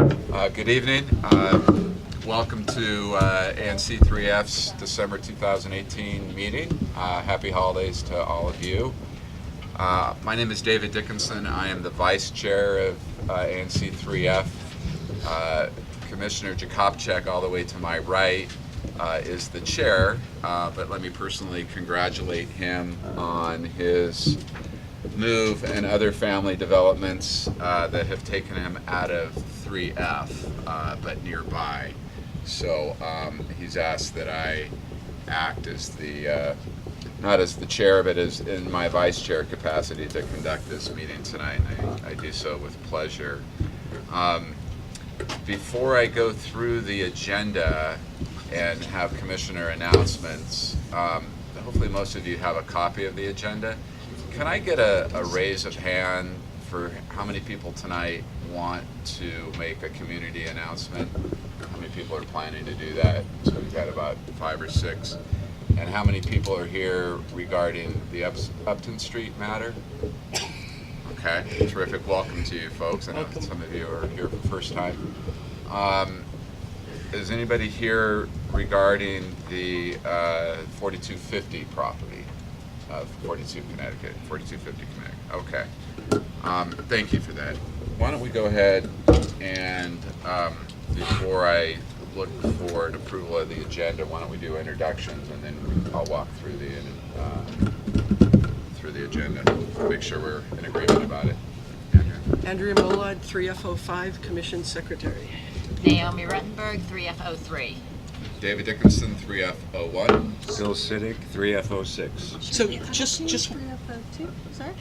Good evening. Welcome to ANC3F's December 2018 meeting. Happy holidays to all of you. My name is David Dickinson. I am the Vice Chair of ANC3F. Commissioner Jakobczak, all the way to my right, is the chair, but let me personally congratulate him on his move and other family developments that have taken him out of 3F, but nearby. So he's asked that I act as the, not as the chair, but as in my vice chair capacity to conduct this meeting tonight. And I do so with pleasure. Before I go through the agenda and have commissioner announcements, hopefully most of you have a copy of the agenda. Can I get a raise of hand for how many people tonight want to make a community announcement? How many people are planning to do that? So we've got about 5 or 6. And how many people are here regarding the Upton Street matter? Okay, terrific. Welcome to you folks. I know some of you are here for the first time. Is anybody here regarding the 4250 property of 4250 Connecticut? Okay. Thank you for that. Why don't we go ahead and before I look for an approval of the agenda, why don't we do introductions, and then I'll walk through the agenda. Make sure we're in agreement about it. Andrea Molad, 3F05, Commission Secretary. Naomi Rettenberg, 3F03. David Dickinson, 3F01. Bill Siddick, 3F06. So just 3F02. Sorry?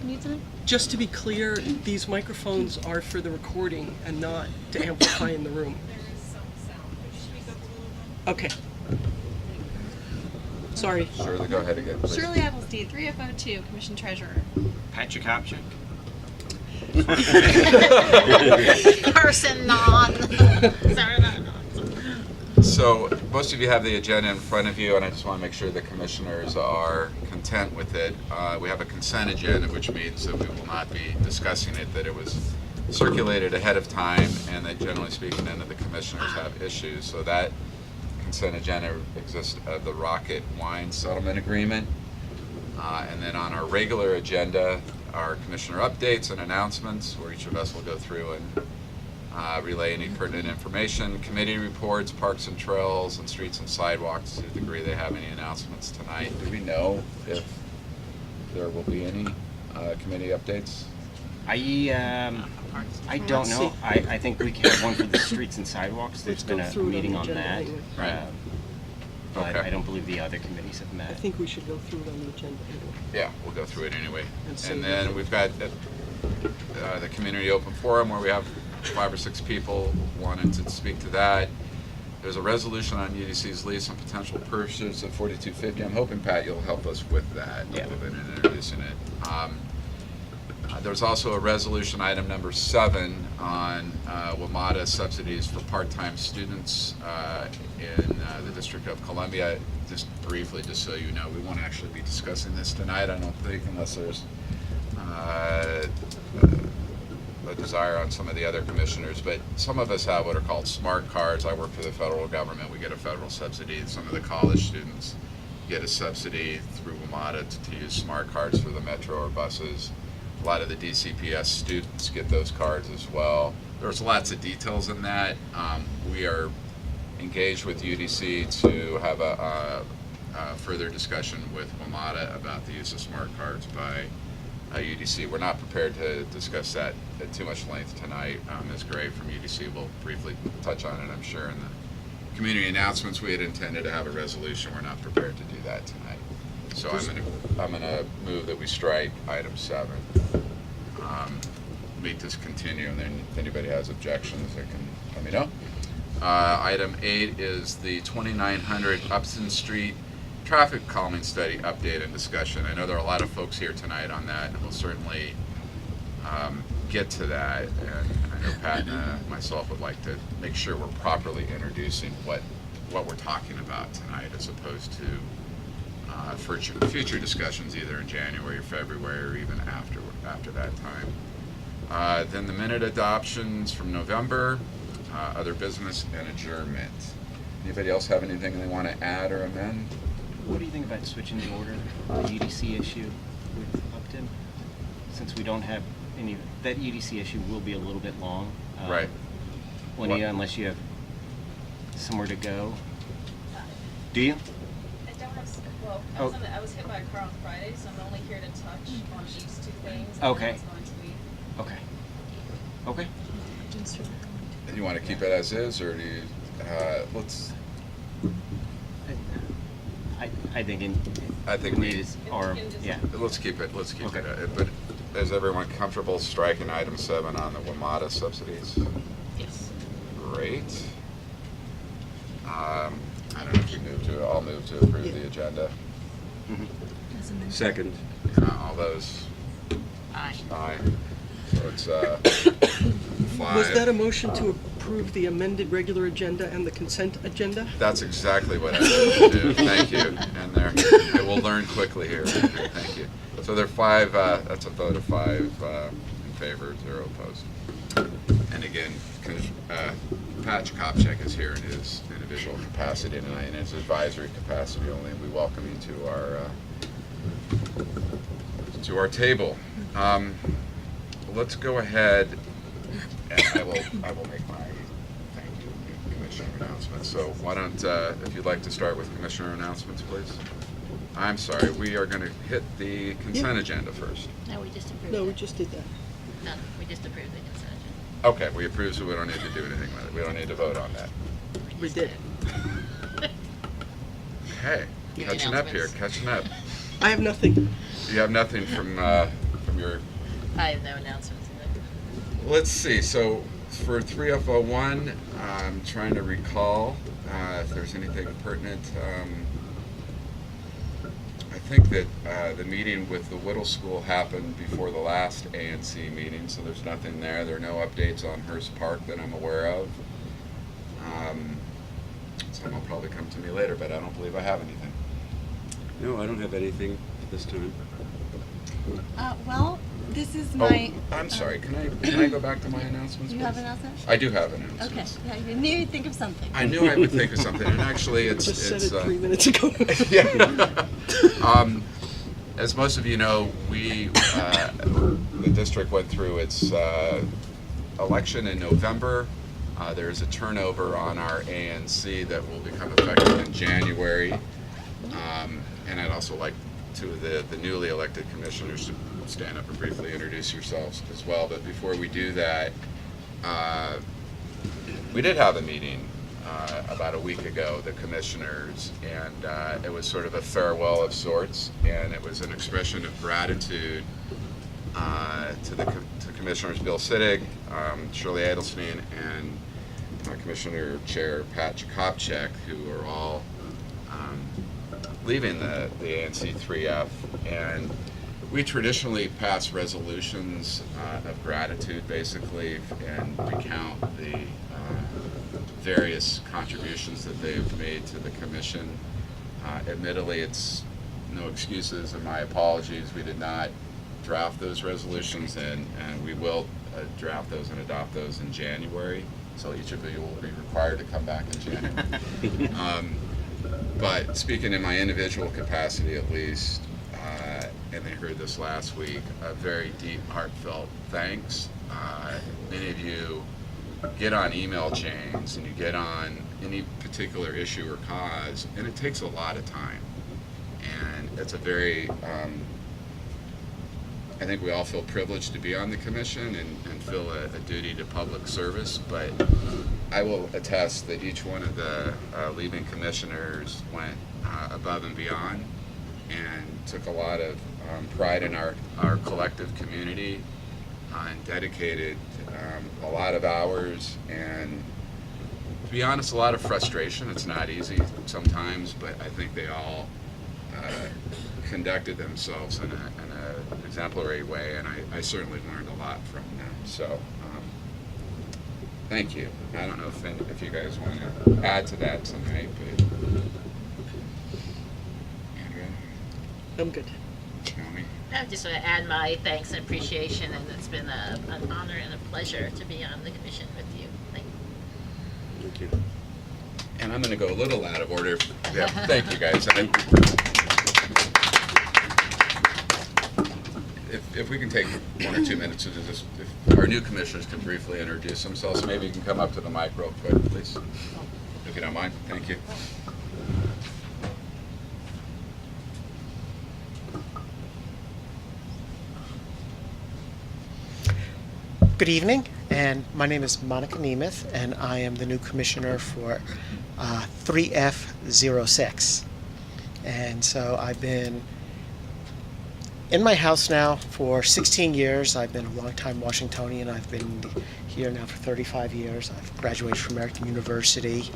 Need something? just to be clear, these microphones are for the recording and not to amplify in the room. There is some sound, but should we go a little bit? Okay. Sorry. Shirley, go ahead again, please. Shirley Applesteed, 3F02, Commission Treasurer. Patrick Hopchuk. Person non. Sorry, not. So most of you have the agenda in front of you, and I just want to make sure the commissioners are content with it. We have a consent agenda, which means that we will not be discussing it, that it was circulated ahead of time, and that generally speaking, none of the commissioners have issues. So that consent agenda exists of the Rocket Wine Settlement Agreement. And then on our regular agenda, our commissioner updates and announcements, where each of us will go through and relay any pertinent information, committee reports, parks and trails, and streets and sidewalks, to the degree they have any announcements tonight. Do we know if there will be any committee updates? I don't know. I think we can have one for the streets and sidewalks. There's been a meeting on that. Right. But Okay. I don't believe the other committees have met. I think we should go through it on the agenda anyway. Yeah, we'll go through it anyway. And then we've got the community open forum, where we have 5 or 6 people wanting to speak to that. There's a resolution on UDC's lease and potential purchase of 4250. I'm hoping, Pat, you'll help us with that a little bit in introducing it. There's also a resolution, item number 7, on WMATA subsidies for part-time students in the District of Columbia. Just briefly, just so you know, we won't actually be discussing this tonight, I don't think, unless there's a desire on some of the other commissioners. But some of us have what are called smart cards. I work for the federal government. We get a federal subsidy. Some of the college students get a subsidy through WMATA to use smart cards for the metro or buses. A lot of the DCPS students get those cards as well. There's lots of details in that. We are engaged with UDC to have a further discussion with WMATA about the use of smart cards by UDC. We're not prepared to discuss that at too much length tonight. Ms. Gray from UDC will briefly touch on it, I'm sure, in the community announcements. We had intended to have a resolution. We're not prepared to do that tonight. So I'm gonna move that we strike item 7. We just continue, and then if anybody has objections, they can let me know. Item 8 is the 2900 Upton Street traffic calming study update and discussion. I know there are a lot of folks here tonight on that, and we'll certainly get to that. And I know Pat and myself would like to make sure we're properly introducing what we're talking about tonight, as opposed to future discussions either in January or February, or even after that time. Then the minute adoptions from November, other business and adjournment. Anybody else have anything they want to add or amend? What do you think about switching the order, the EDC issue with Upton? Since we don't have any, that EDC issue will be a little bit long. Right. Juanita, unless you have somewhere to go. Do you? I don't have, well, Oh. I was hit by a car on Friday, so I'm only here to touch on these two things. And Okay. then I was going to leave. Okay. Okay. And you want to keep it as is, or do you, let's, I think I think we- need is, or, yeah. let's keep it, Okay. But is everyone comfortable striking item 7 on the WMATA subsidies? Yes. Great. I don't know if you move to, I'll move to approve Yeah. the agenda. Mhm. Second. All those, Aye. aye. So it's, 5. Was that a motion to approve the amended regular agenda and the consent agenda? That's exactly what I meant to do. Thank you. And there, I will learn quickly here. Thank you. So there are 5, that's a vote of 5 in favor, 0 opposed. And again, Pat Kopchak is here in his individual capacity tonight, in his advisory capacity only, and we welcome you to our table. Let's go ahead, and I will make my thank you commissioner announcements. So why don't, if you'd like to start with commissioner announcements, please. I'm sorry, we are going to hit the consent agenda first. No, we just approved No, we it. just did that. No, we just approved the consent agenda. Okay, we approve, so we don't need to do anything with it. We don't need to vote on that. We did. Okay, Your catching up here, announcements. catching up. I have nothing. You have nothing from your, I have no announcements either. let's see, so for 3F01, I'm trying to recall if there's anything pertinent. I think that the meeting with the Whittle School happened before the last ANC meeting, so there's nothing there. There are no updates on Hearst Park that I'm aware of. Some will probably come to me later, but I don't believe I have anything. No, I don't have anything at this time. Well, this is my. Oh, I'm sorry. Can I go back to my announcements, You please? have announcements? I do have Okay, announcements. yeah, you knew you'd think of something. I knew I would think of something, and actually, it's Just said it's. it 3 minutes ago. Yeah. As most of you know, the district went through its election in November. There's a turnover on our ANC that will become effective in January. And I'd also like to the newly elected commissioners to stand up and briefly introduce yourselves as well. But before we do that, we did have a meeting about a week ago, the commissioners, and it was sort of a farewell of sorts, and it was an expression of gratitude to Commissioners Bill Sittig, Shirley Adelstein, and Commissioner Chair Pat Kopchak, who are all leaving the ANC3F. And we traditionally pass resolutions of gratitude, basically, and recount the various contributions that they've made to the commission. Admittedly, it's no excuses and my apologies. We did not draft those resolutions, and we will draft those and adopt those in January. So each of you will be required to come back in January. But speaking in my individual capacity, at least, and they heard this last week, a very deep, heartfelt thanks. Many of you get on email chains and you get on any particular issue or cause, and it takes a lot of time. And it's a very, I think we all feel privileged to be on the commission and feel a duty to public service, but I will attest that each one of the leaving commissioners went above and beyond and took a lot of pride in our collective community and dedicated a lot of hours and, to be honest, a lot of frustration. It's not easy sometimes, but I think they all conducted themselves in an exemplary way, and I certainly learned a lot from them. So thank you. I don't know if you guys want to add to that tonight, but Andrea, I'm good. Naomi, I just want to add my thanks and appreciation, and it's been an honor and a pleasure to be on the commission with you. Thank you. Thank you. And I'm going to go a little out of order. Yeah, thank you, guys. If we can take 1 or 2 minutes to just, if our new commissioners can briefly introduce themselves, maybe you can come up to the mic real quick, please, if you don't mind. Thank you. Good evening, and my name is Monica Nemeth, and I am the new commissioner for 3F06. And so I've been in my house now for 16 years. I've been a longtime Washingtonian. I've been here now for 35 years. I've graduated from American University.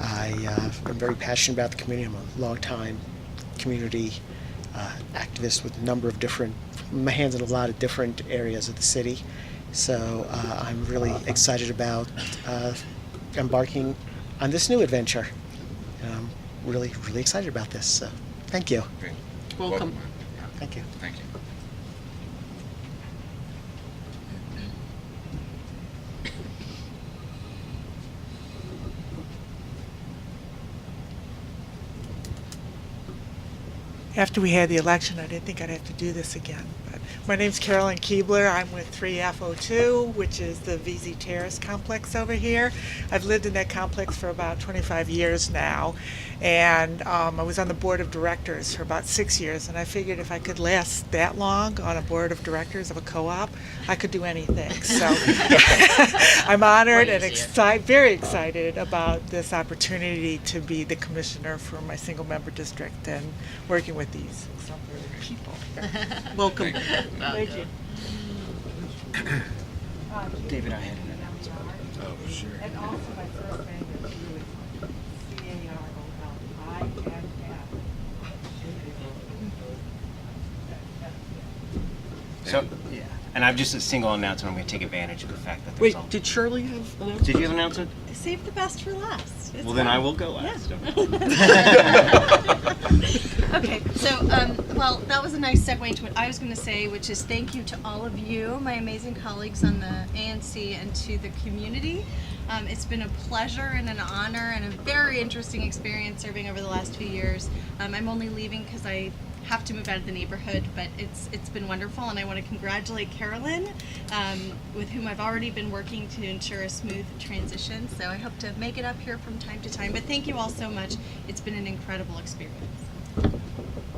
I'm very passionate about the community. I'm a longtime community activist with a number of different, my hands in a lot of different areas of the city. So I'm really excited about embarking on this new adventure. And I'm really, really excited about this. So thank you. Great. Welcome. Thank you. Thank you. After we had the election, I didn't think I'd have to do this again. But my name's Carolyn Keebler. I'm with 3F02, which is the VZ Terrace complex over here. I've lived in that complex for about 25 years now, and I was on the board of directors for about 6 years, and I figured if I could last that long on a board of directors of a co-op, I could do anything. So I'm honored and very excited about this opportunity to be the commissioner for my single-member district and working with these exemplary people. Welcome. Thank you. David, I had an announcement. Oh, sure. And also my first name is really fun. C-A-R-O-L-I-N-F. So, yeah, and I've just a single announcement. I'm going to take advantage of the fact that there's Wait, did Shirley have an Did you have an announcement? Save the best for last. It's Well, then fine. I will go last. Okay, so, well, that was a nice segue into what I was going to say, which is thank you to all of you, my amazing colleagues on the ANC, and to the community. It's been a pleasure and an honor and a very interesting experience serving over the last few years. I'm only leaving because I have to move out of the neighborhood, but it's been wonderful, and I want to congratulate Carolyn, with whom I've already been working to ensure a smooth transition. So I hope to make it up here from time to time. But thank you all so much. It's been an incredible experience.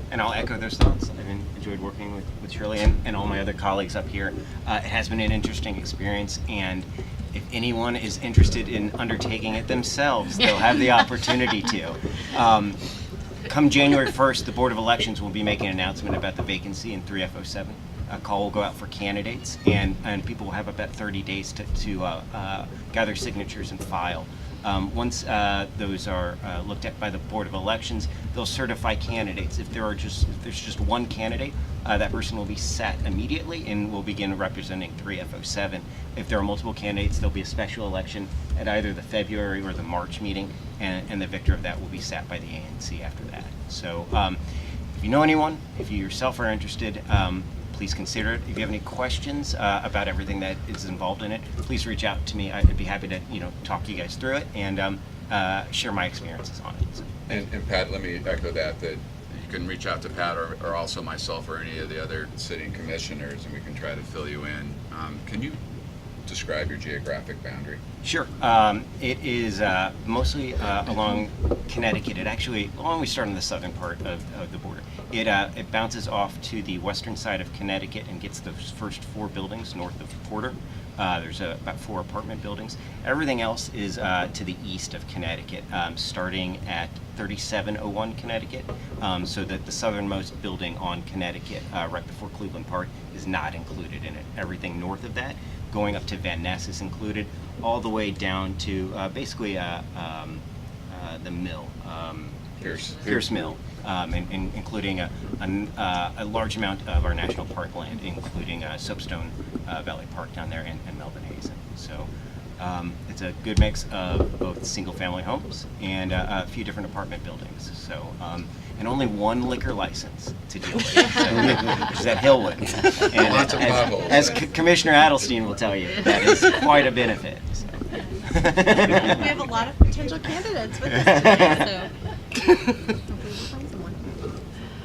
And I'll echo those thoughts. I've enjoyed working with Shirley and all my other colleagues up here. It has been an interesting experience, and if anyone is interested in undertaking it themselves, they'll have the opportunity to. Come January 1st, the Board of Elections will be making an announcement about the vacancy in 3F07. A call will go out for candidates, and people will have about 30 days to gather signatures and file. Once those are looked at by the Board of Elections, they'll certify candidates. If there's just one candidate, that person will be set immediately and will begin representing 3F07. If there are multiple candidates, there'll be a special election at either the February or the March meeting, and the victor of that will be set by the ANC after that. So if you know anyone, if you yourself are interested, please consider it. If you have any questions about everything that is involved in it, please reach out to me. I'd be happy to talk you guys through it and share my experiences on it. So. And Pat, let me echo that you can reach out to Pat or also myself or any of the other city commissioners, and we can try to fill you in. Can you describe your geographic boundary? Sure. It is mostly along Connecticut. It actually, we start on the southern part of the border. It bounces off to the western side of Connecticut and gets those first 4 buildings north of Porter. There's about 4 apartment buildings. Everything else is to the east of Connecticut, starting at 3701 Connecticut, so that the southernmost building on Connecticut, right before Cleveland Park, is not included in it. Everything north of that, going up to Van Ness, is included, all the way down to basically the mill, Pierce Mill, including a large amount of our national park land, including Soapstone Valley Park down there and Melvin Hazen. So It's a good mix of both single-family homes and a few different apartment buildings. So, and only one liquor license to deal with, so, which is at Hillwood. And Lots of potholes. as Commissioner Adelstein will tell you, that is quite a benefit. So. We have a lot of potential candidates with us today, so hopefully we'll find someone.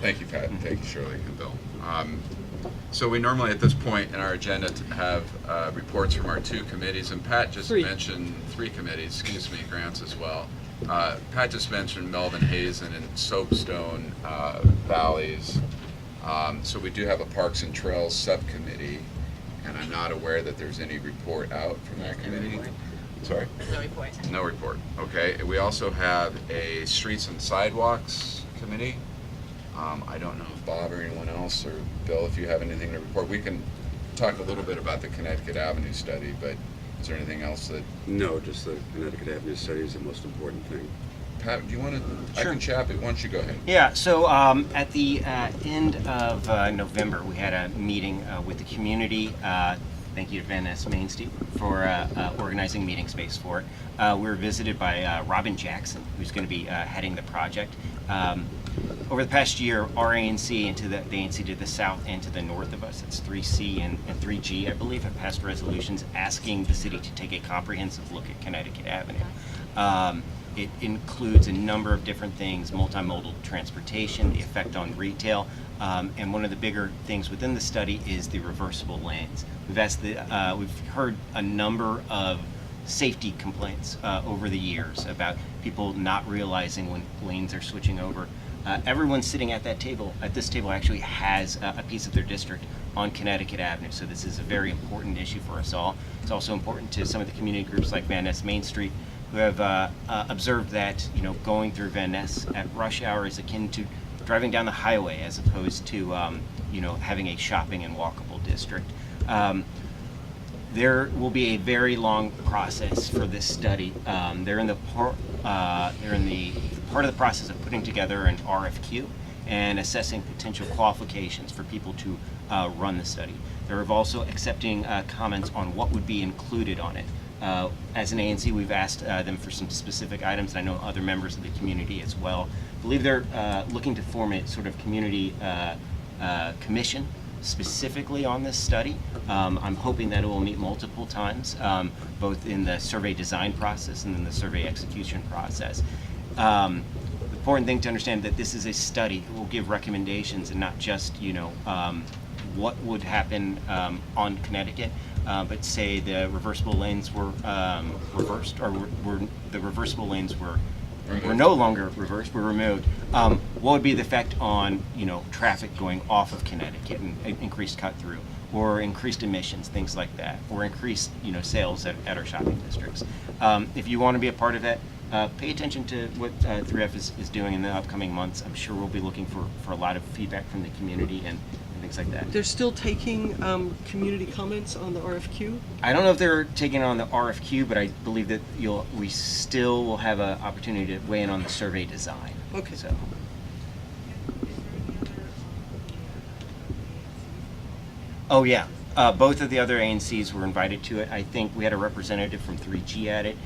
Thank you, Pat, and thank you, Shirley and Bill. So we normally at this point in our agenda have reports from our 2 committees, and Pat just mentioned 3 committees, excuse me, grants as well. Pat just mentioned Melvin Hazen and Soapstone Valleys. So we do have a Parks and Trails subcommittee, and I'm not aware that there's any report out from that committee. Sorry? No report. No report. Okay. We also have a Streets and Sidewalks committee. I don't know if Bob or anyone else, or Bill, if you have anything to report. We can talk a little bit about the Connecticut Avenue study, but is there anything else that... No, just the Connecticut Avenue study is the most important thing. Pat, do you want to... Sure. I can chap it. Why don't you go ahead? Yeah, so at the end of November, we had a meeting with the community. Thank you to Van Ness Main Street for organizing meeting space for it. We were visited by Robin Jackson, who's going to be heading the project. Over the past year, our ANC and the ANC to the south and to the north of us, it's 3C and 3G, I believe, have passed resolutions asking the city to take a comprehensive look at Connecticut Avenue. It includes a number of different things: multimodal transportation, the effect on retail, and one of the bigger things within the study is the reversible lanes. We've heard a number of safety complaints over the years about people not realizing when lanes are switching over. Everyone sitting at this table actually has a piece of their district on Connecticut Avenue, so this is a very important issue for us all. It's also important to some of the community groups like Van Ness Main Street, who have observed that going through Van Ness at rush hour is akin to driving down the highway as opposed to having a shopping and walkable district. There will be a very long process for this study. They're in the part of the process of putting together an RFQ and assessing potential qualifications for people to run the study. They're also accepting comments on what would be included on it. As an ANC, we've asked them for some specific items, and I know other members of the community as well. I believe they're looking to form a sort of community commission specifically on this study. I'm hoping that it will meet multiple times, both in the survey design process and in the survey execution process. The important thing to understand that this is a study. It will give recommendations and not just what would happen on Connecticut, but say the reversible lanes were reversed, or the reversible lanes were no longer reversed, were removed. What would be the effect on traffic going off of Connecticut and increased cut through, or increased emissions, things like that, or increased sales at our shopping districts? If you want to be a part of that, pay attention to what 3F is doing in the upcoming months. I'm sure we'll be looking for a lot of feedback from the community and things like that. They're still taking community comments on the RFQ? I don't know if they're taking on the RFQ, but I believe that we still will have an opportunity to weigh in on the survey design. Okay. So. Oh yeah, both of the other ANCs were invited to it. I think we had a representative from 3G at it.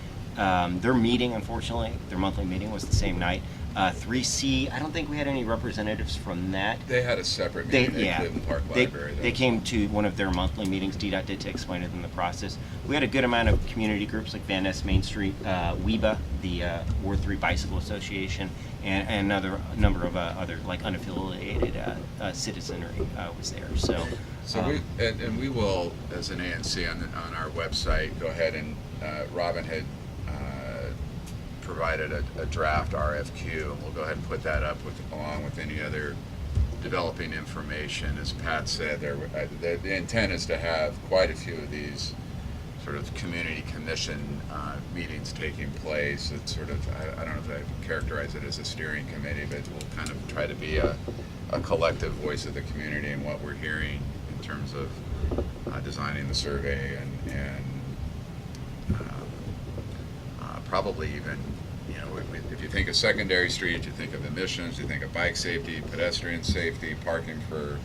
Their meeting, unfortunately, their monthly meeting was the same night. 3C, I don't think we had any representatives from that. They had a separate meeting at Cleveland Park Library. They came to one of their monthly meetings. DDOT did to explain to them the process. We had a good amount of community groups like Van Ness Main Street, WEBA, the Ward 3 Bicycle Association, and another number of other like unaffiliated citizenry was there. So we will, as an ANC on our website, go ahead and Robin had provided a draft RFQ, and we'll go ahead and put that up along with any other developing information. As Pat said, the intent is to have quite a few of these sort of community commission meetings taking place. It's sort of, I don't know if I characterize it as a steering committee, but we'll kind of try to be a collective voice of the community and what we're hearing in terms of designing the survey and probably even, if you think of secondary streets, you think of emissions, you think of bike safety, pedestrian safety, parking for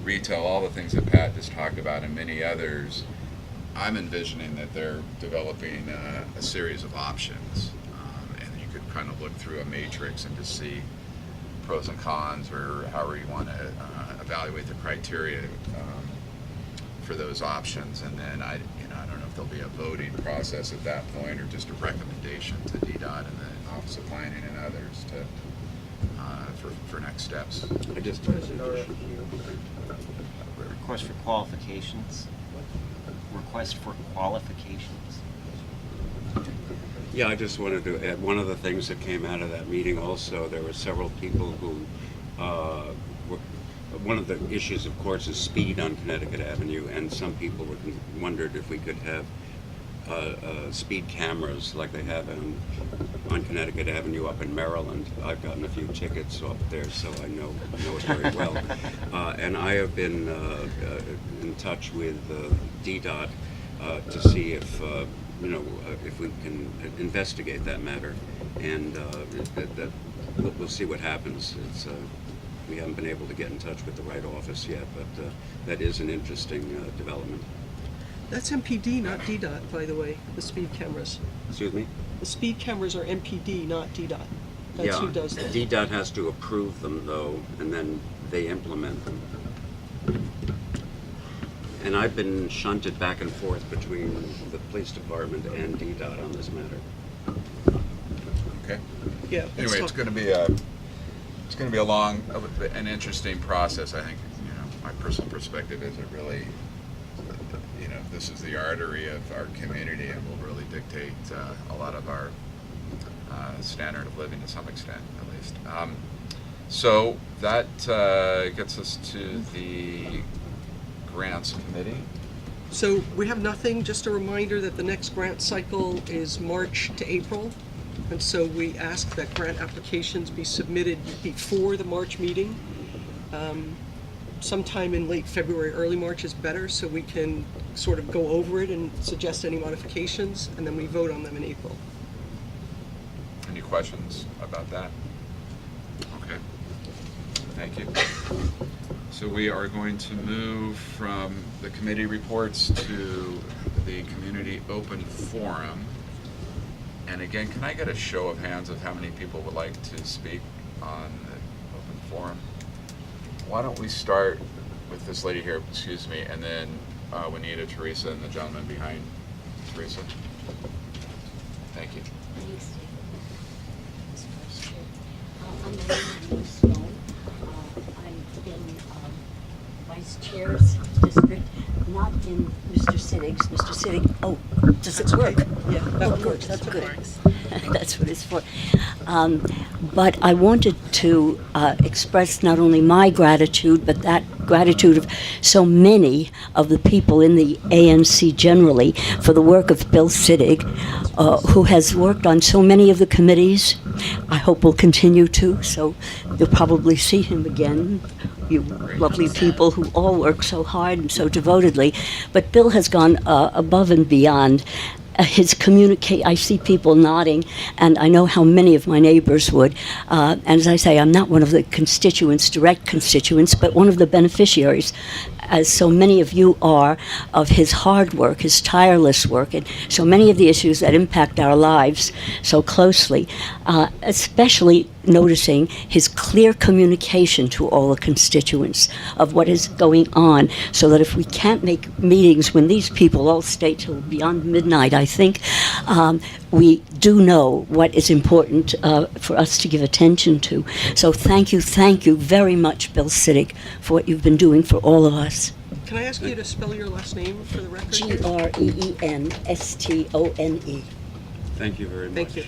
retail, all the things that Pat just talked about and many others. I'm envisioning that they're developing a series of options, and you could kind of look through a matrix and just see pros and cons, or however you want to evaluate the criteria for those options. And then I don't know if there'll be a voting process at that point, or just a recommendation to DDOT and the Office of Planning and others to for next steps. I just Request for qualifications. Request for qualifications. Yeah, I just wanted to add, one of the things that came out of that meeting also, there were several people who, one of the issues, of course, is speed on Connecticut Avenue, and some people wondered if we could have speed cameras like they have on Connecticut Avenue up in Maryland. I've gotten a few tickets up there, so I know it very well. And I have been in touch with DDOT to see if if we can investigate that matter, and we'll see what happens. We haven't been able to get in touch with the right office yet, but that is an interesting development. That's MPD, not DDOT, by the way, the speed cameras. Excuse me? The speed cameras are MPD, not DDOT. That's who does that. DDOT has to approve them, though, and then they implement them. And I've been shunted back and forth between the police department and DDOT on this matter. Okay. Yeah. let's Anyway, it's talk- going to be a long, an interesting process. I think, my personal perspective is it really, this is the artery of our community and will really dictate a lot of our standard of living to some extent, at least. So that gets us to the grants committee. So we have nothing, just a reminder that the next grant cycle is March to April. And so we ask that grant applications be submitted before the March meeting. Sometime in late February, early March is better, so we can sort of go over it and suggest any modifications, and then we vote on them in April. Any questions about that? Okay. Thank you. So we are going to move from the committee reports to the community open forum. And again, can I get a show of hands of how many people would like to speak on the open forum? Why don't we start with this lady here, excuse me, and then Juanita, Teresa, and the gentleman behind Teresa. Thank you. Thanks. I'm Lynn Stone. I've been vice chair's district, not in Mr. Siddig's. Mr. Siddig, oh, does it work? Yeah, Oh, good, that's good. That's what it's for. But I wanted to express not only my gratitude, but that gratitude of so many of the people in the ANC generally for the work of Bill Siddig, who has worked on so many of the committees. I hope will continue to, so you'll probably see him again. You lovely people who all work so hard and so devotedly. But Bill has gone above and beyond. His communicate. I see people nodding, and I know how many of my neighbors would. And as I say, I'm not one of the constituents, direct constituents, but one of the beneficiaries, as so many of you are, of his hard work, his tireless work, and so many of the issues that impact our lives so closely, especially noticing his clear communication to all the constituents of what is going on, so that if we can't make meetings when these people all stay till beyond midnight, I think, we do know what is important for us to give attention to. So thank you very much, Bill Siddig, for what you've been doing for all of us. Can I ask you to spell your last name for the record? Greenstone. Thank you very much. Thank you.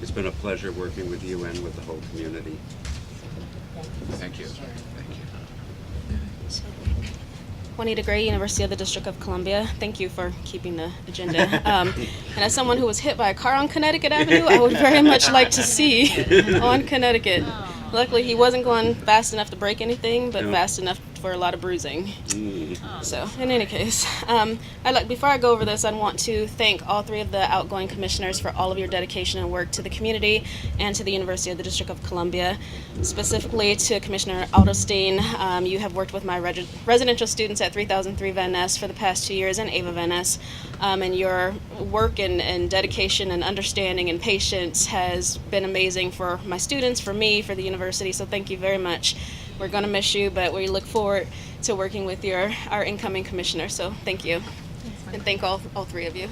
It's been a pleasure working with you and with the whole community. Thank you. Thank you. Juanita Gray, University of the District of Columbia. Thank you for keeping the agenda. And as someone who was hit by a car on Connecticut Avenue, I would very much like to see on Connecticut. Luckily, he wasn't going fast enough to break anything, but No. fast enough for a lot of bruising. So, in any case, before I go over this, I want to thank all three of the outgoing commissioners for all of your dedication and work to the community and to the University of the District of Columbia. Specifically to Commissioner Alderstein, you have worked with my residential students at 3003 Van Ness for the past 2 years and Ava Van Ness, and your work and dedication and understanding and patience has been amazing for my students, for me, for the university, so thank you very much. We're going to miss you, but we look forward to working with our incoming commissioner, so thank you. And thank all three of you.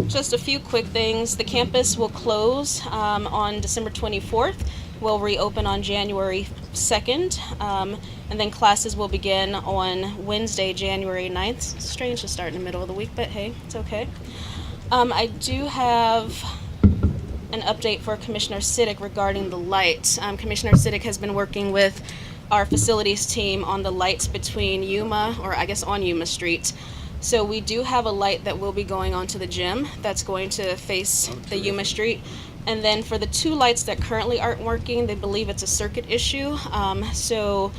Just a few quick things. The campus will close on December 24th. We'll reopen on January 2nd. And then classes will begin on Wednesday, January 9th. It's strange to start in the middle of the week, but hey, it's okay. I do have an update for Commissioner Siddick regarding the lights. Commissioner Siddick has been working with our facilities team on the lights between Yuma, or I guess on Yuma Street. So we do have a light that will be going onto the gym that's going to face the Yuma Street. And then for the two lights that currently aren't working, they believe it's a circuit issue. So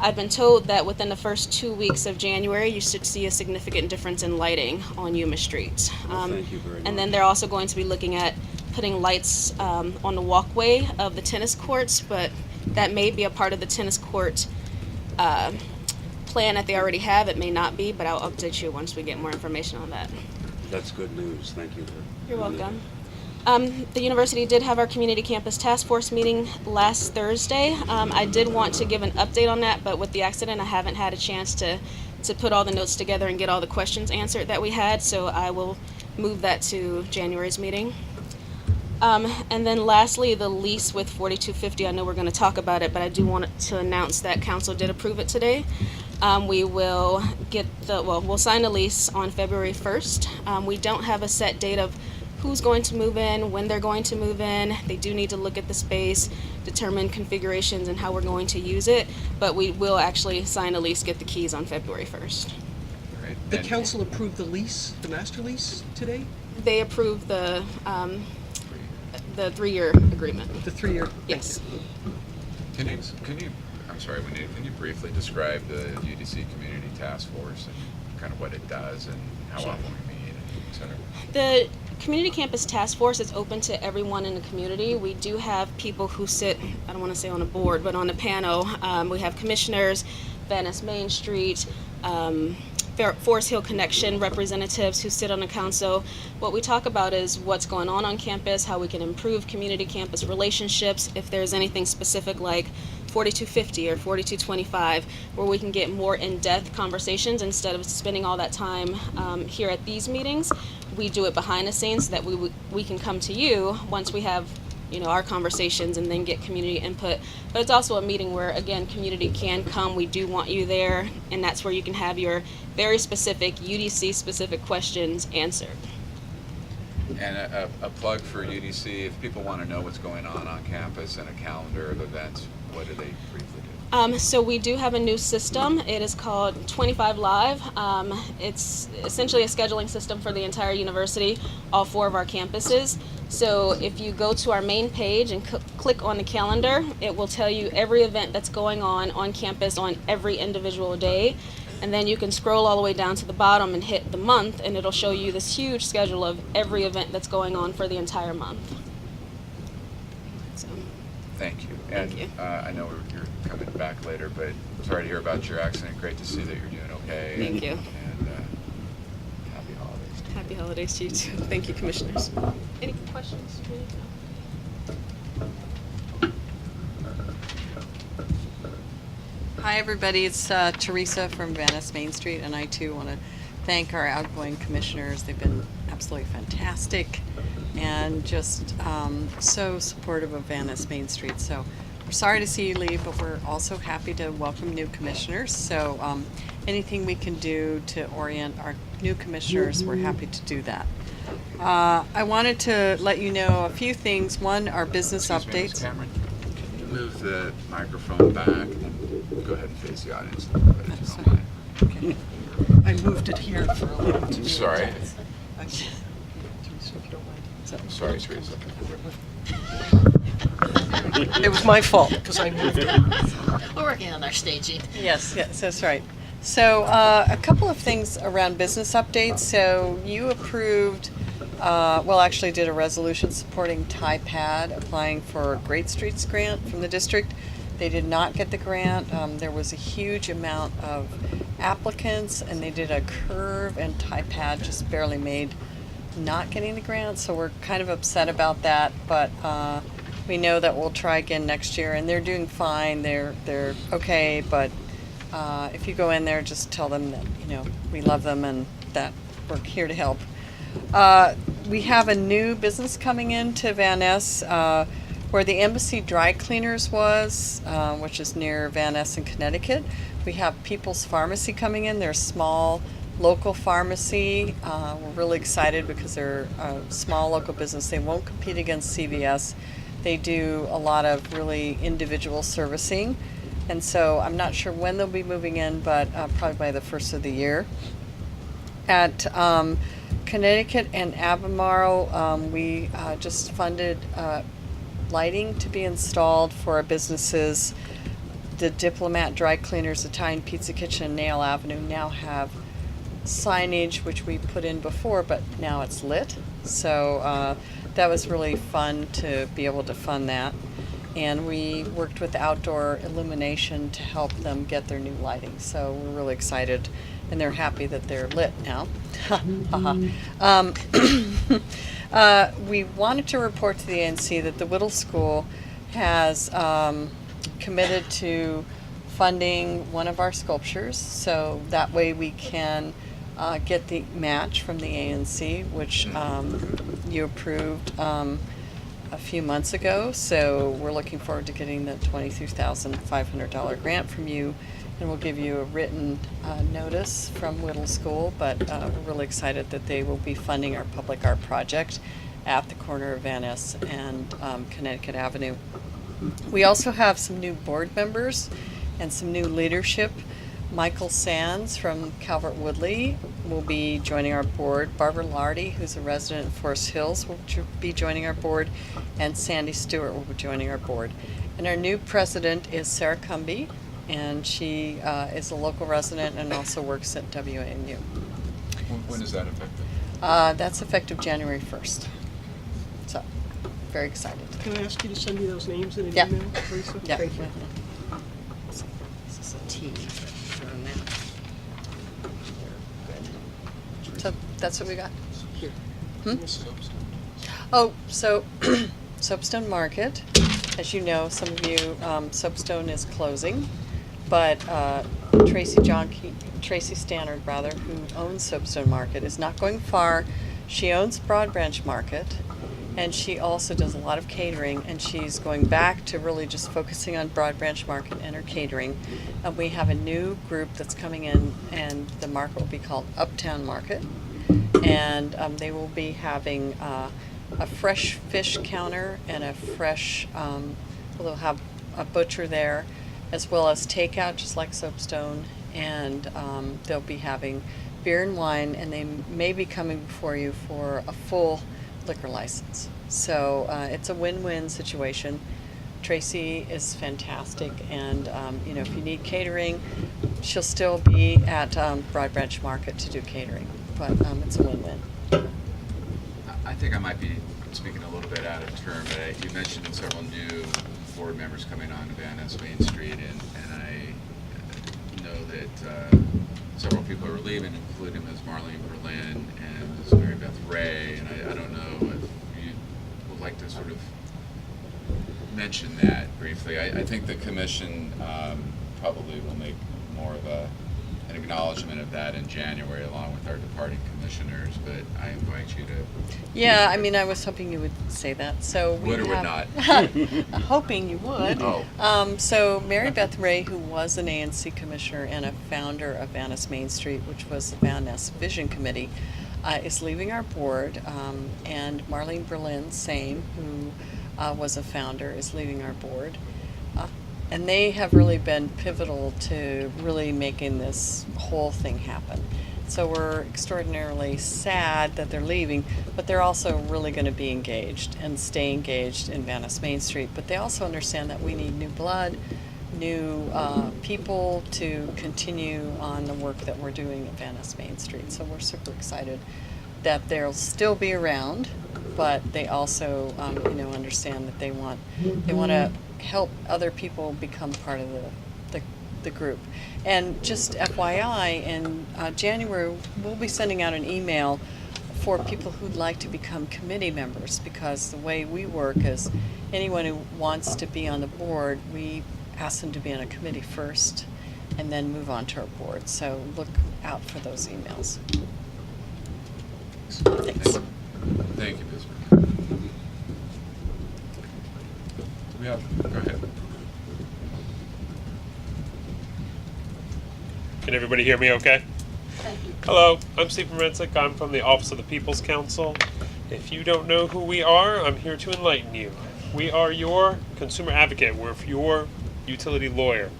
I've been told that within the first 2 weeks of January, you should see a significant difference in lighting on Yuma Street. Thank you very much. And then they're also going to be looking at putting lights on the walkway of the tennis courts, but that may be a part of the tennis court plan that they already have. It may not be, but I'll update you once we get more information on that. That's good news. Thank you. You're welcome. The university did have our community campus task force meeting last Thursday. I did want to give an update on that, but with the accident, I haven't had a chance to put all the notes together and get all the questions answered that we had, so I will move that to January's meeting. And then lastly, the lease with 4250, I know we're going to talk about it, but I do want to announce that council did approve it today. We will we'll sign a lease on February 1st. We don't have a set date of who's going to move in, when they're going to move in. They do need to look at the space, determine configurations and how we're going to use it, but we will actually sign a lease, get the keys on February 1st. Right. The And council approved the lease, the master lease today? They approved the 3-year agreement. The 3-year? Yes. Can you, I'm sorry, can you briefly describe the UDC Community Task Force and kind of what it does and how often we meet, et cetera? The Community Campus Task Force is open to everyone in the community. We do have people who sit, I don't want to say on a board, but on a panel. We have commissioners, Van Ness Main Street, Forest Hill Connection representatives who sit on the council. What we talk about is what's going on campus, how we can improve community campus relationships, if there's anything specific like 4250 or 4225, where we can get more in-depth conversations instead of spending all that time here at these meetings. We do it behind the scenes so that we can come to you once we have our conversations and then get community input. But it's also a meeting where, again, community can come. We do want you there, and that's where you can have your very specific UDC-specific questions answered. And a plug for UDC, if people want to know what's going on campus and a calendar of events, what do they briefly do? So we do have a new system. It is called 25 Live. It's essentially a scheduling system for the entire university, all 4 of our campuses. So if you go to our main page and click on the calendar, it will tell you every event that's going on campus on every individual day. And then you can scroll all the way down to the bottom and hit the month, and it'll show you this huge schedule of every event that's going on for the entire month. So. Thank you. Thank you. I know you're coming back later, but sorry to hear about your accident. Great to see that you're doing okay. Thank you. And happy holidays. Happy holidays to you too. Thank you, commissioners. Any questions? Hi, everybody. It's Teresa from Van Ness Main Street, and I too want to thank our outgoing commissioners. They've been absolutely fantastic and just so supportive of Van Ness Main Street. So we're sorry to see you leave, but we're also happy to welcome new commissioners. So anything we can do to orient our new commissioners, we're happy to do that. I wanted to let you know a few things. One, our business Excuse me, Ms. updates. Cameron, can you move the microphone back and go ahead and face the audience a little bit if you don't mind? Okay. I moved it here for a little to be Sorry. Okay. Teresa, if you don't mind. Sorry, Teresa. It was my fault, because I moved it. We're working on our staging. Yes, that's right. So a couple of things around business updates. So you approved, actually did a resolution supporting TIPAD applying for a Great Streets grant from the district. They did not get the grant. There was a huge amount of applicants, and they did a curve, and TIPAD just barely made not getting the grant. So we're kind of upset about that, but we know that we'll try again next year, and they're doing fine. They're okay, but if you go in there, just tell them that we love them and that we're here to help. We have a new business coming into Van Ness, where the Embassy Dry Cleaners was, which is near Van Ness in Connecticut. We have People's Pharmacy coming in. They're a small local pharmacy. We're really excited because they're a small local business. They won't compete against CVS. They do a lot of really individual servicing. And so I'm not sure when they'll be moving in, but probably by the first of the year. At Connecticut and Albemarle, we just funded lighting to be installed for our businesses. The Diplomat Dry Cleaners, Italian Pizza Kitchen, and Nail Avenue now have signage, which we put in before, but now it's lit. So that was really fun to be able to fund that. And we worked with Outdoor Illumination to help them get their new lighting. So we're really excited, and they're happy that they're lit now. We wanted to report to the ANC that the Whittle School has committed to funding one of our sculptures, so that way we can get the match from the ANC, which you approved a few months ago. So we're looking forward to getting the $23,500 grant from you, and we'll give you a written notice from Whittle School, but we're really excited that they will be funding our public art project at the corner of Van Ness and Connecticut Avenue. We also have some new board members and some new leadership. Michael Sands from Calvert Woodley will be joining our board. Barbara Lardy, who's a resident of Forest Hills, will be joining our board, and Sandy Stewart will be joining our board. And our new president is Sarah Cumby, and she is a local resident and also works at WAMU. When is that effective? That's effective January 1st. So, very excited. Can I ask you to send me those names in an Yeah. email, Teresa? Yeah. Thank you. This is a T on that. So that's what we got. Here. Oh, so Soapstone Market, as you know, some of you, Soapstone is closing, but Tracy Stannard, who owns Soapstone Market, is not going far. She owns Broad Branch Market, and she also does a lot of catering, and she's going back to really just focusing on Broad Branch Market and her catering. We have a new group that's coming in, and the market will be called Uptown Market, and they will be having a fresh fish counter and a fresh, they'll have a butcher there, as well as takeout, just like Soapstone, and they'll be having beer and wine, and they may be coming before you for a full liquor license. So it's a win-win situation. Tracy is fantastic, and if you need catering, she'll still be at Broad Branch Market to do catering, but it's a win-win. I think I might be speaking a little bit out of turn, but you mentioned several new board members coming on to Van Ness Main Street, and I know that several people are leaving, including Ms. Marlene Berlin and Ms. Mary Beth Ray, and I don't know if you would like to sort of mention that briefly. I think the commission probably will make more of an acknowledgement of that in January along with our departing commissioners, but I invite you to... Yeah, I mean, I was hoping you would say that. So we Would or would have, not? hoping you would. Oh. So Mary Beth Ray, who was an ANC commissioner and a founder of Van Ness Main Street, which was the Van Ness Vision Committee, is leaving our board, and Marlene Berlin, same, who was a founder, is leaving our board. And they have really been pivotal to really making this whole thing happen. So we're extraordinarily sad that they're leaving, but they're also really going to be engaged and stay engaged in Venice Main Street. But they also understand that we need new blood, new people to continue on the work that we're doing at Venice Main Street. So we're super excited that they'll still be around, but they also, understand that they want to help other people become part of the group. And just FYI, in January, we'll be sending out an email for people who'd like to become committee members, because the way we work is anyone who wants to be on the board, we ask them to be on a committee first and then move on to our board. So look out for those emails. Thanks. Thank you, Ms. Burke. Go ahead. Can everybody hear me okay? Hello, I'm Stephen Rensick. I'm from the Office of the People's Counsel. If you don't know who we are, I'm here to enlighten you. We are your consumer advocate. We're your utility lawyer.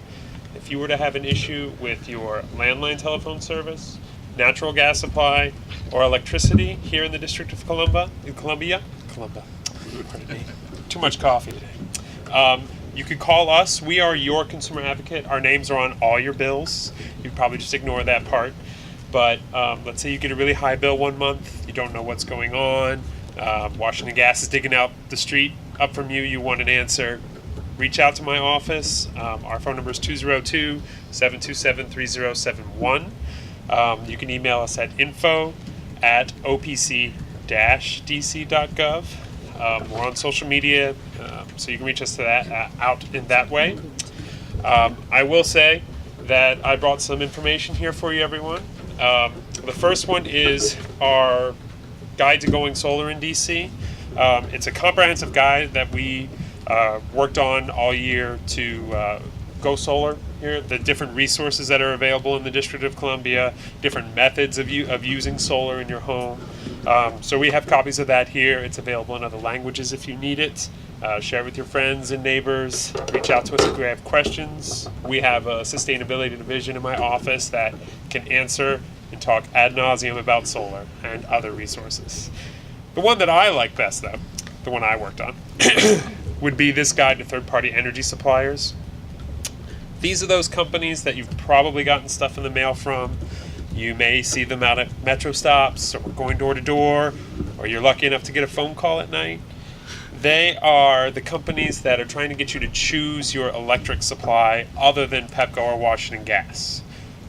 If you were to have an issue with your landline telephone service, natural gas supply, or electricity here in the District of Columbia, pardon me, too much coffee today. You could call us. We are your consumer advocate. Our names are on all your bills. You probably just ignore that part. But let's say you get a really high bill one month. You don't know what's going on. Washington Gas is digging out the street up from you. You want an answer. Reach out to my office. Our phone number is 202-727-3071. You can email us at info@opc-dc.gov. We're on social media, so you can reach us to that out in that way. I will say that I brought some information here for you, everyone. The first one is our guide to going solar in DC. It's a comprehensive guide that we worked on all year to go solar here, the different resources that are available in the District of Columbia, different methods of using solar in your home. So we have copies of that here. It's available in other languages if you need it. Share it with your friends and neighbors. Reach out to us if you have questions. We have a sustainability division in my office that can answer and talk ad nauseum about solar and other resources. The one that I like best, though, the one I worked on, would be this guide to third-party energy suppliers. These are those companies that you've probably gotten stuff in the mail from. You may see them out at metro stops, or going door to door, or you're lucky enough to get a phone call at night. They are the companies that are trying to get you to choose your electric supply other than Pepco or Washington Gas.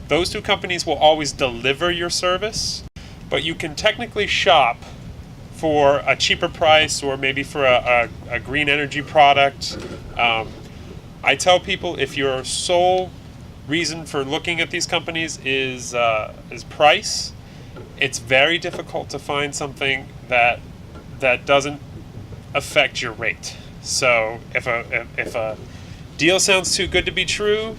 Those two companies will always deliver your service, but you can technically shop for a cheaper price or maybe for a green energy product. I tell people, if your sole reason for looking at these companies is price, it's very difficult to find something that doesn't affect your rate. So if a deal sounds too good to be true,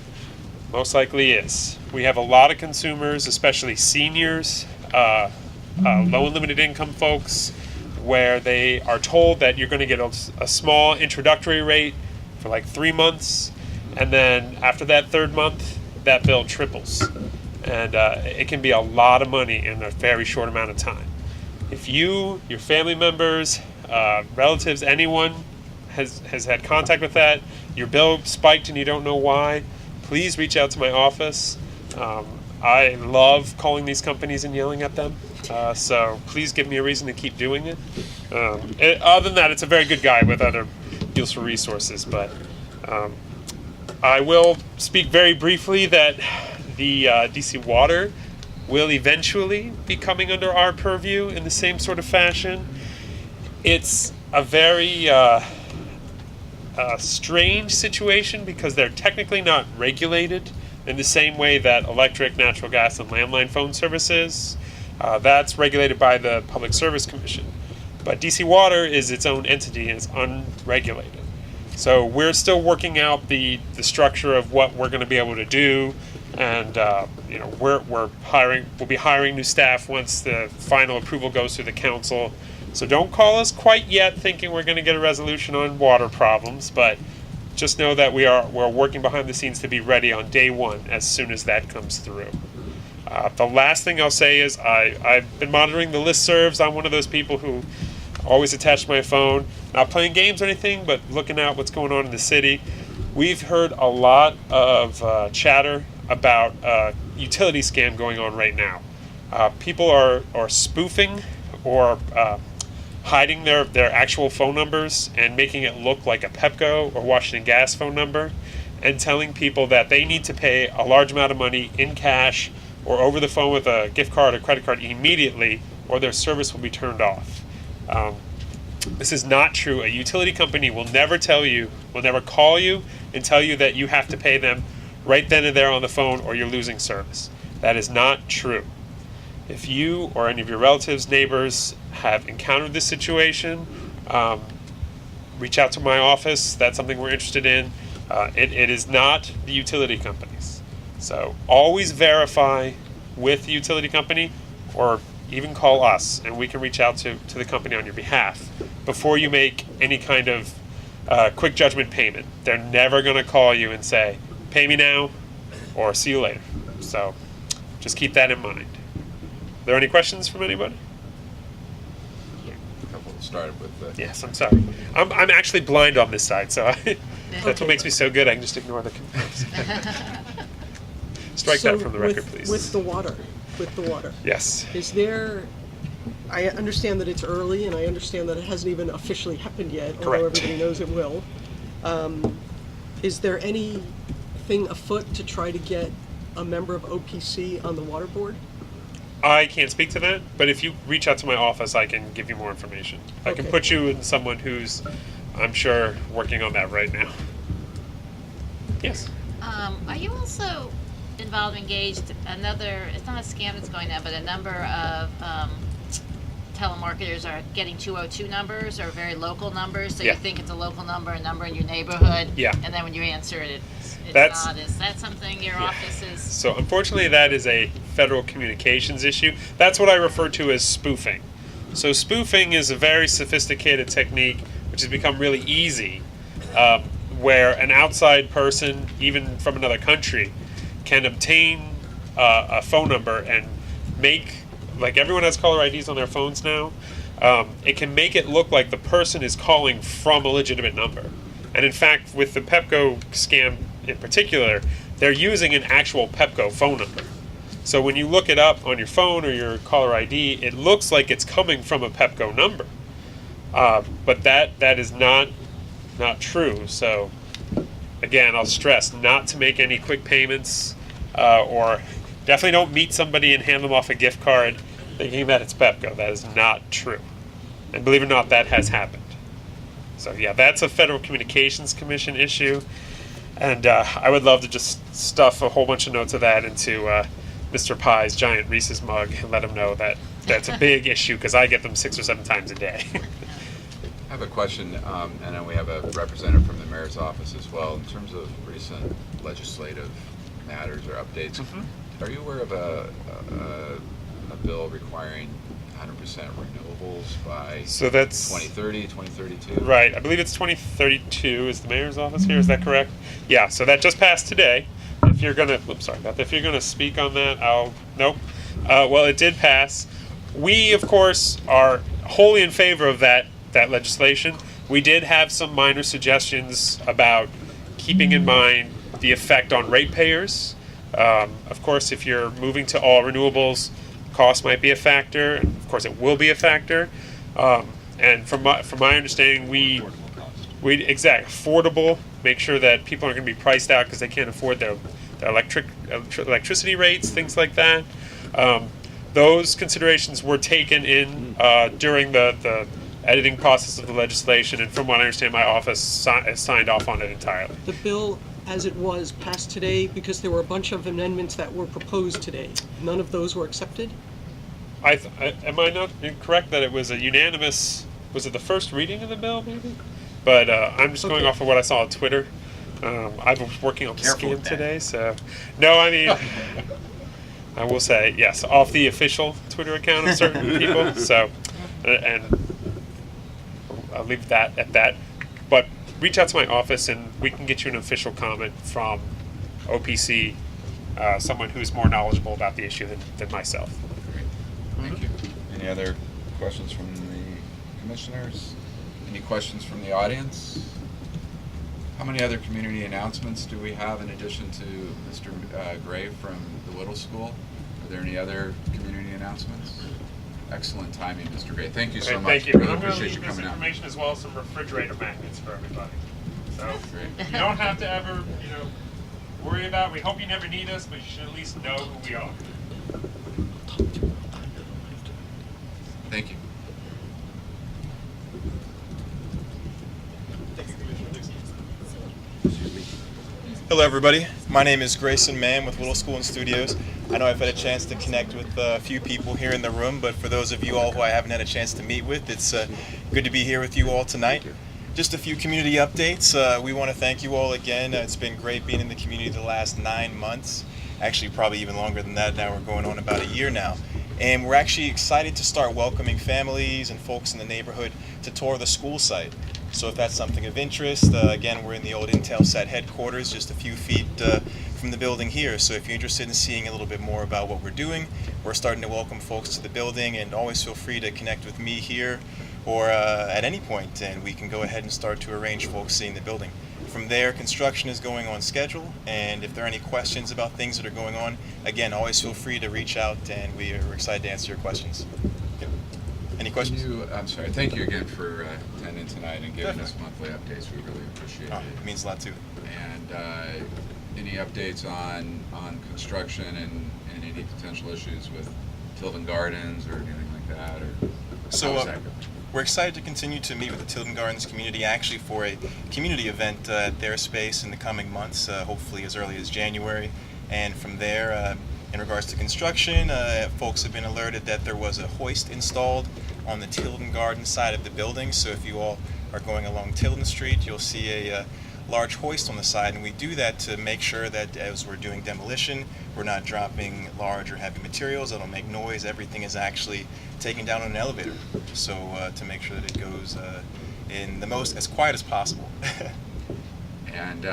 most likely is. We have a lot of consumers, especially seniors, low and limited income folks, where they are told that you're going to get a small introductory rate for like 3 months, and then after that third month, that bill triples. And it can be a lot of money in a very short amount of time. If you, your family members, relatives, anyone has had contact with that, your bill spiked and you don't know why, please reach out to my office. I love calling these companies and yelling at them, so please give me a reason to keep doing it. Other than that, it's a very good guide with other deals for resources, but I will speak very briefly that the DC Water will eventually be coming under our purview in the same sort of fashion. It's a very strange situation because they're technically not regulated in the same way that electric, natural gas, and landline phone service is. That's regulated by the Public Service Commission. But DC Water is its own entity and it's unregulated. So we're still working out the structure of what we're going to be able to do, and we'll be hiring new staff once the final approval goes through the council. So don't call us quite yet thinking we're going to get a resolution on water problems, but just know that we're working behind the scenes to be ready on day one as soon as that comes through. The last thing I'll say is I've been monitoring the listservs. I'm one of those people who always attach to my phone, not playing games or anything, but looking at what's going on in the city. We've heard a lot of chatter about utility scam going on right now. People are spoofing or hiding their actual phone numbers and making it look like a Pepco or Washington Gas phone number, and telling people that they need to pay a large amount of money in cash or over the phone with a gift card or credit card immediately, or their service will be turned off. This is not true. A utility company will never call you and tell you that you have to pay them right then and there on the phone or you're losing service. That is not true. If you or any of your relatives, neighbors have encountered this situation, reach out to my office. That's something we're interested in. It is not the utility companies. So always verify with the utility company, or even call us and we can reach out to the company on your behalf before you make any kind of quick judgment payment. They're never going to call you and say, pay me now or see you later. So just keep that in mind. Are there any questions from anybody? A couple started with the... Yes, I'm sorry. I'm actually blind on this side, so that's what makes me so good. I can just ignore the complaints. Strike that from the record, please. With the water. Yes. Is there, I understand that it's early, and I understand that it hasn't even officially happened yet, although Correct. everybody knows it will. Is there anything afoot to try to get a member of OPC on the water board? I can't speak to that, but if you reach out to my office, I can give you more information. I can Okay. put you in someone who's, I'm sure, working on that right now. Yes. Are you also engaged, it's not a scam that's going on, but a number of telemarketers are getting 202 numbers or very local numbers, so Yeah. you think it's a local number, a number in your neighborhood, Yeah. and then when you answer it, it's That's- not. Is that something your office is? So unfortunately, that is a federal communications issue. That's what I refer to as spoofing. So spoofing is a very sophisticated technique which has become really easy, where an outside person, even from another country, can obtain a phone number and make, like everyone has caller IDs on their phones now, it can make it look like the person is calling from a legitimate number. And in fact, with the Pepco scam in particular, they're using an actual Pepco phone number. So when you look it up on your phone or your caller ID, it looks like it's coming from a Pepco number. But that is not true. So again, I'll stress not to make any quick payments, or definitely don't meet somebody and hand them off a gift card thinking that it's Pepco. That is not true. And believe it or not, that has happened. So yeah, that's a Federal Communications Commission issue. And I would love to just stuff a whole bunch of notes of that into Mr. Pie's giant Reese's mug and let him know that that's a big issue, because I get them 6 or 7 times a day. I have a question, and then we have a representative from the mayor's office as well. In terms of recent legislative matters or updates, are you aware of a bill requiring 100% renewables by So that's 2030, 2032? right. I believe it's 2032 is the mayor's office here. Is that correct? Yeah. So that just passed today. If you're gonna, sorry about that. If you're gonna speak on that, nope. Well, it did pass. We, of course, are wholly in favor of that legislation. We did have some minor suggestions about keeping in mind the effect on ratepayers. Of course, if you're moving to all renewables, cost might be a factor, and of course it will be a factor. And from my understanding, we affordable, make sure that people aren't going to be priced out because they can't afford their electricity rates, things like that. Those considerations were taken in during the editing process of the legislation, and from what I understand, my office has signed off on it entirely. The bill, as it was, passed today because there were a bunch of amendments that were proposed today. None of those were accepted? Am I not correct that it was a unanimous, was it the first reading of the bill, maybe? But I'm just going off of what I saw on Twitter. I was working on the Careful scam with that. today, so... No, I mean... I will say, yes, off the official Twitter account of certain people, so... And I'll leave that at that. But reach out to my office and we can get you an official comment from OPC someone who's more knowledgeable about the issue than myself. Thank you. Any other questions from the commissioners? Any questions from the audience? How many other community announcements do we have in addition to Mr. Gray from the Whittle School? Are there any other community announcements? Excellent timing, Mr. Gray. Thank you so Okay, much. thank you. Really I'm going to appreciate leave you this coming out. information as well as some refrigerator magnets for everybody. So Great. you don't have to ever, worry about. We hope you never need us, but you should at least know who we are. Thank you. Hello everybody, my name is Grayson Mann with Whittle School and Studios. I know I've had a chance to connect with a few people here in the room, but for those of you all who I haven't had a chance to meet with, it's good to be here with you all tonight. Just a few community updates. We want to thank you all again. It's been great being in the community the last 9 months. Actually, probably even longer than that. Now we're going on about a year now. And we're actually excited to start welcoming families and folks in the neighborhood to tour the school site. So if that's something of interest, again, we're in the old Intelsat headquarters, just a few feet from the building here. So if you're interested in seeing a little bit more about what we're doing, we're starting to welcome folks to the building, and always feel free to connect with me here or at any point, and we can go ahead and start to arrange folks seeing the building. From there, construction is going on schedule, and if there are any questions about things that are going on, again, always feel free to reach out, and we're excited to answer your questions. Yep. Any questions? I'm sorry. Thank you again for attending tonight and giving us monthly updates. We really appreciate it. It means a lot too. And any updates on construction and any potential issues with Tilden Gardens or anything like that? Or So how is that going? we're excited to continue to meet with the Tilden Gardens community, actually for a community event at their space in the coming months, hopefully as early as January. And from there, in regards to construction, folks have been alerted that there was a hoist installed on the Tilden Gardens side of the building. So if you all are going along Tilden Street, you'll see a large hoist on the side, and we do that to make sure that as we're doing demolition, we're not dropping large or heavy materials that'll make noise. Everything is actually taken down on an elevator, so to make sure that it goes in the most as quiet as possible. And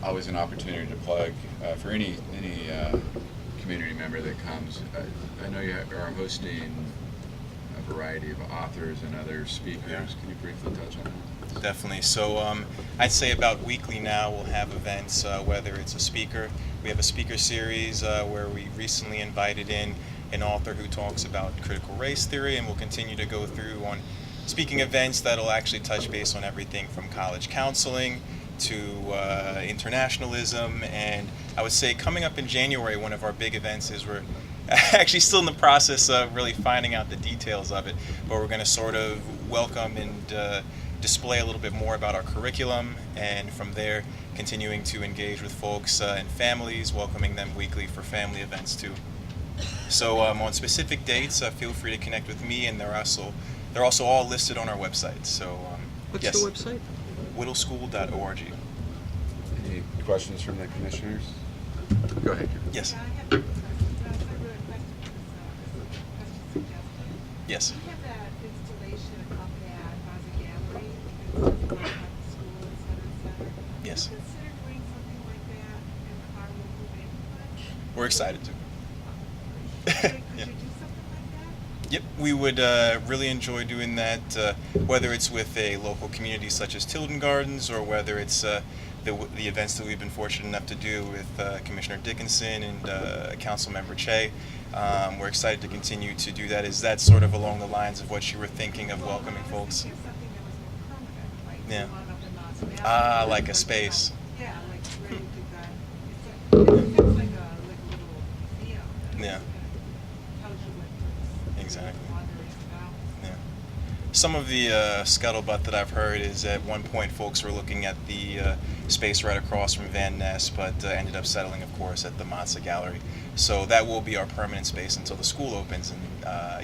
always an opportunity to plug for any community member that comes. I know you are hosting a variety of authors and other speakers. Yeah. Can you briefly touch on that? Definitely. So I'd say about weekly now we'll have events, whether it's a speaker. We have a speaker series where we recently invited in an author who talks about critical race theory, and we'll continue to go through on speaking events that'll actually touch base on everything from college counseling to internationalism. And I would say coming up in January, one of our big events is we're actually still in the process of really finding out the details of it, but we're going to sort of welcome and display a little bit more about our curriculum, and from there continuing to engage with folks and families, welcoming them weekly for family events too. So on specific dates, feel free to connect with me, and they're also all listed on our website. So What's yes, the website? whittleschool.org. Any questions from the commissioners? Go ahead. Yes. Yes. We have that installation of that gallery and about the school, et cetera. Yes. Would you consider doing something like that in our local neighborhood? We're excited to. Could Yeah. you do something like that? Yep, we would really enjoy doing that, whether it's with a local community such as Tilden Gardens, or whether it's the events that we've been fortunate enough to do with Commissioner Dickinson and Councilmember Che. We're excited to continue to do that. Is that sort of along the lines of what you were thinking of welcoming folks? Something that was more permanent, like Yeah. the one up in Knott's Valley. Like a space. Yeah, like where you could it's like a little museum. that Yeah. tells you what it's Exactly. wandering about. Yeah. Some of the scuttlebutt that I've heard is at one point folks were looking at the space right across from Van Ness, but ended up settling, of course, at the Matza Gallery. So that will be our permanent space until the school opens. And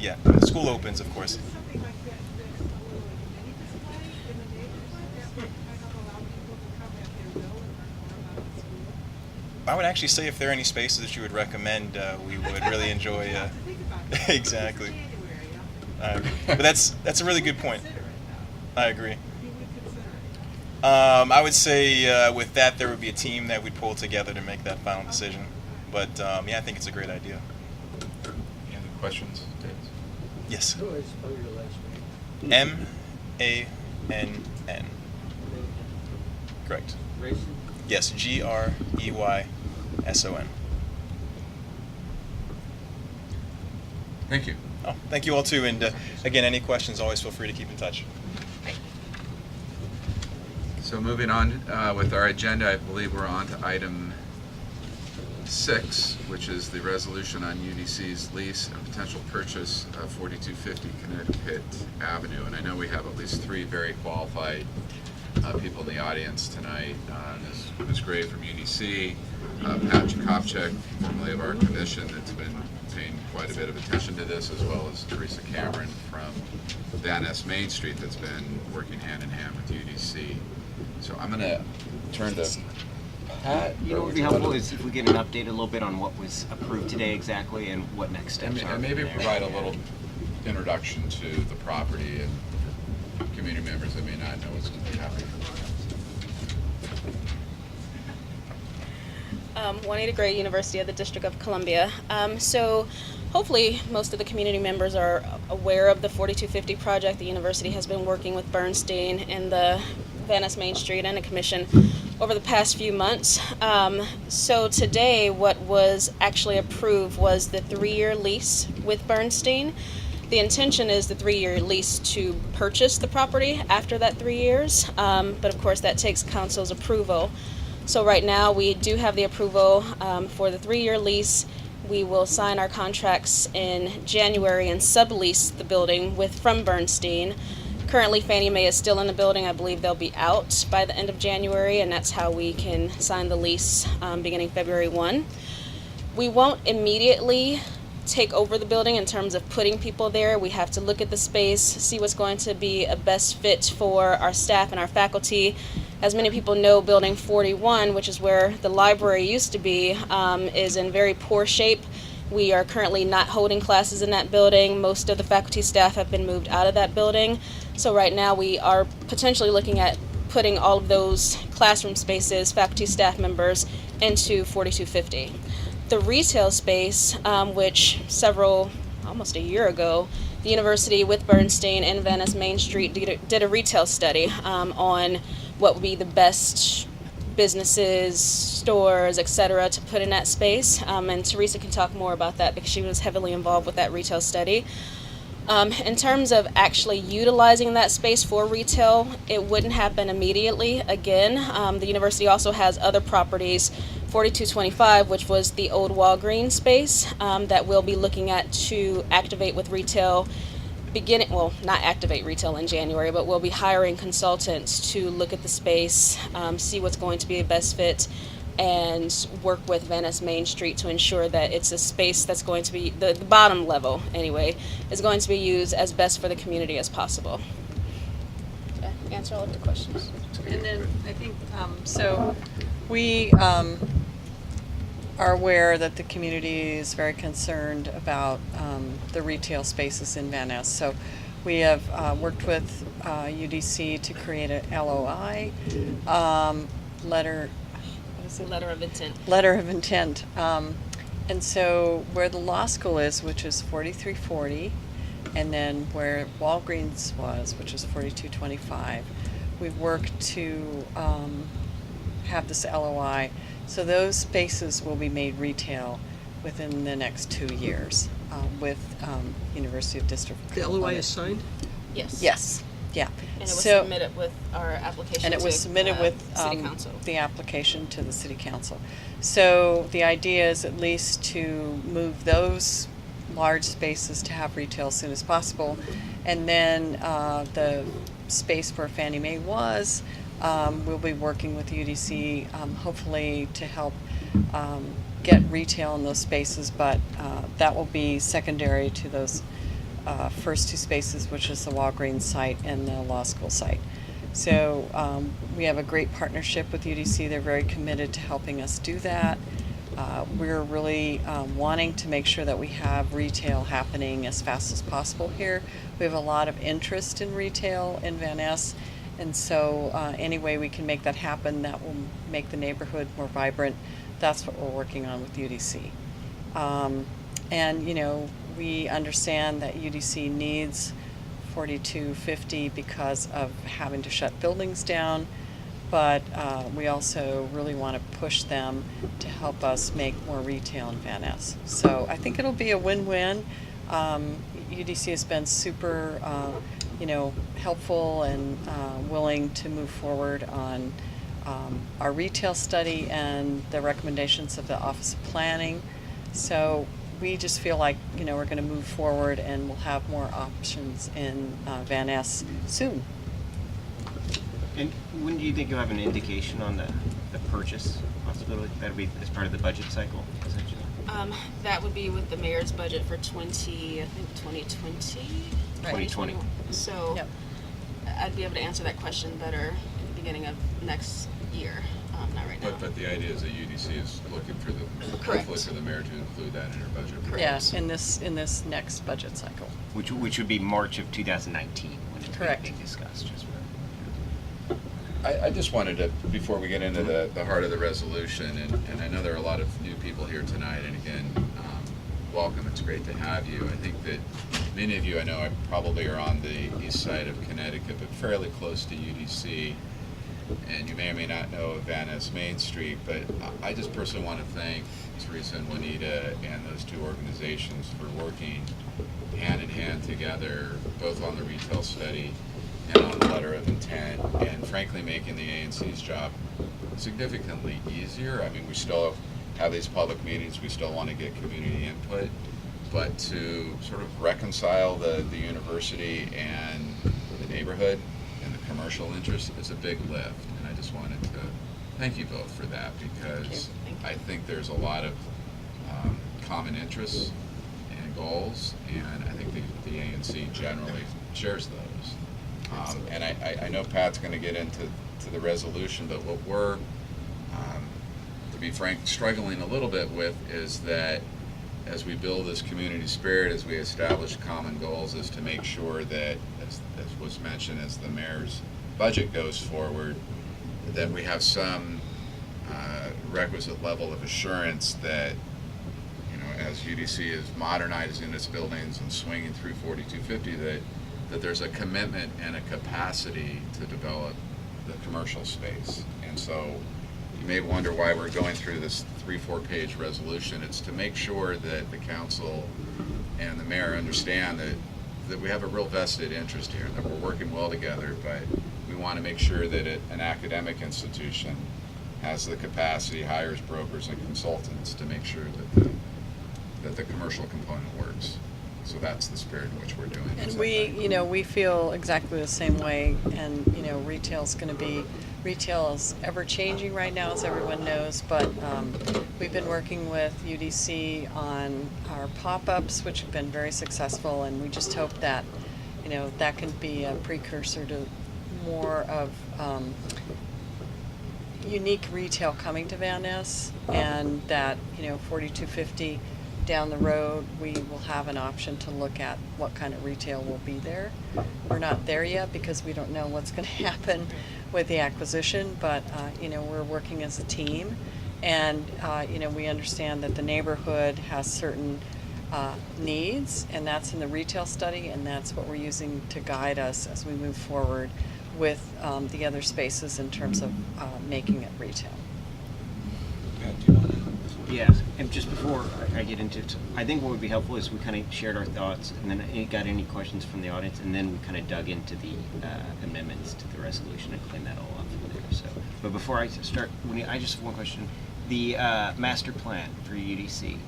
yeah, when the school opens, of course. Something like that, that's a little like a mini display in the neighborhood that would kind of allow people to come at their will and learn more about the school. I would actually say if there are any spaces that you would recommend, we would really enjoy. You have to think about it. Exactly. It's January, you know? But that's a really good point. Consider it, though. I agree. You would consider it. I would say with that there would be a team that we'd pull together to make that final decision. But yeah, I think it's a great idea. Any other questions, Dave? Yes. How do I spell your last name? M-A-N-N. Correct. Grayson? Yes, Greyson. Thank you. Oh, thank you all too. And again, any questions, always feel free to keep in touch. So moving on with our agenda, I believe we're on to item 6, which is the resolution on UDC's lease and potential purchase of 4250 Connecticut Avenue. And I know we have at least 3 very qualified people in the audience tonight. Ms. Gray from UDC, Pat Jakobczyk, formerly of our commission, that's been paying quite a bit of attention to this, as well as Teresa Cameron from Van Ness Main Street, that's been working hand in hand with UDC. So I'm going to turn to Pat. You know what would be helpful is if we get an update a little bit on what was approved today exactly and what next steps are. And maybe from there. provide a little introduction to the property and community members that may not know what's going to be happening. Juanita Gray, University of the District of Columbia. So hopefully most of the community members are aware of the 4250 project. The university has been working with Bernstein and the Van Ness Main Street and the commission over the past few months. So today what was actually approved was the 3-year lease with Bernstein. The intention is the 3-year lease to purchase the property after that 3 years, but of course that takes council's approval. So right now we do have the approval for the 3-year lease. We will sign our contracts in January and sublease the building from Bernstein. Currently Fannie Mae is still in the building. I believe they'll be out by the end of January, and that's how we can sign the lease beginning February 1. We won't immediately take over the building in terms of putting people there. We have to look at the space, see what's going to be a best fit for our staff and our faculty. As many people know, Building 41, which is where the library used to be, is in very poor shape. We are currently not holding classes in that building. Most of the faculty staff have been moved out of that building. So right now we are potentially looking at putting all of those classroom spaces, faculty staff members, into 4250. The retail space, which almost a year ago, the university with Bernstein and Van Ness Main Street did a retail study on what would be the best businesses, stores, etc. to put in that space. And Teresa can talk more about that because she was heavily involved with that retail study. In terms of actually utilizing that space for retail, it wouldn't happen immediately. Again, the university also has other properties, 4225, which was the old Walgreens space, that we'll be looking at to activate with retail not activate retail in January, but we'll be hiring consultants to look at the space, see what's going to be a best fit, and work with Van Ness Main Street to ensure that it's a space that's going to be, the bottom level anyway, is going to be used as best for the community as possible. Did I answer all of your questions? And then I think, so we are aware that the community is very concerned about the retail spaces in Van Ness. So we have worked with UDC to create a LOI, letter of intent. And so where the law school is, which is 4340, and then where Walgreens was, which is 4225, we've worked to have this LOI. So those spaces will be made retail within the next 2 years with University of District of The LOI Columbia. is signed? Yes. Yes. Yeah. And it was submitted with our application And it was to submitted with City Council. the application to the City Council. So the idea is at least to move those large spaces to have retail as soon as possible. And then the space where Fannie Mae was, we'll be working with UDC hopefully to help get retail in those spaces, but that will be secondary to those first 2 spaces, which is the Walgreens site and the law school site. So we have a great partnership with UDC. They're very committed to helping us do that. We're really wanting to make sure that we have retail happening as fast as possible here. We have a lot of interest in retail in Van Ness, and so any way we can make that happen, that will make the neighborhood more vibrant. that's what we're working on with UDC. And you know, we understand that UDC needs 4250 because of having to shut buildings down, but we also really want to push them to help us make more retail in Van Ness. So I think it'll be a win-win. UDC has been super, you know, helpful and willing to move forward on our retail study and the recommendations of the Office of Planning. So we just feel like, you know, we're going to move forward and we'll have more options in Van Ness soon. And when do you think you'll have an indication on the purchase possibility? That'll be as part of the budget cycle, essentially? That would be with the mayor's budget for 2020. 2020. So Yep. I'd be able to answer that question better at the beginning of next year, not right now. But the idea is that UDC is looking for the, Correct. hopefully for the mayor to include that in her budget. Yeah, in this next budget cycle. Which would be March of 2019 when it's Correct. being discussed. Just for, I just wanted to, before we get into the heart of the resolution, and I know there are a lot of new people here tonight, and again, welcome, it's great to have you. I think that many of you I know probably are on the east side of Connecticut, but fairly close to UDC, and you may or may not know of Van Ness Main Street, but I just personally want to thank Teresa and Juanita and those two organizations for working hand in hand together, both on the retail study and on the letter of intent, and frankly making the ANC's job significantly easier. I mean, we still have these public meetings, we still want to get community input, but to sort of reconcile the university and the neighborhood and the commercial interest is a big lift, and I just wanted to thank you both for that, because I think there's a lot of common interests and goals, and I think the ANC generally shares those. And I know Pat's going to get into the resolution, but what we're, to be frank, struggling a little bit with is that as we build this community spirit, as we establish common goals, is to make sure that, as was mentioned, as the mayor's budget goes forward, that we have some requisite level of assurance that, you know, as UDC is modernizing its buildings and swinging through 4250, that there's a commitment and a capacity to develop the commercial space. And so you may wonder why we're going through this 3-4 page resolution. It's to make sure that the council and the mayor understand that we have a real vested interest here, that we're working well together, but we want to make sure that an academic institution has the capacity, hires brokers and consultants to make sure that the commercial component works. So that's the spirit in which we're doing this. And we feel exactly the same way, and retail is ever changing right now, as everyone knows, but we've been working with UDC on our pop-ups, which have been very successful, and we just hope that that can be a precursor to more of unique retail coming to Van Ness, and that 4250 down the road we will have an option to look at what kind of retail will be there. We're not there yet because we don't know what's going to happen with the acquisition, but we're working as a team, and we understand that the neighborhood has certain needs, and that's in the retail study, and that's what we're using to guide us as we move forward with the other spaces in terms of making it retail. Yes, and just before I get into it, I think what would be helpful is we kind of shared our thoughts, and then got any questions from the audience, and then we kind of dug into the amendments to the resolution and cleaned that all up from there. So, but before I start, I just have one question. The master plan for UDC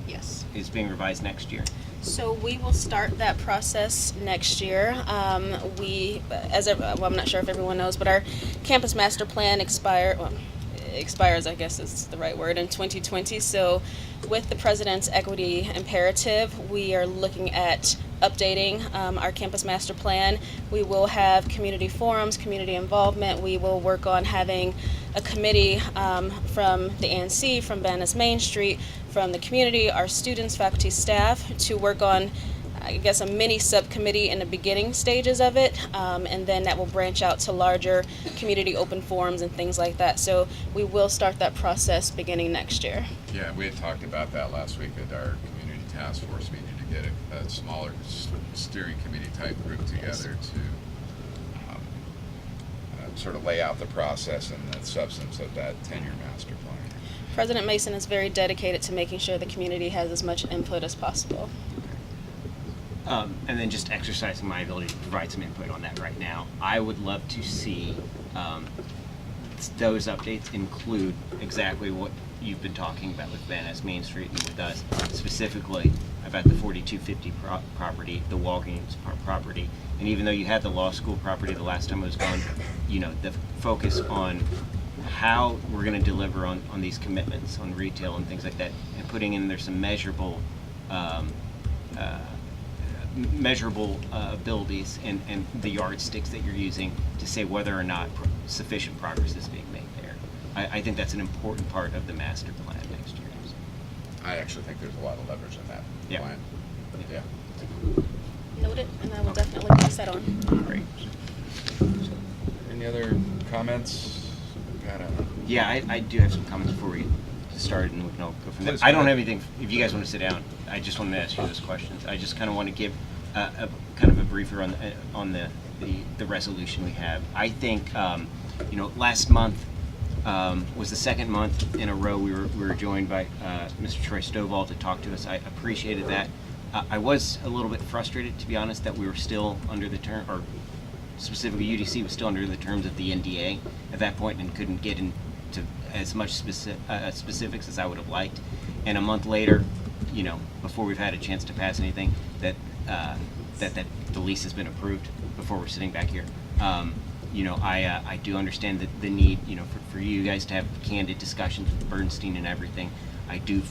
is being revised next year. So we will start that process next year. I'm not sure if everyone knows, but our campus master plan expires, I guess is the right word, in 2020. So with the President's equity imperative, we are looking at updating our campus master plan. We will have community forums, community involvement. We will work on having a committee from the ANC, from Van Ness Main Street, from the community, our students, faculty, staff, to work on I guess, a mini subcommittee in the beginning stages of it, and then that will branch out to larger community open forums and things like that. So we will start that process beginning next year. Yeah, we had talked about that last week at our community task force meeting to get a smaller steering committee type group together to sort of lay out the process and the substance of that 10-year master plan. President Mason is very dedicated to making sure the community has as much input as possible. And then just exercising my ability to provide some input on that right now. I would love to see those updates include exactly what you've been talking about with Van Ness Main Street and with us, specifically about the 4250 property, the Walgreens property, and even though you had the law school property the last time I was gone, you know, the focus on how we're going to deliver on these commitments on retail and things like that, and putting in there some measurable abilities and the yardsticks that you're using to say whether or not sufficient progress is being made there. I think that's an important part of the master plan next year. I actually think there's a lot of leverage in that plan. Yeah. Noted, and I will definitely pass that on. Great. Any other comments? Yeah, I do have some comments before we start, and we can all go from there. Please, I go don't ahead. have anything. If you guys want to sit down, I just wanted to ask you those questions. I just kind of want to give a kind of a briefer on the resolution we have. I think you know, last month was the second month in a row we were joined by Mr. Troy Stovall to talk to us. I appreciated that. I was a little bit frustrated, to be honest, that we were still under the term, or specifically UDC was still under the terms of the NDA at that point and couldn't get into as much specifics as I would have liked. And a month later, you know, before we've had a chance to pass anything, that the lease has been approved before we're sitting back here. You know, I do understand that the need, you know, for you guys to have candid discussions with Bernstein and everything. I do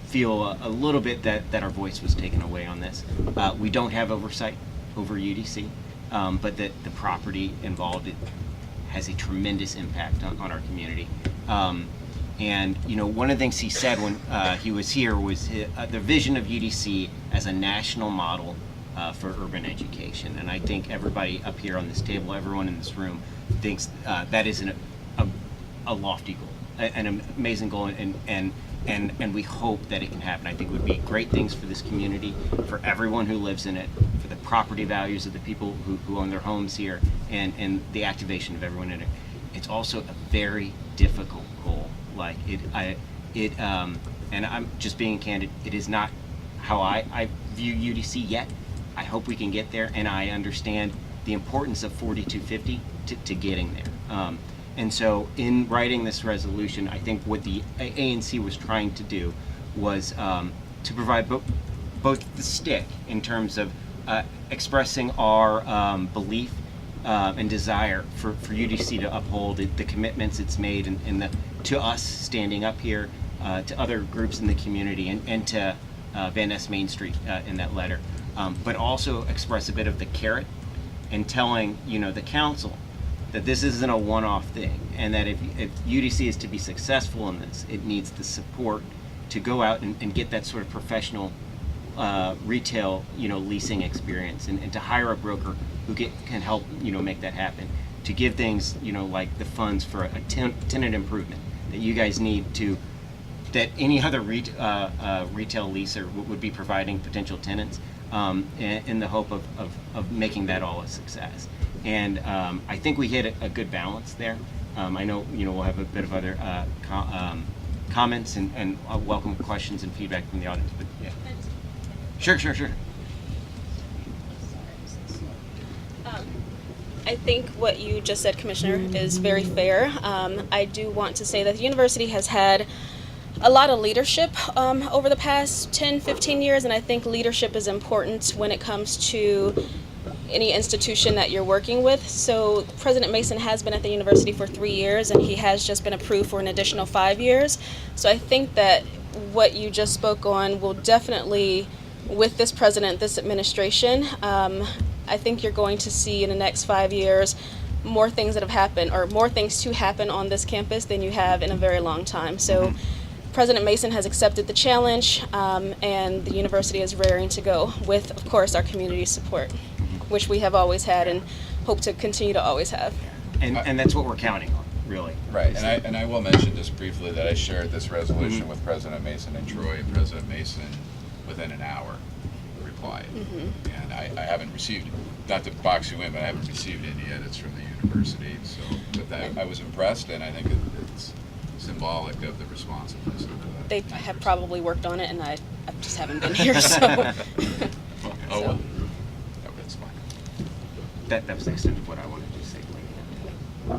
feel a little bit that our voice was taken away on this. We don't have oversight over UDC, but that the property involved has a tremendous impact on our community. And you know, one of the things he said when he was here was the vision of UDC as a national model for urban education. And I think everybody up here on this table, everyone in this room, thinks that is a lofty goal, an amazing goal, and we hope that it can happen. I think it would be great things for this community, for everyone who lives in it, for the property values of the people who own their homes here, and the activation of everyone in it. It's also a very difficult goal. Like and I'm just being candid, it is not how I view UDC yet. I hope we can get there, and I understand the importance of 4250 to getting there. And so in writing this resolution, I think what the ANC was trying to do was to provide both the stick in terms of expressing our belief and desire for UDC to uphold the commitments it's made to us standing up here, to other groups in the community, and to Van Ness Main Street in that letter, but also express a bit of the carrot and telling, you know, the council that this isn't a one-off thing, and that if UDC is to be successful in this, it needs the support to go out and get that sort of professional retail, you know, leasing experience, and to hire a broker who can help, you know, make that happen, to give things, you know, like the funds for a tenant improvement that you guys need that any other retail leaser would be providing potential tenants, in the hope of making that all a success. And I think we hit a good balance there. I know, you know, we'll have a bit of other comments and welcome questions and feedback from the audience. But yeah, sure. I think what you just said, Commissioner, is very fair. I do want to say that the university has had a lot of leadership over the past 10, 15 years, and I think leadership is important when it comes to any institution that you're working with. So President Mason has been at the university for 3 years, and he has just been approved for an additional 5 years. So I think that what you just spoke on will definitely, with this president, this administration, I think you're going to see in the next 5 years more things that have happened, or more things to happen on this campus than you have in a very long time. So President Mason has accepted the challenge, and the university is raring to go with, of course, our community support, which we have always had and hope to continue to always have. And that's what we're counting on, really. Right, and I will mention just briefly that I shared this resolution with President Mason and Troy, and President Mason, within an hour, replied. And I haven't received, not to box you in, but I haven't received any edits from the university, so, but I was impressed, and I think it's symbolic of the responsiveness of the They have probably worked on it, and I just haven't been here, so. Oh, well, no, that's fine. That was the extent of what I wanted to say.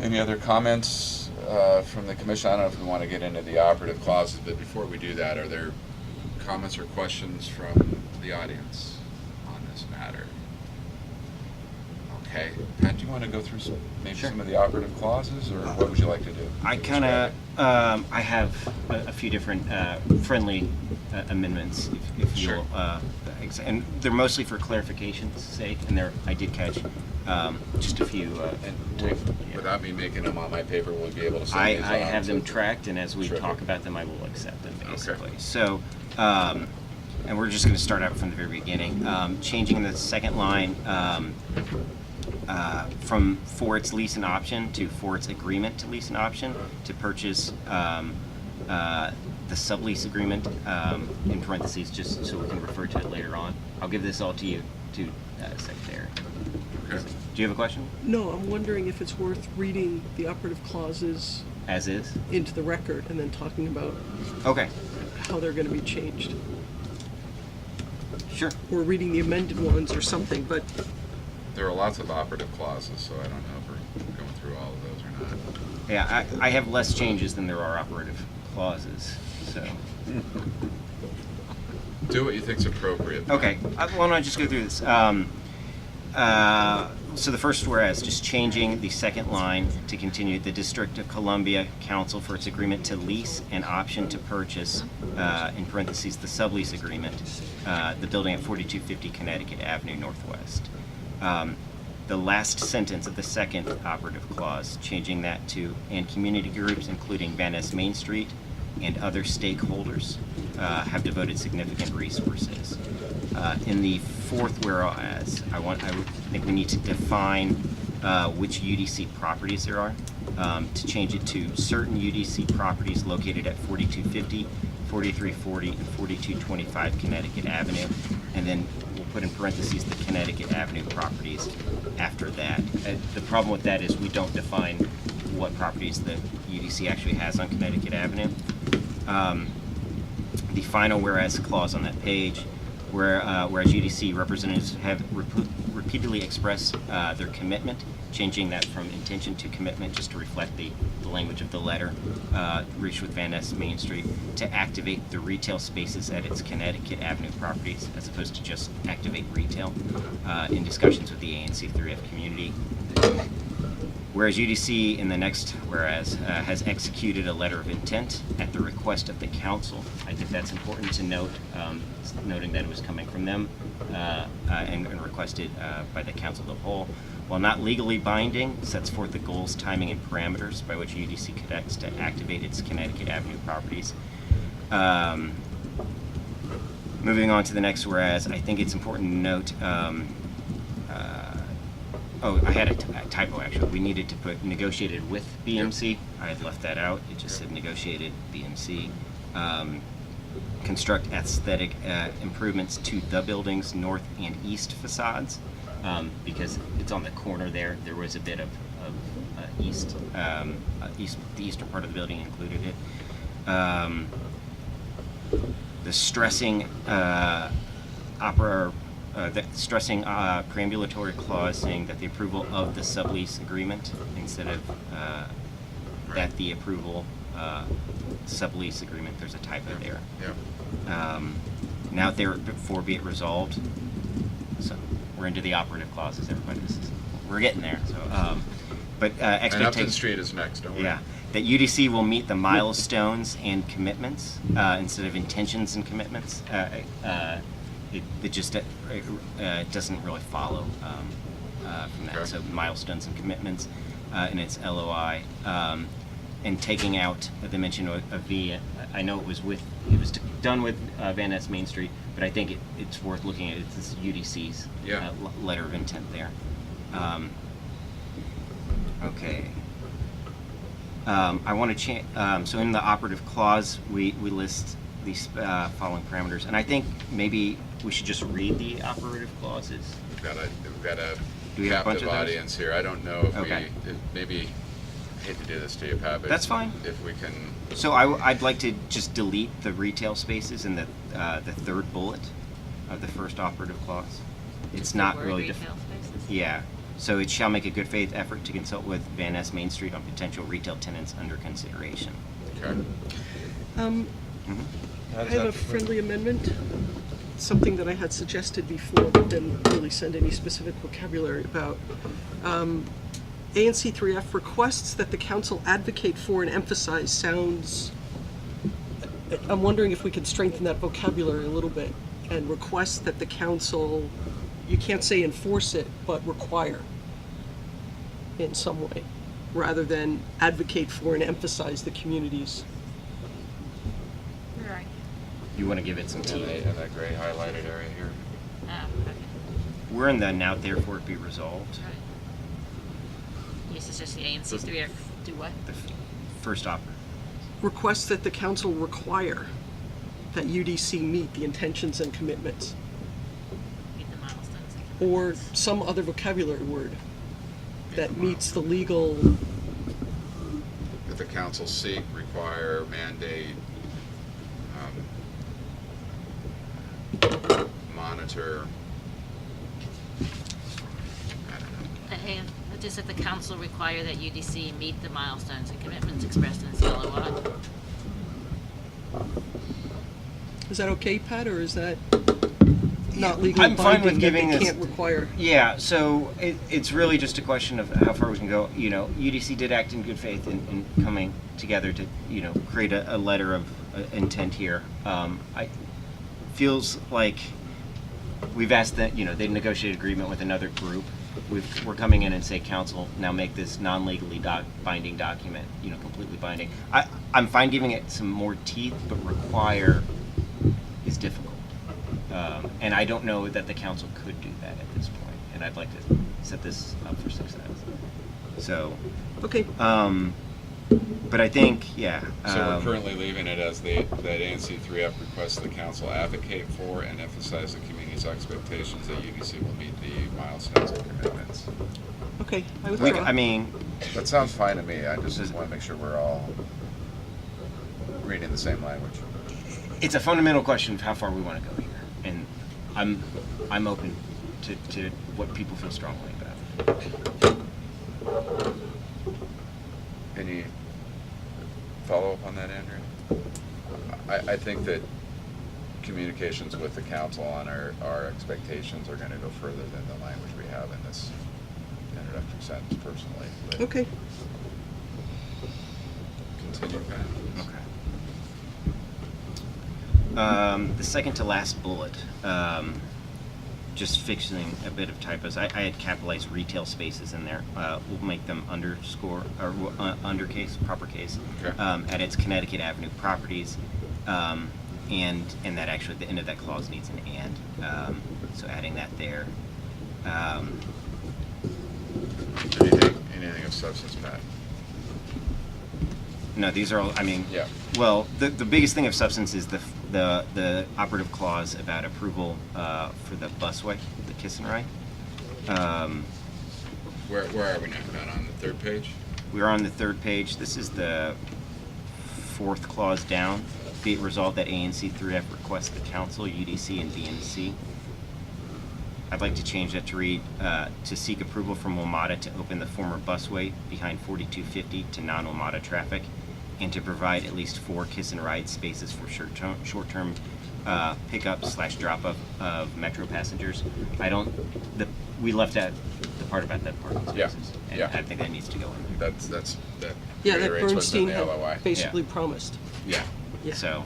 Any other comments from the commission? I don't know if we want to get into the operative clauses, but before we do that, are there comments or questions from the audience on this matter? Okay. Pat, do you want to go through some of the operative clauses, or what would you like to do? I kind of, I have a few different friendly amendments, if Sure. you'll, and they're mostly for clarification's sake, and I did catch just a few. Without me making them on my paper, we'll be able to send I these on have to- them tracked, and as we Terrific. talk about them, I will accept them, basically. So, and we're just going to start out from the very beginning. Changing the second line from for its lease and option to for its agreement to lease and option to purchase the sublease agreement in parentheses, just so we can refer to it later on. I'll give this all to you, Secretary. Okay. Do you have a question? No, I'm wondering if it's worth reading the operative clauses As is? into the record and then talking about Okay. how they're going to be changed. Sure. Or reading the amended ones or something, but There are lots of operative clauses, so I don't know if we're going through all of those or not. Yeah, I have less changes than there are operative clauses, so. Do what you think's appropriate. Okay, why don't I just go through this? So the first whereas, just changing the second line to continue, the District of Columbia Council for its agreement to lease and option to purchase, in parentheses, the sublease agreement, the building at 4250 Connecticut Avenue Northwest. The last sentence of the second operative clause, changing that to, and community groups, including Van Ness Main Street and other stakeholders, have devoted significant resources. In the fourth whereas, I think we need to define which UDC properties there are, to change it to certain UDC properties located at 4250, 4340, and 4225 Connecticut Avenue, and then we'll put in parentheses the Connecticut Avenue properties after that. The problem with that is we don't define what properties the UDC actually has on Connecticut Avenue. The final whereas clause on that page, whereas UDC representatives have repeatedly expressed their commitment, changing that from intention to commitment just to reflect the language of the letter reached with Van Ness Main Street, to activate the retail spaces at its Connecticut Avenue properties as opposed to just activate retail in discussions with the ANC3F community. Whereas UDC in the next whereas has executed a letter of intent at the request of the council. I think that's important to note, noting that it was coming from them and requested by the council of the whole. While not legally binding, sets forth the goals, timing, and parameters by which UDC connects to activate its Connecticut Avenue properties. Moving on to the next whereas, I think it's important to note I had a typo actually. We needed to put negotiated with BMC. I had left that out. It just said negotiated BMC. Construct aesthetic improvements to the building's north and east facades, because it's on the corner there. There was a bit of east, the eastern part of the building included it. The stressing preambulatory clause saying that the approval of the sublease agreement instead of that the approval sublease agreement. There's a typo there. Yeah. Now therefore be it resolved. So we're into the operative clauses, everybody. We're getting there. So, but And up to the expectation. street is next, don't worry. Yeah, that UDC will meet the milestones and commitments instead of intentions and commitments. It just doesn't really follow from that. Okay. So milestones and commitments in its LOI. and taking out the mention of V. I know it was done with Van Ness Main Street, but I think it's worth looking at. It's this UDC's letter of intent there. Okay. I want to change. So in the operative clause, we list these following parameters, and I think maybe we should just read the operative clauses. We've got a Do we have a bunch captive of those? audience here. I don't know if Okay. maybe, I hate to do this to you, Pat, but That's fine. If we can, So I'd like to just delete the retail spaces in the third bullet of the first operative clause. It's not Word really retail spaces? Yeah. So it shall make a good faith effort to consult with Van Ness Main Street on potential retail tenants under consideration. okay. I have a friendly amendment, something that I had suggested before, but didn't really send any specific vocabulary about. ANC3F requests that the council advocate for and emphasize sounds. I'm wondering if we could strengthen that vocabulary a little bit and request that the council, you can't say enforce it, but require in some way, rather than advocate for and emphasize the communities. Right. You want to give it some In teeth? that gray highlighted area here. Okay. We're in the now therefore it be resolved. Right. Yes, it's just the ANC3F do what? The first operative. Requests that the council require that UDC meet the intentions and commitments, Meet the milestones. or some other vocabulary word that meets the legal, That the council seek, require, mandate, monitor. I don't know. And just that the council require that UDC meet the milestones and commitments expressed in its LOI. is that okay, Pat, or is that not legally I'm fine with binding that giving they this- can't require? Yeah, so it's really just a question of how far we can go. You know, UDC did act in good faith in coming together to, you know, create a letter of intent here. I feels like we've asked that, you know, they negotiated agreement with another group. We're coming in and say, council, now make this non-legally binding document, you know, completely binding. I'm fine giving it some more teeth, but require is difficult. And I don't know that the council could do that at this point, and I'd like to set this up for success. So, Okay, but I think, yeah. So we're currently leaving it as that ANC3F requests the council advocate for and emphasize the community's expectations that UDC will meet the milestones and commitments. okay, I Like, withdraw. I mean, That sounds fine to me. I just want to make sure we're all reading the same language. it's a fundamental question of how far we want to go here, and I'm open to what people feel strongly about. Any follow-up on that, Andrew? I think that communications with the council on our expectations are going to go further than the language we have in this introductory sentence, personally. But Okay, continue, Pat. Okay. The second to last bullet, just fixing a bit of typos. I had capitalized retail spaces in there. We'll make them underscore or undercase, proper case. Okay. At its Connecticut Avenue properties, and that actually the end of that clause needs an and. So adding that there. Anything of substance, Pat? No, these are all. I mean, Yeah. Well, the biggest thing of substance is the operative clause about approval for the busway, the kiss and ride. Where are we now, Pat? On the third page? We're on the third page. This is the fourth clause down. Be it resolved that ANC3F requests the council, UDC, and VNC. I'd like to change that to read, to seek approval from WMATA to open the former busway behind 4250 to non-WMATA traffic, and to provide at least 4 kiss and ride spaces for short-term pickup / drop-off of Metro passengers. We left out the part about that parking Yeah, spaces. And yeah. I think that needs to go in there. That yeah, that reiterates what's in Bernstein the LOI. had basically promised. Yeah. Yeah. So,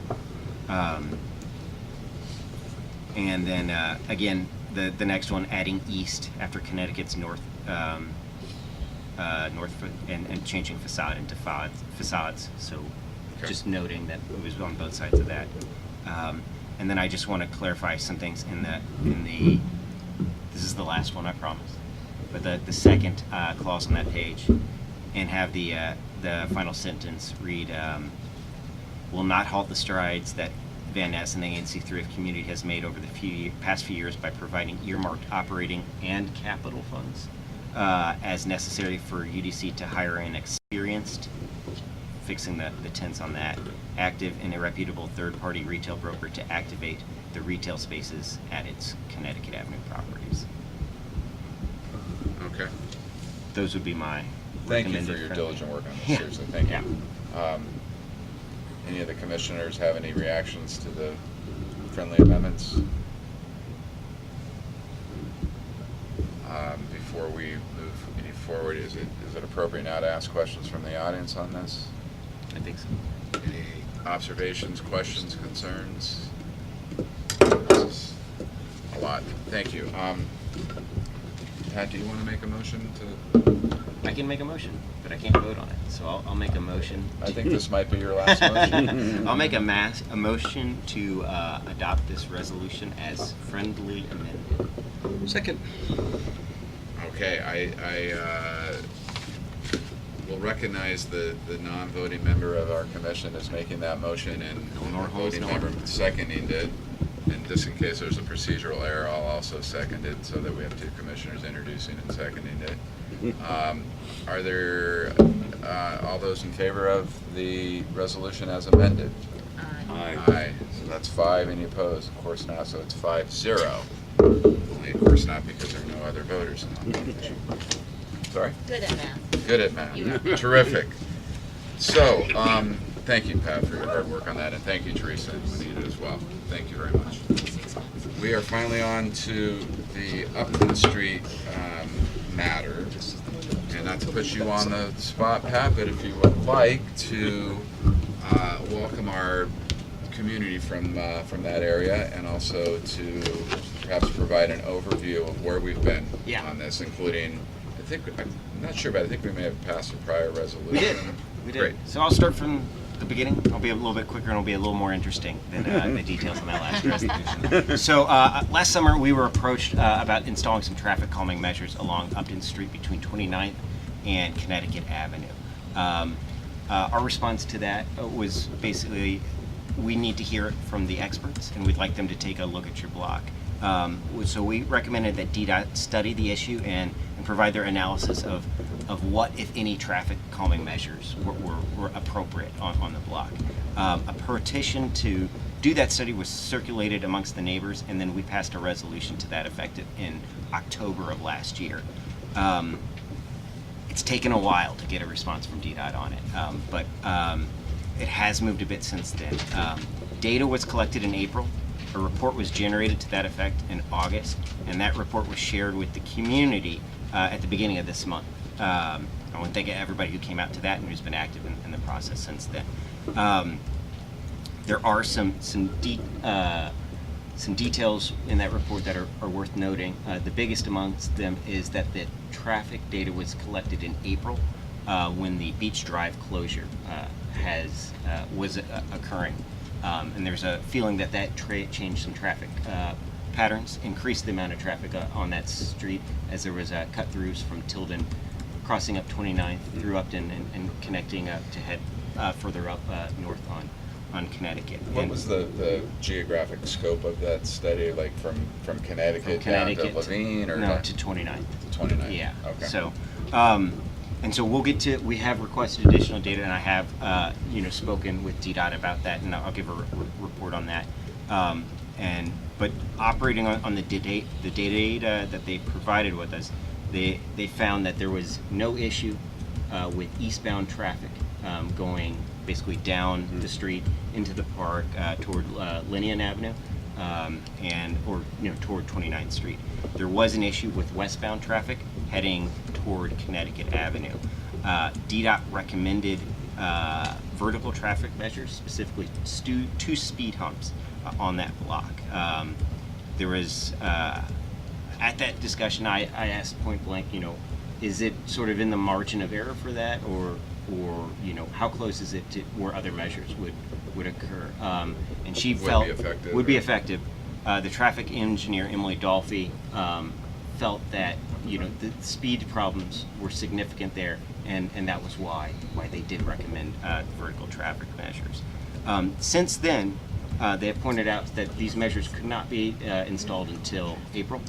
and then again, the next one, adding east after Connecticut's north and changing facade into facades. So Okay. just noting that it was on both sides of that. And then I just want to clarify some things in the this is the last one, I promise, but the second clause on that page, and have the final sentence read, will not halt the strides that Van Ness and the ANC3F community has made over the past few years by providing earmarked operating and capital funds as necessary for UDC to hire an experienced, fixing the tense on that, active and irreputable third-party retail broker to activate the retail spaces at its Connecticut Avenue properties. Okay. Those would be my Thank you recommended for your friendly- diligent work on this, Yeah. seriously, thank you. Yeah. Any of the commissioners have any reactions to the friendly amendments? Before we move any forward, is it appropriate now to ask questions from the audience on this? I think so. Any observations, questions, concerns? This is a lot. Thank you. Pat, do you want to make a motion to? I can make a motion, but I can't vote on it, so I'll make a motion. I think this might be your last motion. I'll make a motion to adopt this resolution as friendly amended. Second. Okay, I will recognize the non-voting member of our commission as making that motion, and No more the holes, voting no member more. seconding it. And just in case there's a procedural error, I'll also second it, so that we have two commissioners introducing and seconding it. Are there all those in favor of the resolution as amended? Aye. Aye. So that's 5. Any opposed? Of course not. So it's 5-0. Only of course not because there are no other voters on the commission. Sorry? Good at math. Good at math. You- Terrific. So, thank you, Pat, for your hard work on that, and thank you, Teresa and Juanita as well. Thank you very much. We are finally on to the Upton Street matter. And not to put you on the spot, Pat, but if you would like to welcome our community from that area, and also to perhaps provide an overview of where we've been on this, including, I'm not sure, but I think we may have passed a prior resolution. We did. Great. So I'll start from the beginning. I'll be a little bit quicker and it'll be a little more interesting than the details on that last resolution. So last summer we were approached about installing some traffic calming measures along Upton Street between 29th and Connecticut Avenue. Our response to that was basically, we need to hear it from the experts, and we'd like them to take a look at your block. So we recommended that DDOT study the issue and provide their analysis of what, if any, traffic calming measures were appropriate on the block. A petition to do that study was circulated amongst the neighbors, and then we passed a resolution to that effect in October of last year. It's taken a while to get a response from DDOT on it, but it has moved a bit since then. Data was collected in April. A report was generated to that effect in August, and that report was shared with the community at the beginning of this month. I want to thank everybody who came out to that and who's been active in the process since then. There are some details in that report that are worth noting. The biggest amongst them is that the traffic data was collected in April when the Beach Drive closure was occurring. And there's a feeling that changed some traffic patterns, increased the amount of traffic on that street, as there was cut-throughs from Tilden, crossing up 29th through Upton and connecting up to head further up north on Connecticut. What was the geographic scope of that study, like from Connecticut, down to Levine, or no, to 29th. 29th. Yeah. Okay. So, and so we have requested additional data, and I have, spoken with DDOT about that, and I'll give a report on that. But operating on the data that they provided with us, they found that there was no issue with eastbound traffic going basically down the street into the park toward Linnean Avenue toward 29th Street. There was an issue with westbound traffic heading toward Connecticut Avenue. DDOT recommended vertical traffic measures, specifically 2 speed humps on that block. There was, at that discussion, I asked point blank, is it sort of in the margin of error for that, or how close is it to where other measures would occur? And she felt be effective, would be or- effective. The traffic engineer Emily Dolphy felt that the speed problems were significant there, and that was why they did recommend vertical traffic measures. Since then, they have pointed out that these measures could not be installed until April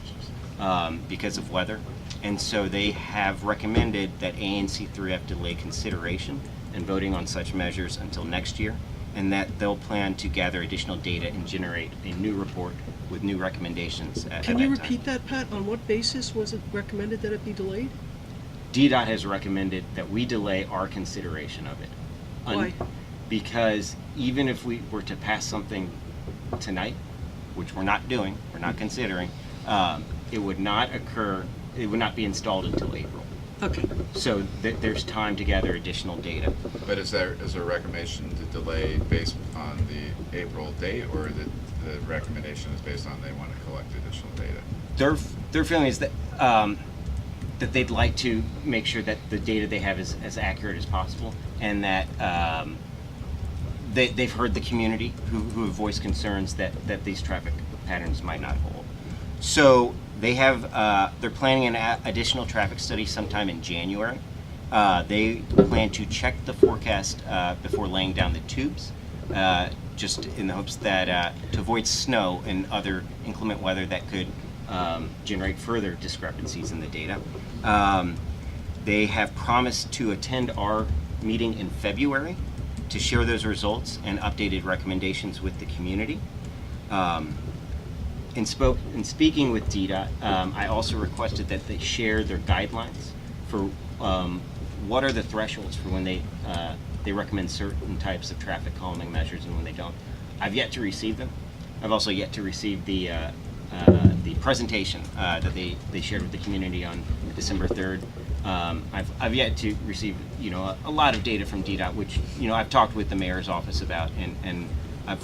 because of weather, and so they have recommended that ANC3F delay consideration and voting on such measures until next year, and that they'll plan to gather additional data and generate a new report with new recommendations at Can that you time. repeat that, Pat? On what basis was it recommended that it be delayed? DDOT has recommended that we delay our consideration of it. Why? Because even if we were to pass something tonight, which we're not doing, we're not considering, it would not occur, it would not be installed until April. Okay. So there's time to gather additional data. But is there a recommendation to delay based on the April date, or the recommendation is based on they want to collect additional data? Their feeling is that that they'd like to make sure that the data they have is as accurate as possible, and that they've heard the community who have voiced concerns that these traffic patterns might not hold. So they have they're planning an additional traffic study sometime in January. They plan to check the forecast before laying down the tubes, just in the hopes that to avoid snow and other inclement weather that could generate further discrepancies in the data. They have promised to attend our meeting in February to share those results and updated recommendations with the community. In speaking with DDOT, I also requested that they share their guidelines for what are the thresholds for when they recommend certain types of traffic calming measures and when they don't. I've yet to receive them. I've also yet to receive the presentation that they shared with the community on December 3rd. I've yet to receive a lot of data from DDOT, which I've talked with the mayor's office about, and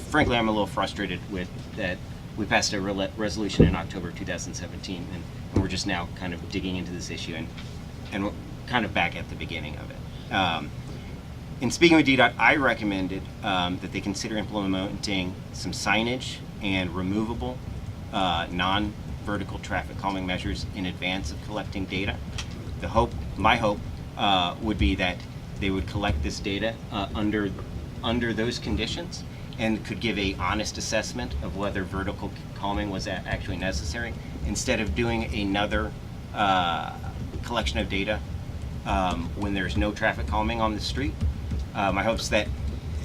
frankly I'm a little frustrated with that. We passed a resolution in October 2017, and we're just now kind of digging into this issue, and we're kind of back at the beginning of it. In speaking with DDOT, I recommended that they consider implementing some signage and removable non-vertical traffic calming measures in advance of collecting data. My hope would be that they would collect this data under those conditions and could give a honest assessment of whether vertical calming was actually necessary, instead of doing another collection of data when there's no traffic calming on the street. My hope is that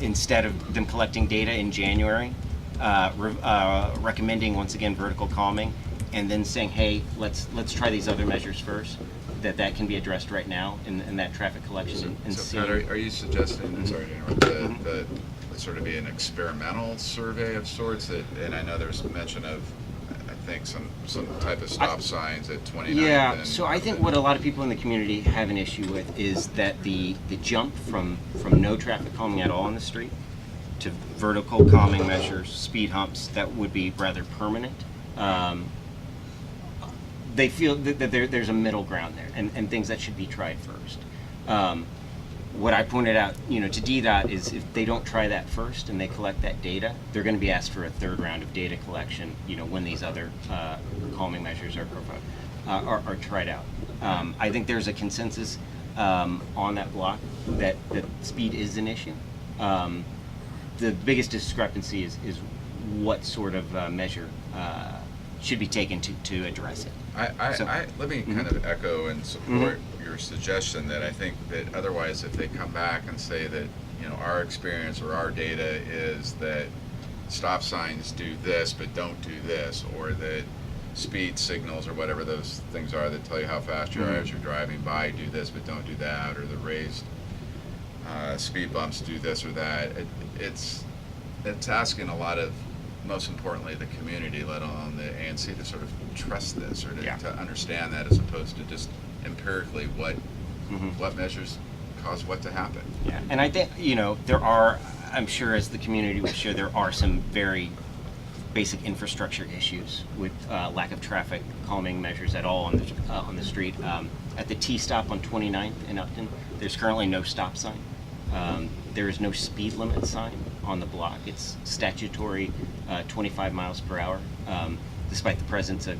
instead of them collecting data in January, recommending once again vertical calming, and then saying, hey, let's try these other measures first, that can be addressed right now in that traffic collection. So Pat, are you suggesting, sorry to interrupt, that sort of be an experimental survey of sorts, and I know there's mention of, I think, some type of stop signs at 29th. Yeah, so I think what a lot of people in the community have an issue with is that the jump from no traffic calming at all on the street to vertical calming measures, speed humps, that would be rather permanent. They feel that there's a middle ground there, and things that should be tried first. What I pointed out, to DDOT is if they don't try that first and they collect that data, they're going to be asked for a third round of data collection, when these other calming measures are tried out. I think there's a consensus on that block that speed is an issue. The biggest discrepancy is what sort of measure should be taken to address it. Let me kind of echo and support your suggestion that I think that otherwise, if they come back and say that our experience or our data is that stop signs do this but don't do this, or that speed signals or whatever those things are that tell you how fast you are as you're driving by do this but don't do that, or the raised speed bumps do this or that, it's asking a lot of, most importantly, the community, let alone the ANC, to sort of trust this, or to understand that, as opposed to just empirically what measures cause what to happen. Yeah, and I think there are, I'm sure as the community would share, there are some very basic infrastructure issues with lack of traffic calming measures at all on the street. At the T-stop on 29th in Upton, there's currently no stop sign. There is no speed limit sign on the block. It's statutory 25 miles per hour, despite the presence of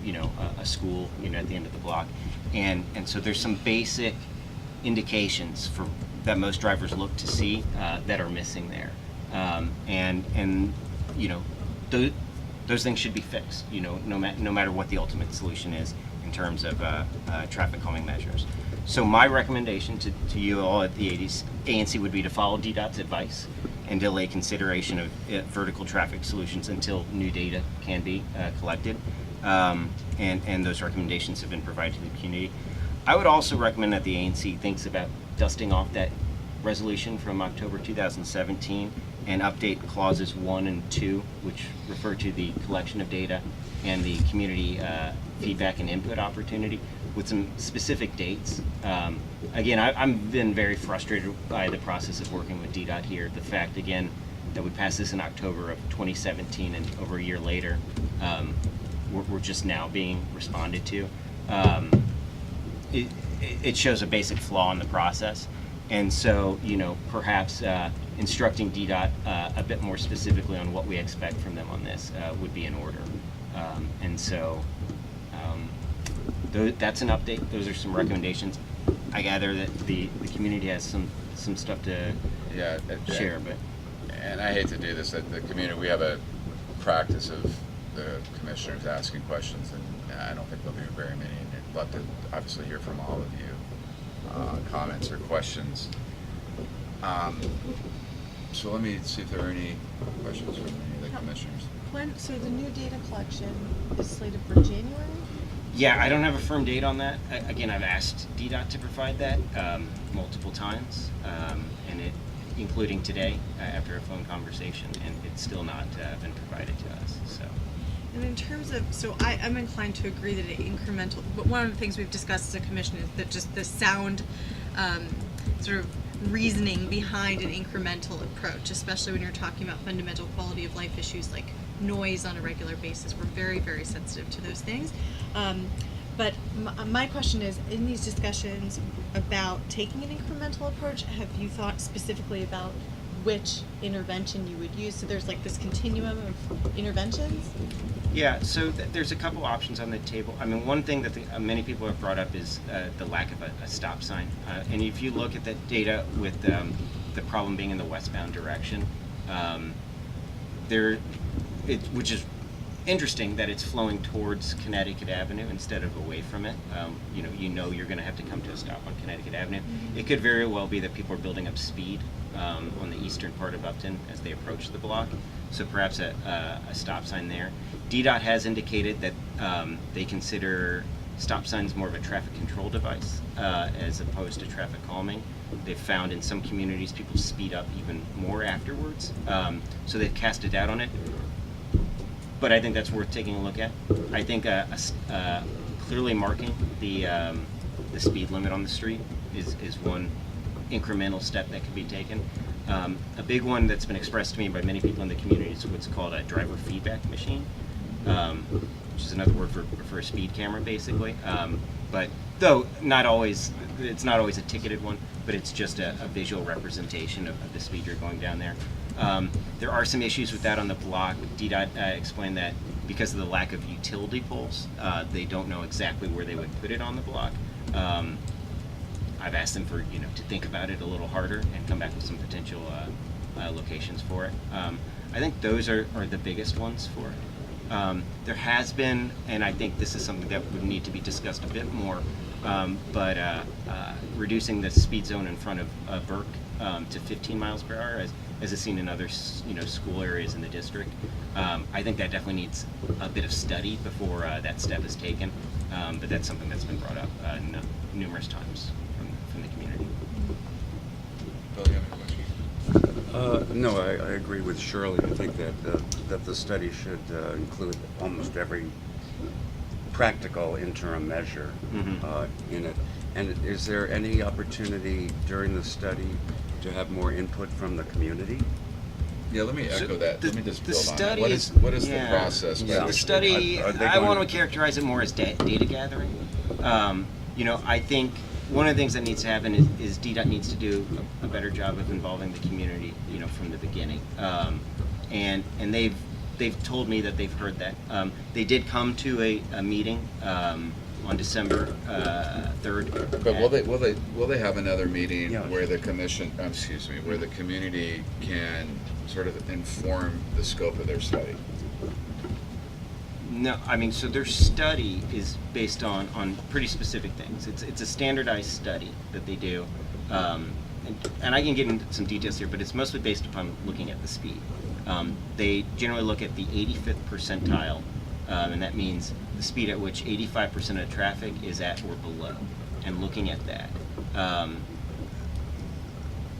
a school at the end of the block, and so there's some basic indications that most drivers look to see that are missing there, and those things should be fixed. No matter what the ultimate solution is in terms of traffic calming measures. So my recommendation to you all at the ANC would be to follow DDOT's advice and delay consideration of vertical traffic solutions until new data can be collected. And those recommendations have been provided to the community. I would also recommend that the ANC thinks about dusting off that resolution from October 2017 and update clauses 1 and 2, which refer to the collection of data and the community feedback and input opportunity, with some specific dates. Again, I've been very frustrated by the process of working with DDOT here. The fact, again, that we passed this in October of 2017 and over a year later, we're just now being responded to. It shows a basic flaw in the process. And so, perhaps instructing DDOT a bit more specifically on what we expect from them on this would be in order. And so, that's an update. Those are some recommendations. I gather that the community has some stuff to share, but. And I hate to do this, at the community, we have a practice of the commissioners asking questions, and I don't think there'll be very many, and I'd love to obviously hear from all of you, comments or questions. So let me see if there are any questions from any of the commissioners. So the new data collection is slated for January? Yeah, I don't have a firm date on that. Again, I've asked DDOT to provide that multiple times, and including today after a phone conversation, and it's still not been provided to us. So. And in terms of, I'm inclined to agree that incremental, but one of the things we've discussed as a commission is that just the sound sort of reasoning behind an incremental approach, especially when you're talking about fundamental quality of life issues like noise on a regular basis. We're very, very sensitive to those things. But my question is, in these discussions about taking an incremental approach, have you thought specifically about which intervention you would use? So there's like this continuum of interventions? Yeah, so there's a couple options on the table. I mean, one thing that many people have brought up is the lack of a stop sign. And if you look at the data with the problem being in the westbound direction, which is interesting that it's flowing towards Connecticut Avenue instead of away from it. You're going to have to come to a stop on Connecticut Avenue. Mm-hmm. It could very well be that people are building up speed on the eastern part of Upton as they approach the block. So perhaps a stop sign there. DDOT has indicated that they consider stop signs more of a traffic control device as opposed to traffic calming. They've found in some communities people speed up even more afterwards. So they've cast a doubt on it. But I think that's worth taking a look at. I think clearly marking the speed limit on the street is one incremental step that could be taken. A big one that's been expressed to me by many people in the community is what's called a driver feedback machine, which is another word for a speed camera, basically. But though it's not always a ticketed one, but it's just a visual representation of the speed you're going down there. There are some issues with that on the block. DDOT explained that because of the lack of utility poles, they don't know exactly where they would put it on the block. I've asked them to think about it a little harder and come back with some potential locations for it. I think those are the biggest ones for it. There has been, and I think this is something that would need to be discussed a bit more, but reducing the speed zone in front of Burke to 15 miles per hour, as is seen in other school areas in the district. I think that definitely needs a bit of study before that step is taken, but that's something that's been brought up numerous times from the community. Bill, you have any questions? No, I agree with Shirley. I think that the study should include almost every practical interim measure in it. And is there any opportunity during the study to have more input from the community? Yeah, let me echo that. Let me just the build on that. study What is- is the yeah. process by The which study, Are they I going want to to- characterize it more as data gathering. I think one of the things that needs to happen is DDOT needs to do a better job of involving the community, from the beginning. And they've told me that they've heard that. They did come to a meeting on December 3rd. But will they have another meeting Yeah. where the commission, where the community can sort of inform the scope of their study? No, I mean, so their study is based on pretty specific things. It's a standardized study that they do, and I can get into some details here, but it's mostly based upon looking at the speed. They generally look at the 85th percentile, and that means the speed at which 85% of traffic is at or below, and looking at that.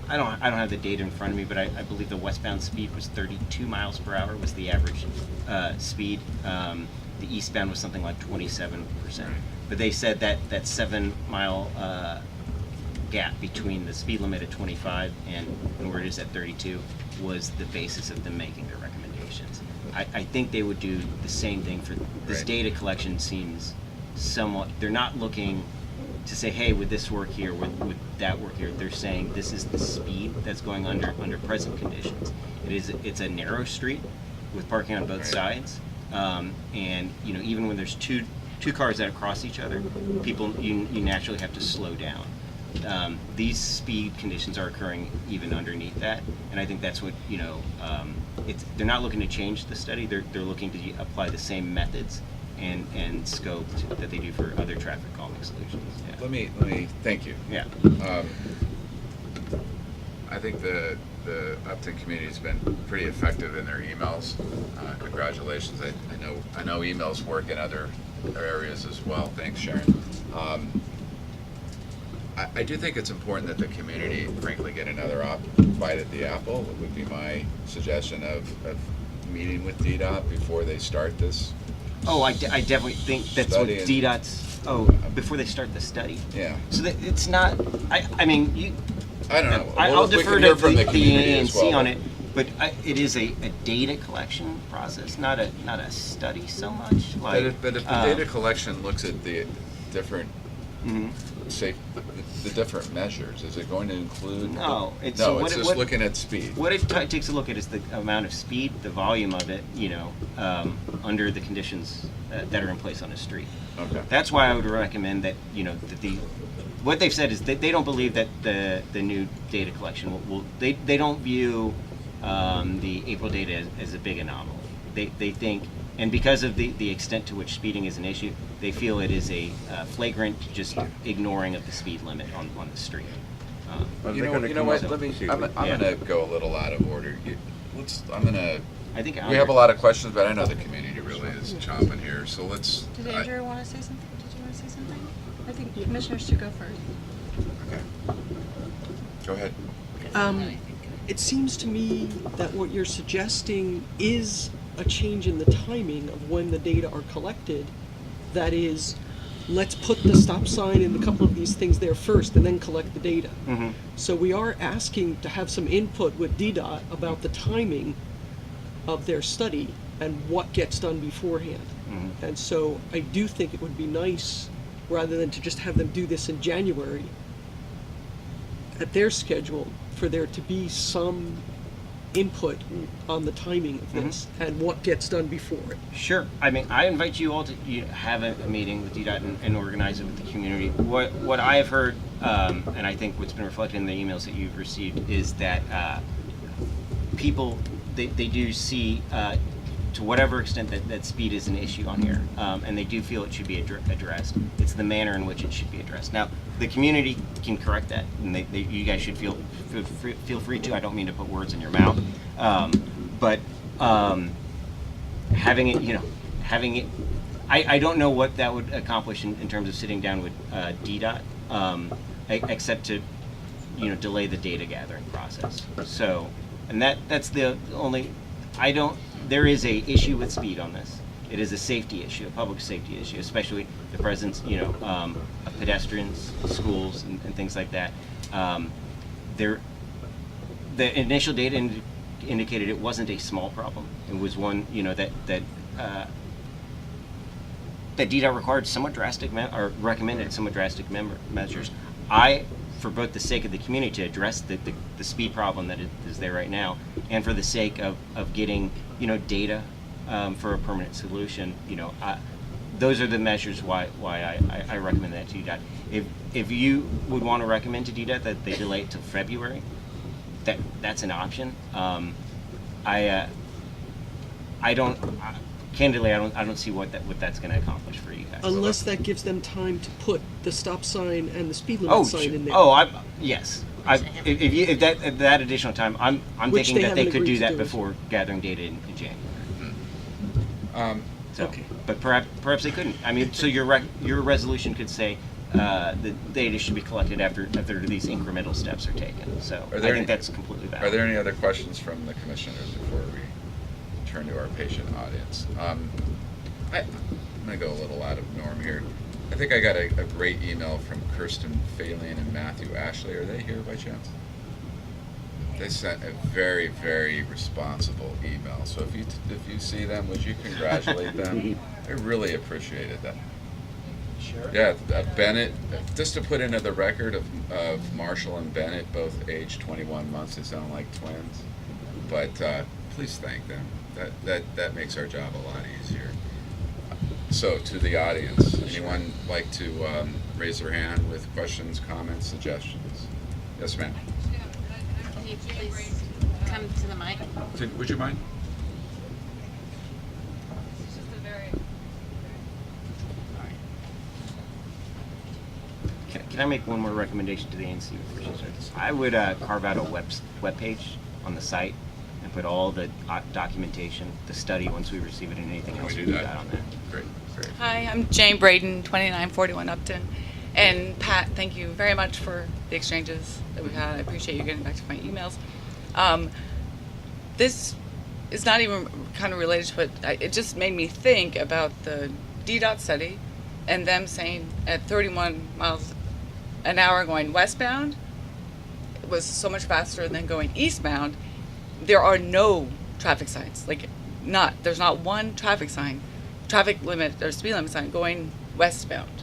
I don't have the data in front of me, but I believe the westbound speed was 32 miles per hour was the average speed. The eastbound was something like 27%. But they said that 7 mile gap between the speed limit at 25 and where it is at 32 was the basis of them making their recommendations. I think they would do the same thing for this. Right. Data collection seems somewhat, they're not looking to say, hey, would this work here, would that work here? They're saying this is the speed that's going under present conditions. It's a narrow street with parking on both Right. sides, and even when there's two cars that cross each other, you naturally have to slow down. These speed conditions are occurring even underneath that, and I think that's what they're not looking to change the study. They're looking to apply the same methods and scope that they do for other traffic calming solutions. Yeah. Let me thank you. Yeah. I think the Upton community has been pretty effective in their emails. Congratulations. I know emails work in other areas as well. Thanks, Sharon. I do think it's important that the community, frankly, get another bite at the apple. It would be my suggestion of meeting with DDOT before they start this. Oh, I definitely think that's what Study and- DDOT's. Oh, before they start the study. Yeah. So that it's not. I mean, you. I don't know. I'll Well, we defer can to hear from the community as ANC well, on but- it, but it is a data collection process, not a study so much. Like, But if the data collection looks at the different, mhm. say, the different measures, is it going to include? No, it's so what just looking at speed. What it takes a look at is the amount of speed, the volume of it, under the conditions that are in place on a street. Okay. That's why I would recommend that what they've said is that they don't believe that the new data collection will they don't view the April data as a big anomaly. They think, and because of the extent to which speeding is an issue, they feel it is a flagrant just ignoring of the speed limit on the street. You know what? I'm going to go a little out of order. I think we have a lot of questions, but I know the community really is chomping here. So let's. Did Andrew want to say something? Did you want to say something? I think commissioners should go first. Okay. Go ahead. It seems to me that what you're suggesting is a change in the timing of when the data are collected. That is, let's put the stop sign and a couple of these things there first and then collect the data. Mm-hmm. So we are asking to have some input with DDOT about the timing of their study and what gets done beforehand. Mm-hmm. And so I do think it would be nice, rather than to just have them do this in January at their schedule, for there to be some input on the timing of this and what gets done before it. Sure. I mean, I invite you all to have a meeting with DDOT and organize it with the community. What I have heard, and I think what's been reflected in the emails that you've received, is that people, they do see, to whatever extent that speed is an issue on here, and they do feel it should be addressed. It's the manner in which it should be addressed. Now, the community can correct that, and you guys should feel free to. I don't mean to put words in your mouth, but having it, I don't know what that would accomplish in terms of sitting down with DDOT, except to delay the data gathering process. So, and that's the only. There is a issue with speed on this. It is a safety issue, a public safety issue, especially the presence, of pedestrians, schools, and things like that. The initial data indicated it wasn't a small problem. It was one, that DDOT required somewhat drastic or recommended somewhat drastic measures. For both the sake of the community to address the speed problem that is there right now, and for the sake of getting data for a permanent solution, those are the measures why I recommend that to DDOT. If you would want to recommend to DDOT that they delay it till February, that's an option. Candidly, I don't see what that's going to accomplish for you guys. Unless that gives them time to put the stop sign and the speed limit sign in there. Yes. If that additional time, I'm Which thinking they that they haven't could agreed do to that do. before gathering data in January. Okay. But perhaps they couldn't. I mean, so your resolution could say the data should be collected after these incremental steps are taken. So I think that's completely valid. Are there any other questions from the commissioners before we turn to our patient audience? I'm going to go a little out of norm here. I think I got a great email from Kirsten Phalian and Matthew Ashley. Are they here by chance? They sent a very, very responsible email. So if you see them, would you congratulate them? I really appreciated that. Sure. Yeah, Bennett, just to put into the record of Marshall and Bennett, both aged 21 months, they sound like twins. But please thank them. That makes our job a lot easier. So to the audience, anyone like to raise their hand with questions, comments, suggestions? Yes, ma'am. Can you please come to the mic? Would you mind? Can I make one more recommendation to the ANC before she starts? I would carve out a web page on the site and put all the documentation, the study, once we receive it, and anything else we do that on there. Great. Hi, I'm Jane Braden, 2941 Upton. And Pat, thank you very much for the exchanges that we've had. I appreciate you getting back to my emails. This is not even kind of related to it. It just made me think about the DDOT study and them saying at 31 miles an hour going westbound, it was so much faster than going eastbound. There are no traffic signs. There's not one traffic limit or speed limit sign going westbound.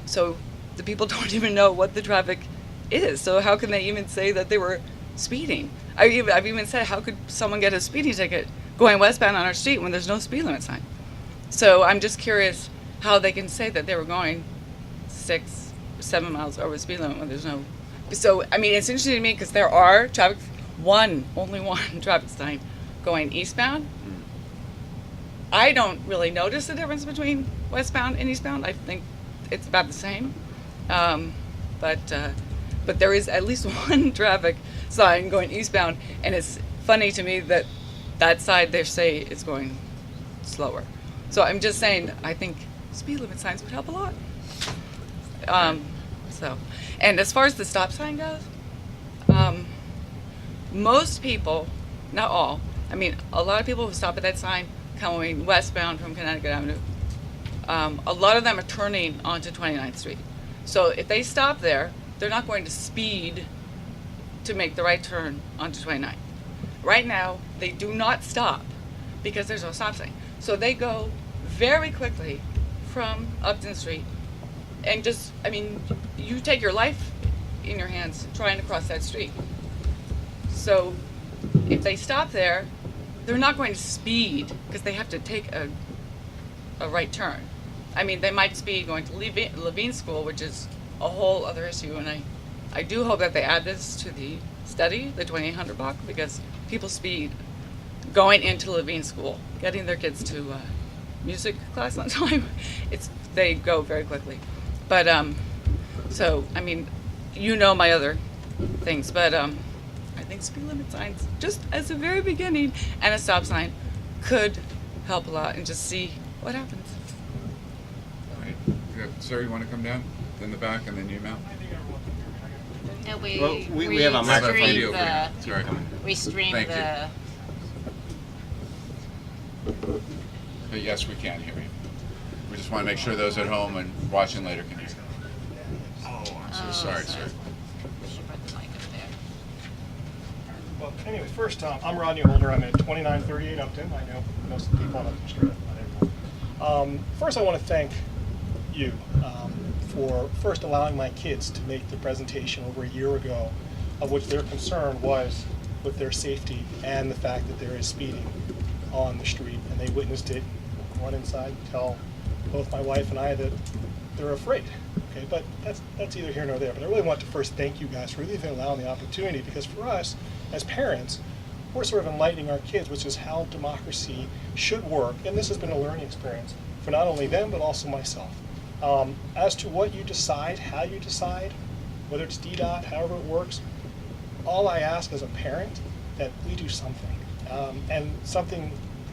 So the people don't even know what the traffic is. So how can they even say that they were speeding? I've even said, how could someone get a speeding ticket going westbound on our street when there's no speed limit sign? So I'm just curious how they can say that they were going 6-7 miles over the speed limit when there's no. So I mean, it's interesting to me because there are only one traffic sign going eastbound. I don't really notice the difference between westbound and eastbound. I think it's about the same. But there is at least one traffic sign going eastbound, and it's funny to me that side they say is going slower. So I'm just saying, I think speed limit signs would help a lot. And as far as the stop sign goes, most people, not all, I mean, a lot of people who stop at that sign coming westbound from Connecticut Avenue, a lot of them are turning onto 29th Street. So if they stop there, they're not going to speed to make the right turn onto 29th. Right now, they do not stop because there's no stop sign. So they go very quickly from Upton Street and just, I mean, you take your life in your hands trying to cross that street. So if they stop there, they're not going to speed because they have to take a right turn. I mean, they might speed going to Levine School, which is a whole other issue, and I do hope that they add this to the study, the 2800 block, because people speed going into Levine School, getting their kids to music class on time. They go very quickly. But so I mean, you know my other things, but I think speed limit signs, just as a very beginning, and a stop sign could help a lot, and just see what happens. All right. Sir, you want to come down in the back and then you mount? No, We have a microphone. Video for you. Sorry. We stream Thank the. But yes, we can hear you. We just want to make sure those at home and watching later can hear. Oh, I'm so sorry, sir. We should put the mic up there. Well, anyway, first, I'm Rodney Holder. I'm at 2938 Upton. I know most of the people on Upton Street, not everyone. First, I want to thank you for first allowing my kids to make the presentation over a year ago, of which their concern was with their safety and the fact that there is speeding on the street, and they witnessed it run inside and tell both my wife and I that they're afraid. Okay, but that's either here nor there. But I really want to first thank you guys for really allowing the opportunity, because for us as parents, we're sort of enlightening our kids, which is how democracy should work, and this has been a learning experience for not only them but also myself. As to what you decide, how you decide, whether it's DDOT, however it works, all I ask as a parent that we do something, and something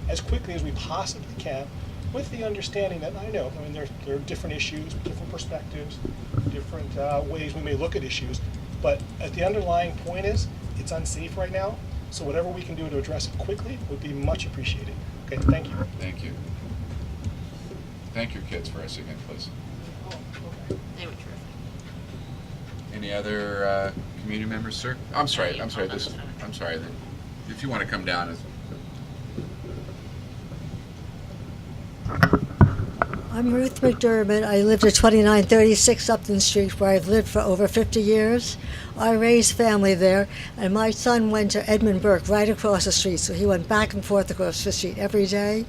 as quickly as we possibly can, with the understanding that I mean, there are different issues, different perspectives, different ways we may look at issues, but at the underlying point is, it's unsafe right now, so whatever we can do to address it quickly would be much appreciated. Okay, thank you. Thank you. Thank your kids for us again, please. They were terrific. Any other community members, sir? I'm sorry. I'm sorry. If you want to come down. I'm Ruth McDermott. I lived at 2936 Upton Street, where I've lived for over 50 years. I raised family there, and my son went to Edmund Burke right across the street, so he went back and forth across the street every day.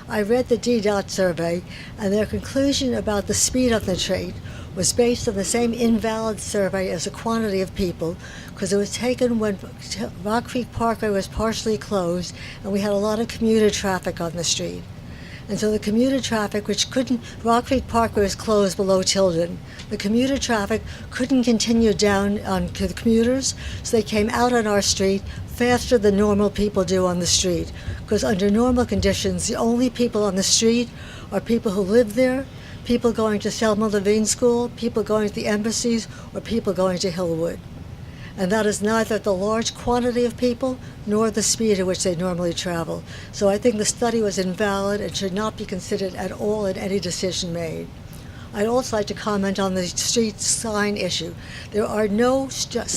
I read the DDOT survey, and their conclusion about the speed on the street was based on the same invalid survey as the quantity of people, because it was taken when Rock Creek Parkway was partially closed, and we had a lot of commuter traffic on the street. And so the commuter traffic, Rock Creek Parkway was closed below Tilden. The commuter traffic couldn't continue down to the commuters, so they came out on our street faster than normal people do on the street. Because under normal conditions, the only people on the street are people who live there, people going to Selma Levine School, people going to the embassies, or people going to Hillwood. And that is neither the large quantity of people nor the speed at which they normally travel. So I think the study was invalid and should not be considered at all in any decision made. I'd also like to comment on the street sign issue. There are no speed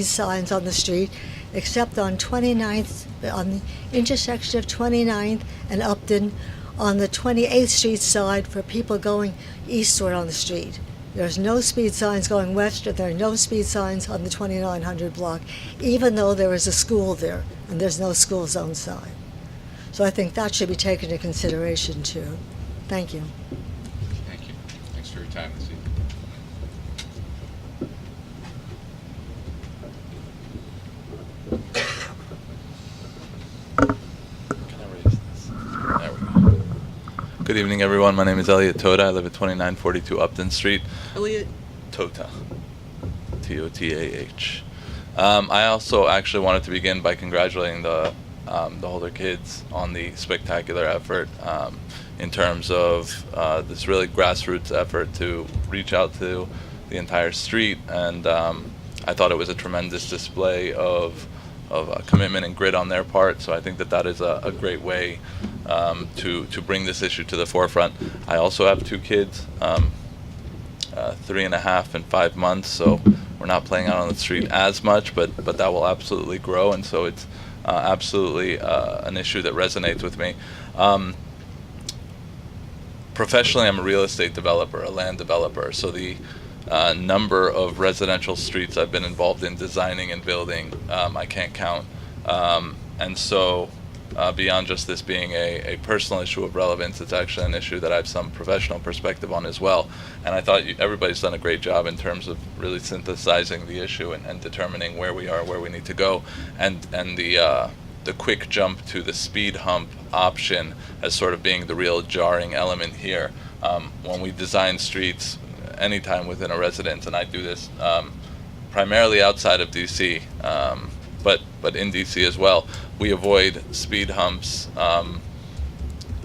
signs on the street except on 29th, on the intersection of 29th and Upton, on the 28th Street side for people going eastward on the street. There's no speed signs going west, and there are no speed signs on the 2900 block, even though there is a school there, and there's no school zone sign. So I think that should be taken into consideration too. Thank you. Thank you. Thanks for your time this evening. Can I raise this? There we go. Good evening, everyone. My name is Elliot Tota. I live at 2942 Upton Street. Elliot? Tota. T-O-T-A-H. I also actually wanted to begin by congratulating the Holder kids on the spectacular effort in terms of this really grassroots effort to reach out to the entire street, and I thought it was a tremendous display of commitment and grit on their part. So I think that is a great way to bring this issue to the forefront. I also have two kids, 3.5 and 5 months, so we're not playing out on the street as much, but that will absolutely grow, and so it's absolutely an issue that resonates with me. Professionally, I'm a real estate developer, a land developer, so the number of residential streets I've been involved in designing and building, I can't count. And so beyond just this being a personal issue of relevance, it's actually an issue that I have some professional perspective on as well. And I thought everybody's done a great job in terms of really synthesizing the issue and determining where we are, where we need to go, and the quick jump to the speed hump option as sort of being the real jarring element here. When we design streets, anytime within a residence, and I do this primarily outside of DC, but in DC as well, we avoid speed humps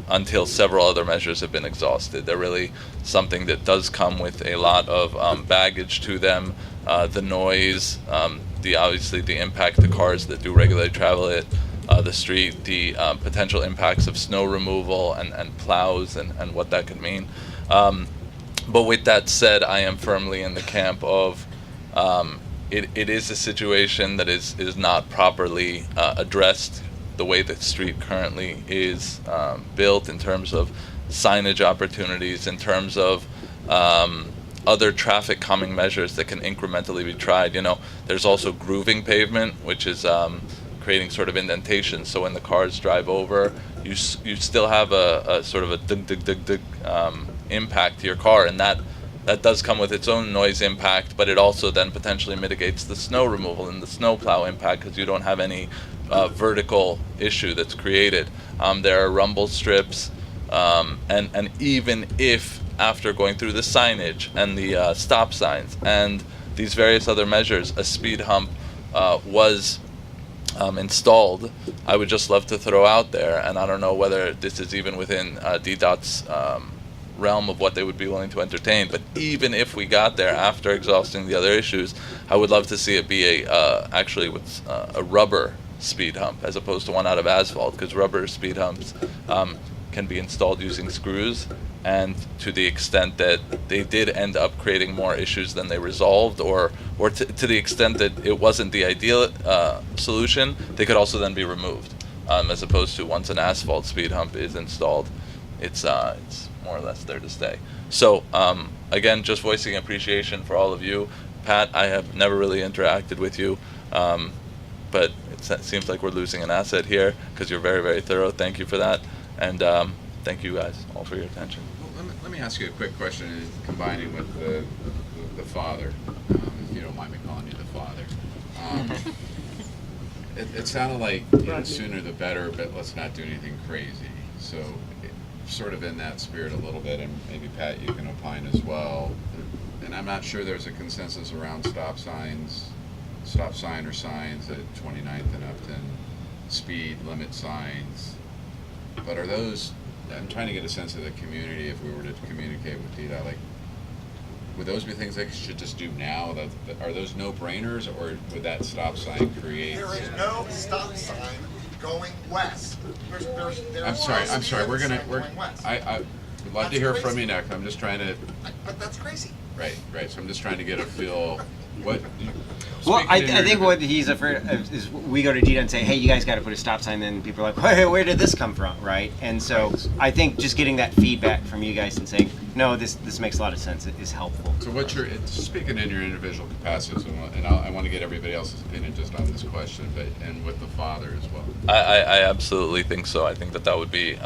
until several other measures have been exhausted. They're really something that does come with a lot of baggage to them. The noise, obviously the impact to cars that do regularly travel the street, the potential impacts of snow removal and plows and what that could mean. But with that said, I am firmly in the camp of it is a situation that is not properly addressed the way the street currently is built in terms of signage opportunities, in terms of other traffic calming measures that can incrementally be tried. There's also grooving pavement, which is creating sort of indentation, so when the cars drive over, you still have a sort of a dug dug dug dug impact to your car, and that does come with its own noise impact, but it also then potentially mitigates the snow removal and the snowplow impact because you don't have any vertical issue that's created. There are rumble strips, and even if after going through the signage and the stop signs and these various other measures, a speed hump was installed, I would just love to throw out there, and I don't know whether this is even within DDOT's realm of what they would be willing to entertain, but even if we got there after exhausting the other issues, I would love to see it be actually with a rubber speed hump as opposed to one out of asphalt, because rubber speed humps can be installed using screws, and to the extent that they did end up creating more issues than they resolved, or to the extent that it wasn't the ideal solution, they could also then be removed, as opposed to once an asphalt speed hump is installed, it's more or less there to stay. So again, just voicing appreciation for all of you. Pat, I have never really interacted with you, but it seems like we're losing an asset here because you're very, very thorough. Thank you for that, and thank you guys all for your attention. Well, let me ask you a quick question, combining with the father, if you don't mind me calling you the father. It sounded like sooner the better, but let's not do anything crazy. So, sort of in that spirit a little bit, and maybe Pat, you can opine as well. And I'm not sure there's a consensus around stop sign or signs at 29th and Upton, speed limit signs. But are those, I'm trying to get a sense of the community if we were to communicate with DDOT, like, would those be things they should just do now? Are those no-brainers, or would that stop sign create? There is no stop sign going west. I'm sorry. I would love to hear from you next. I'm just trying to. But that's crazy. Right. So I'm just trying to get a feel. What? Well, I think what he's afraid of is we go to DDOT and say, hey, you guys got to put a stop sign, then people are like, hey, where did this come from, right? And so I think just getting that feedback from you guys and saying, no, this makes a lot of sense is helpful. So what's your, speaking in your individual capacities, and I want to get everybody else's opinion just on this question, but and with the father as well. I absolutely think so. I think that would be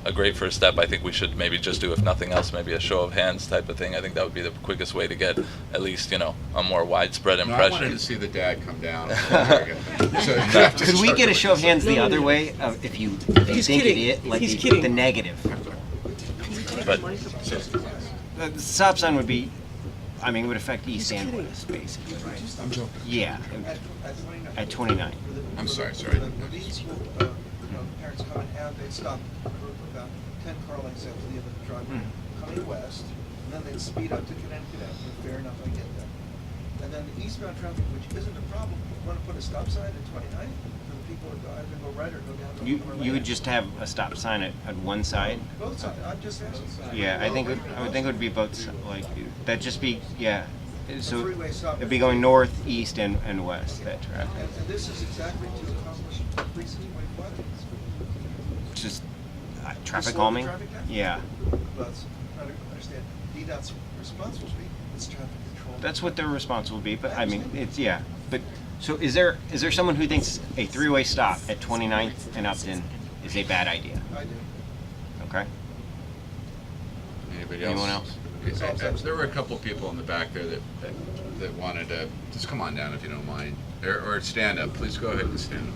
a great first step. I think we should maybe just do, if nothing else, maybe a show of hands type of thing. I think that would be the quickest way to get at least, a more widespread impression. No, I wanted to see the dad come down. Could we get a show of hands the other way, if you think it, like the negative? But the stop sign would be, it would affect east and west, basically, right? I'm joking. Yeah, at 29. I'm sorry. These parents come and have, they'd stop a group about 10 car lengths after the end of the driveway, coming west, and then they'd speed up to Connecticut Avenue. Fair enough, I get that. And then the eastbound traffic, which isn't a problem, you want to put a stop sign at 29 for the people to either go right or go down. You would just have a stop sign at one side? Both sides. I'm just asking. Yeah, I think it would be both. Like that'd just be So three-way stop. it'd be going north, east, and west. That traffic. And this is exactly to accomplish recently what? Just traffic calming. Yeah. But trying to understand, DDOT's responsible to be it's traffic control. That's what their response will be. But it's But so is there someone who thinks a three-way stop at 29th and Upton is a bad idea? I do. Okay. Anybody else? Anyone else? There were a couple people in the back there that wanted to just come on down if you don't mind, or stand up. Please go ahead and stand up.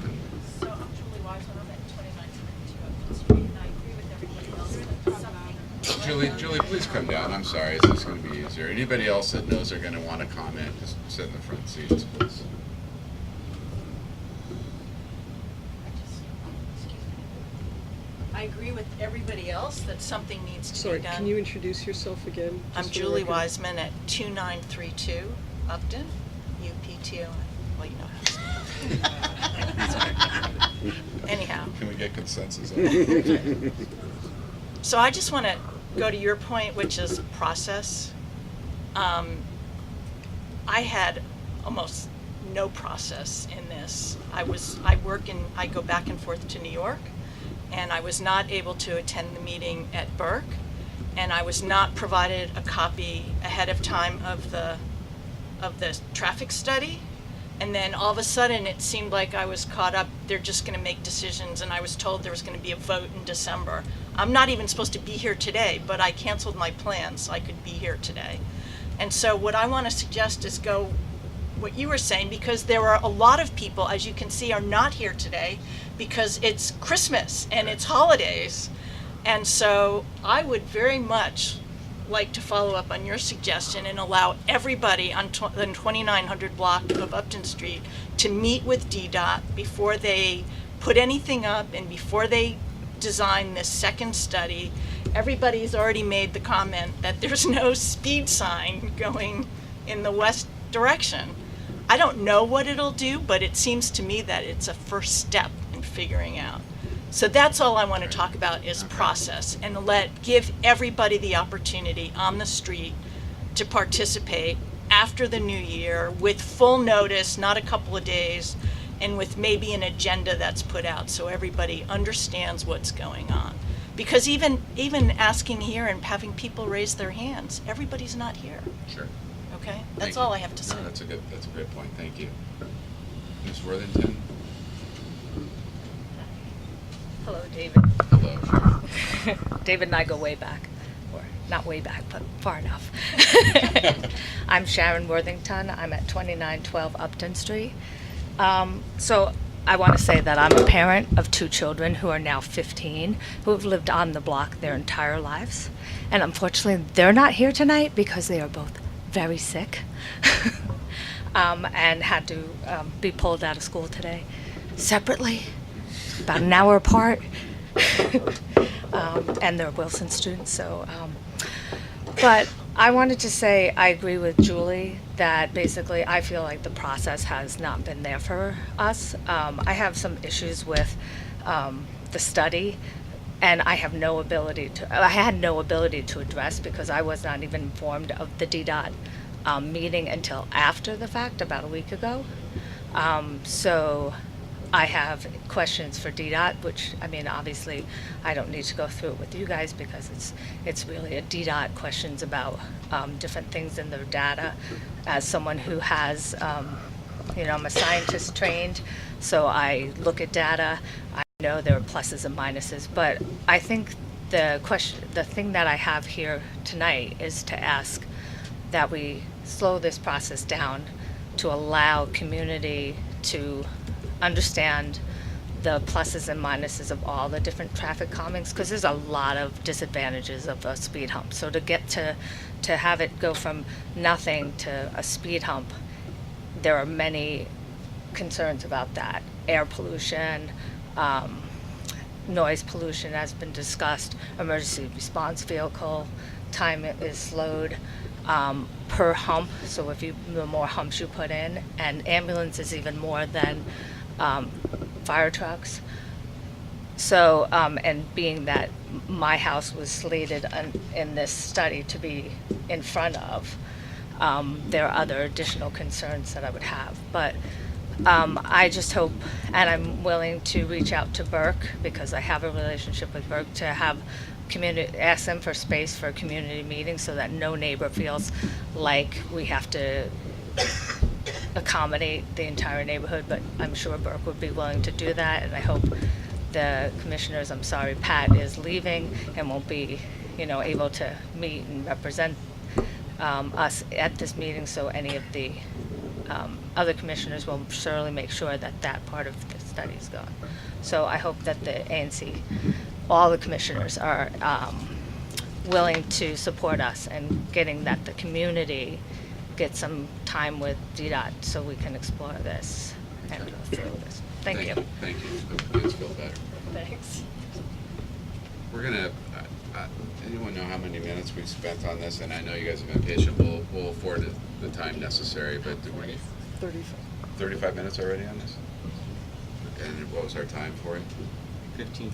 So I'm Julie Wise, I'm at 29th Street, and I agree with everybody else. Julie, please come down. I'm sorry, it's just going to be easier. Anybody else that knows they're going to want to comment, just sit in the front seats, please. I agree with everybody else that something needs to be done. Can you introduce yourself again? I'm just for the Julie record? Wiseman at 2932 Upton, UPTO. Well, you know how. Anyhow. Can we get consensus? So I just want to go to your point, which is process. I had almost no process in this. I go back and forth to New York, and I was not able to attend the meeting at Burke, and I was not provided a copy ahead of time of the traffic study. And then all of a sudden it seemed like I was caught up, they're just going to make decisions, and I was told there was going to be a vote in December. I'm not even supposed to be here today, but I canceled my plans so I could be here today. And so what I want to suggest is go what you were saying, because there are a lot of people, as you can see, are not here today because it's Christmas and it's holidays. And so I would very much like to follow up on your suggestion and allow everybody on the 2900 block of Upton Street to meet with DDOT before they put anything up and before they design this second study. Everybody's already made the comment that there's no speed sign going in the west direction. I don't know what it'll do, but it seems to me that it's a first step in figuring out. So that's all I want to talk about is process, and give everybody the opportunity on the street to participate after the new year with full notice, not a couple of days, and with maybe an agenda that's put out so everybody understands what's going on. Because even asking here and having people raise their hands, everybody's not here. Sure. Okay? Thank That's you. all I have to say. No, that's a great point. Thank you. Ms. Worthington? Hello, David. Hello. David and I go way back. Or not way back, but far enough. I'm Sharon Worthington. I'm at 2912 Upton Street. So I want to say that I'm a parent of 2 children who are now 15, who have lived on the block their entire lives. And unfortunately, they're not here tonight because they are both very sick and had to be pulled out of school today separately, about an hour apart. And they're Wilson students. So, but I wanted to say I agree with Julie that basically I feel like the process has not been there for us. I have some issues with the study, and I had no ability to address because I was not even informed of the DDOT meeting until after the fact, about a week ago. So I have questions for DDOT, which, I mean, obviously I don't need to go through it with you guys because it's really a DDOT questions about different things in their data. As someone who has, I'm a scientist trained, so I look at data. I know there are pluses and minuses, but I think the thing that I have here tonight is to ask that we slow this process down to allow community to understand the pluses and minuses of all the different traffic calmings, because there's a lot of disadvantages of a speed hump. So to get to have it go from nothing to a speed hump, there are many concerns about that. Air pollution, noise pollution has been discussed, emergency response vehicle time is slowed per hump, so the more humps you put in, and ambulance is even more than fire trucks. So, and being that my house was slated in this study to be in front of, there are other additional concerns that I would have. But I just hope, and I'm willing to reach out to Burke because I have a relationship with Burke, to have ask them for space for a community meeting so that no neighbor feels like we have to accommodate the entire neighborhood, but I'm sure Burke would be willing to do that, and I hope the commissioners, I'm sorry, Pat is leaving and won't be, able to meet and represent us at this meeting, so any of the other commissioners will surely make sure that that part of the study is gone. So I hope that the ANC, all the commissioners are willing to support us and getting that the community get some time with DDOT so we can explore this and go through this. Thank you. Thank you. Hope you feel better. Thanks. We're gonna. Anyone know how many minutes we've spent on this? And I know you guys have been patient. We'll afford it the time necessary. But do we? 35 minutes already on this. And what was our time for it? 15.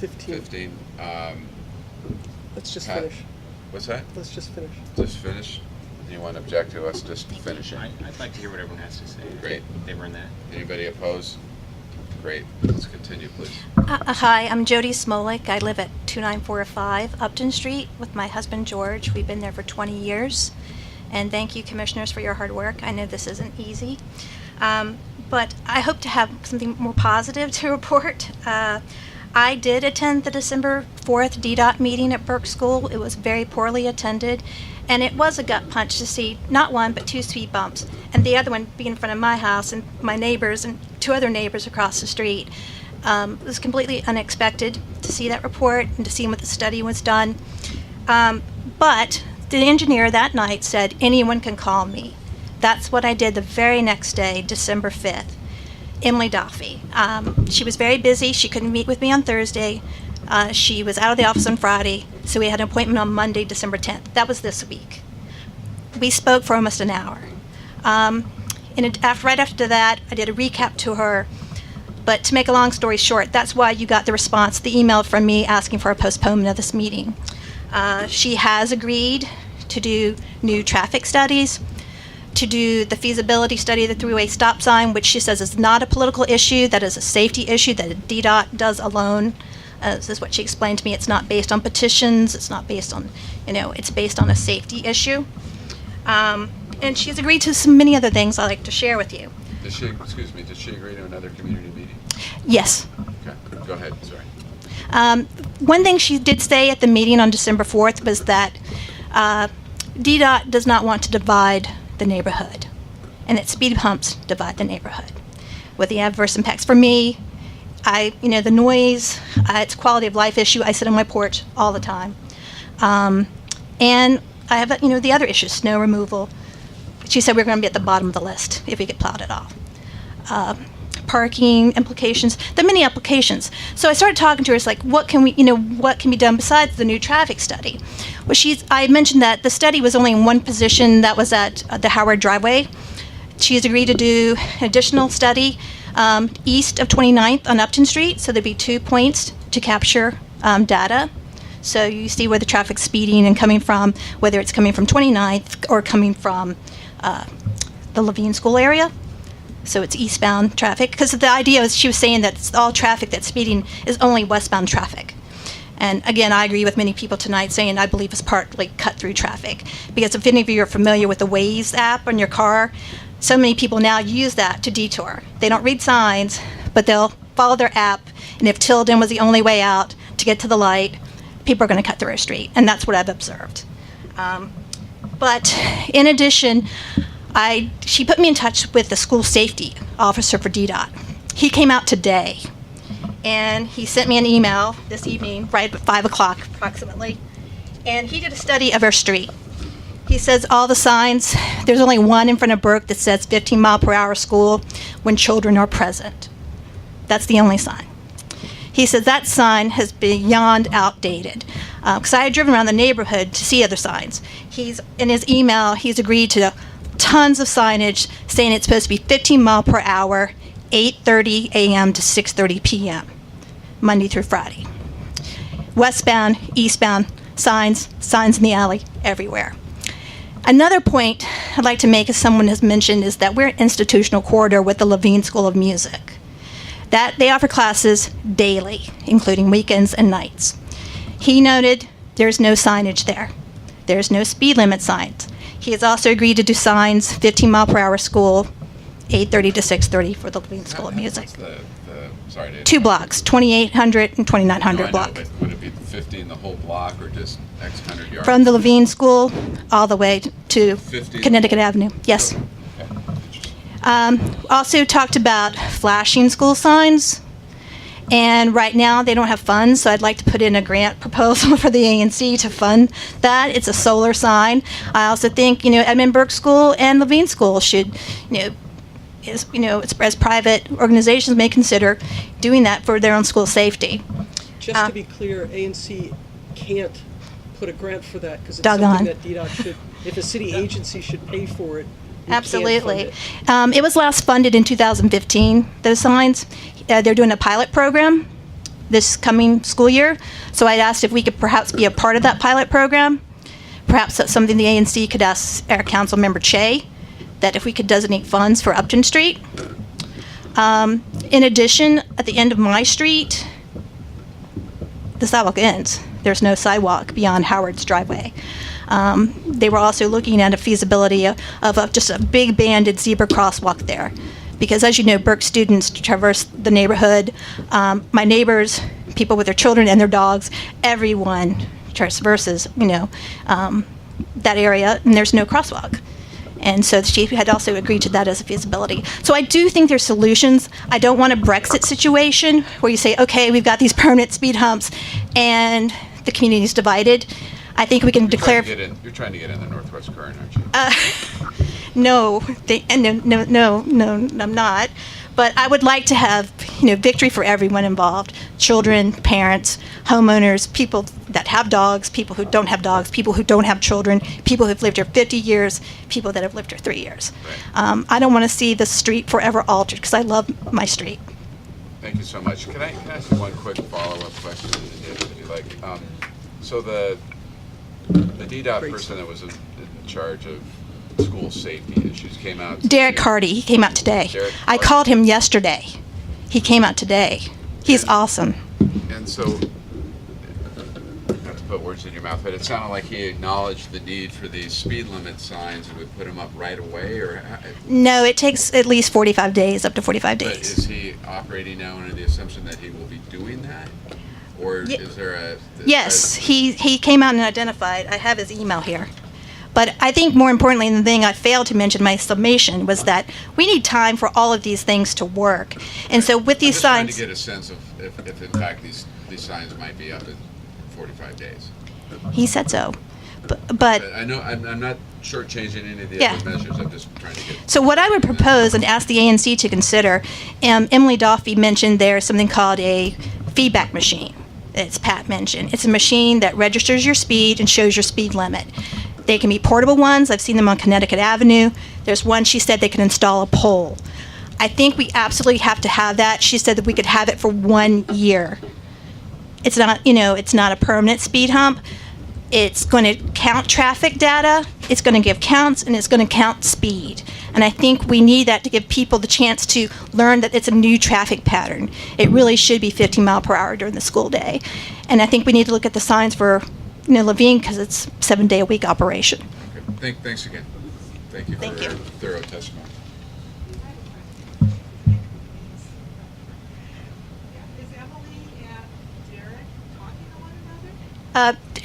Let's just Pat, finish. What's that? Let's just finish. Just finish. Anyone object to us just finishing? I'd like to hear what everyone has to say. Great. They were in that. Anybody opposed? Great. Let's continue, please. Hi, I'm Jody Smolik. I live at 2945 Upton Street with my husband George. We've been there for 20 years. And thank you, commissioners, for your hard work. I know this isn't easy. But I hope to have something more positive to report. I did attend the December 4th DDOT meeting at Burke School. It was very poorly attended. And it was a gut punch to see not one, but 2 speed bumps. And the other one being in front of my house and my neighbors and 2 other neighbors across the street. It was completely unexpected to see that report and to see what the study was done. But the engineer that night said, anyone can call me. That's what I did the very next day, December 5th. Emily Duffy. She was very busy. She couldn't meet with me on Thursday. She was out of the office on Friday, so we had an appointment on Monday, December 10th. That was this week. We spoke for almost an hour. Right after that, I did a recap to her. But to make a long story short, that's why you got the response, the email from me asking for a postponement of this meeting. She has agreed to do new traffic studies, to do the feasibility study of the 3-way stop sign, which she says is not a political issue, that is a safety issue that DDOT does alone. This is what she explained to me. It's not based on petitions. It's not based on, it's based on a safety issue. And she's agreed to so many other things I'd like to share with you. Did she agree to another community meeting? Yes. Okay, go ahead, sorry. One thing she did say at the meeting on December 4th was that DDOT does not want to divide the neighborhood, and that speed humps divide the neighborhood with the adverse impacts. For me, the noise, it's a quality of life issue. I sit on my porch all the time. And I have, the other issues, snow removal. She said we're going to be at the bottom of the list if we get plowed it off. Parking implications, the many applications. So I started talking to her. It's like, what can be done besides the new traffic study? Well, I mentioned that the study was only in one position, that was at the Howard driveway. She's agreed to do an additional study east of 29th on Upton Street, so there'd be 2 points to capture data. So you see where the traffic's speeding and coming from, whether it's coming from 29th or coming from the Levine School area. So it's eastbound traffic, because the idea is she was saying that all traffic that's speeding is only westbound traffic. And again, I agree with many people tonight saying I believe it's partly cut-through traffic. Because if any of you are familiar with the Waze app on your car, so many people now use that to detour. They don't read signs, but they'll follow their app, and if Tilden was the only way out to get to the light, people are going to cut through our street, and that's what I've observed. But in addition, she put me in touch with the school safety officer for DDOT. He came out today, and he sent me an email this evening, right at 5 o'clock approximately, and he did a study of our street. He says all the signs, there's only one in front of Burke that says 15 mile per hour school when children are present. That's the only sign. He says that sign has beyond outdated. Because I had driven around the neighborhood to see other signs. In his email, he's agreed to tons of signage saying it's supposed to be 15 mile per hour, 8:30 a.m. to 6:30 p.m., Monday through Friday. Westbound, eastbound, signs in the alley, everywhere. Another point I'd like to make, as someone has mentioned, is that we're an institutional corridor with the Levine School of Music. That they offer classes daily, including weekends and nights. He noted there's no signage there. There's no speed limit signs. He has also agreed to do signs, 15 mile per hour school, 8:30 to 6:30 for the Levine School of Music. Sorry, Dave. 2 blocks, 2800 and 2900 block. But would it be 15 the whole block or just X hundred yards? From the Levine School all the way to 50? Connecticut Avenue. Yes. Also talked about flashing school signs. And right now they don't have funds, so I'd like to put in a grant proposal for the ANC to fund that. It's a solar sign. I also think, Edmund Burke School and Levine School should, as private organizations may consider doing that for their own school safety. Just to be clear, ANC can't put a grant for that because it's Doggone. something that DDOT should, if a city agency should pay for it. We can't Absolutely. fund It was last funded in 2015, those signs. They're doing a pilot program this coming school year, so I'd asked if we could perhaps be a part of that pilot program. perhaps that's something the ANC could ask our council member Che, that if we could designate funds for Upton Street. In addition, at the end of my street, the sidewalk ends. There's no sidewalk beyond Howard's driveway. They were also looking at a feasibility of just a big banded zebra crosswalk there. Because as you know, Burke students traverse the neighborhood. My neighbors, people with their children and their dogs, everyone traverses, that area, and there's no crosswalk. And so the chief had also agreed to that as a feasibility. So I do think there's solutions. I don't want a Brexit situation where you say, okay, we've got these permanent speed humps and the community is divided. I think we can declare. You're trying to get in the Northwest Current, aren't you? No, I'm not. But I would like to have, victory for everyone involved: children, parents, homeowners, people that have dogs, people who don't have dogs, people who don't have children, people who've lived here 50 years, people that have lived here 3 years. I don't want to see the street forever altered because I love my street. Thank you so much. Can I ask you one quick follow-up question, if you like? So the DDOT person that was in charge of school safety issues came out. Derek Hardy, he came out today. I called him yesterday. He came out today. He's awesome. And so, not to put words in your mouth, but it sounded like he acknowledged the need for these speed limit signs and would put them up right away, or? No, it takes at least 45 days, up to 45 days. But is he operating now under the assumption that he will be doing that? Or is there a... Yes, he came out and identified. I have his email here. But I think more importantly, the thing I failed to mention in my summation was that we need time for all of these things to work. And so with these signs... I'm just trying to get a sense of if in fact these signs might be up in 45 days. He said so. But I know I'm not shortchanging any of the Yeah. other measures. I'm just trying to get... So what I would propose and ask the ANC to consider, Emily Doffey mentioned there's something called a feedback machine. It's Pat mentioned. It's a machine that registers your speed and shows your speed limit. They can be portable ones. I've seen them on Connecticut Avenue. There's one she said they can install a pole. I think we absolutely have to have that. She said that we could have it for 1 year. It's not, it's not a permanent speed hump. It's going to count traffic data, it's going to give counts, and it's going to count speed. And I think we need that to give people the chance to learn that it's a new traffic pattern. It really should be 15 mile per hour during the school day. And I think we need to look at the signs for, Levine, because it's 7-day-a-week operation. Okay. Thanks again. Thank you for your thorough testimony.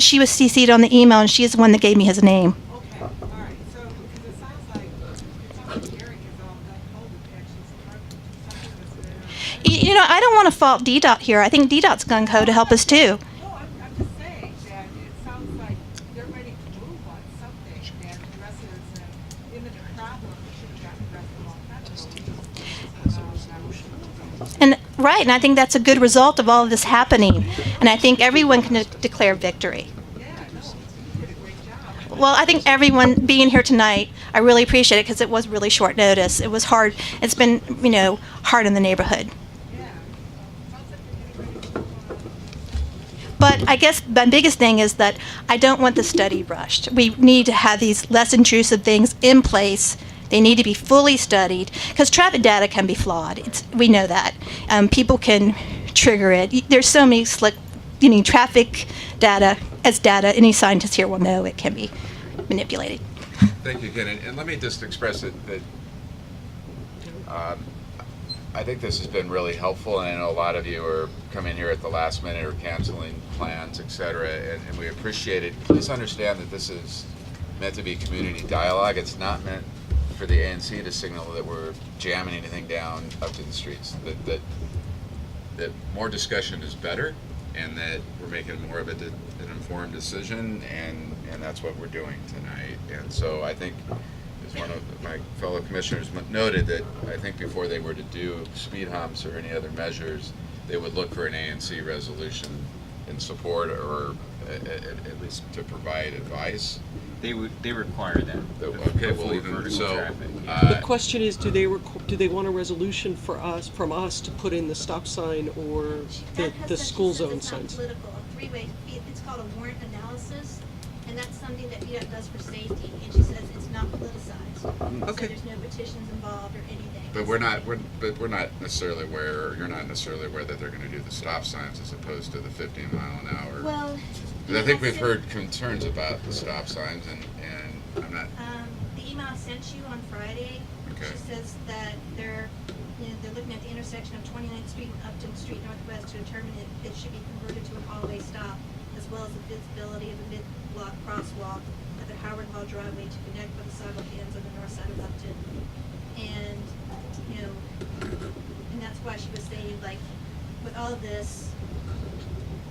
She was CC'd on the email, and she is the one that gave me his name. I don't want to fault DDOT here. I think DDOT's gung-ho to help us too. And I think that's a good result of all of this happening. And I think everyone can declare victory. Well, I think everyone being here tonight, I really appreciate it because it was really short notice. It was hard. It's been, hard in the neighborhood. But I guess the biggest thing is that I don't want the study rushed. We need to have these less intrusive things in place. They need to be fully studied because traffic data can be flawed. We know that. People can trigger it. There's so many slick, traffic data. As data, any scientist here will know it can be manipulated. Thank you again. And let me just express it that I think this has been really helpful, and I know a lot of you are coming here at the last minute or canceling plans, et cetera, and we appreciate it. Please understand that this is meant to be community dialogue. It's not meant for the ANC to signal that we're jamming anything down up to the streets. That more discussion is better, and that we're making more of an informed decision, and that's what we're doing tonight. And so I think, as one of my fellow commissioners noted, that I think before they were to do speed humps or any other measures, they would look for an ANC resolution in support, or at least to provide advice. They require that. Okay, well, even so. The question is, do they want a resolution from us to put in the stop sign or the school zone signs? Political, a three-way. It's called a warrant analysis. and that's something that VDOT does for safety, and she says it's not politicized. Okay. So there's no petitions involved or anything. But we're not necessarily aware, or you're not necessarily aware that they're gonna do the stop signs as opposed to the 15 mile an hour. Well, 'Cause I think we've heard concerns about the stop signs, and I'm not, the email I sent you on Friday, Okay. she says that they're looking at the intersection of 29th Street and Upton Street Northwest to determine if it should be converted to an all-way stop, as well as the visibility of the mid-block crosswalk at the Howard Hall driveway to connect with the sidewalk ends on the north side of Upton. And, and that's why she was saying, like, with all of this,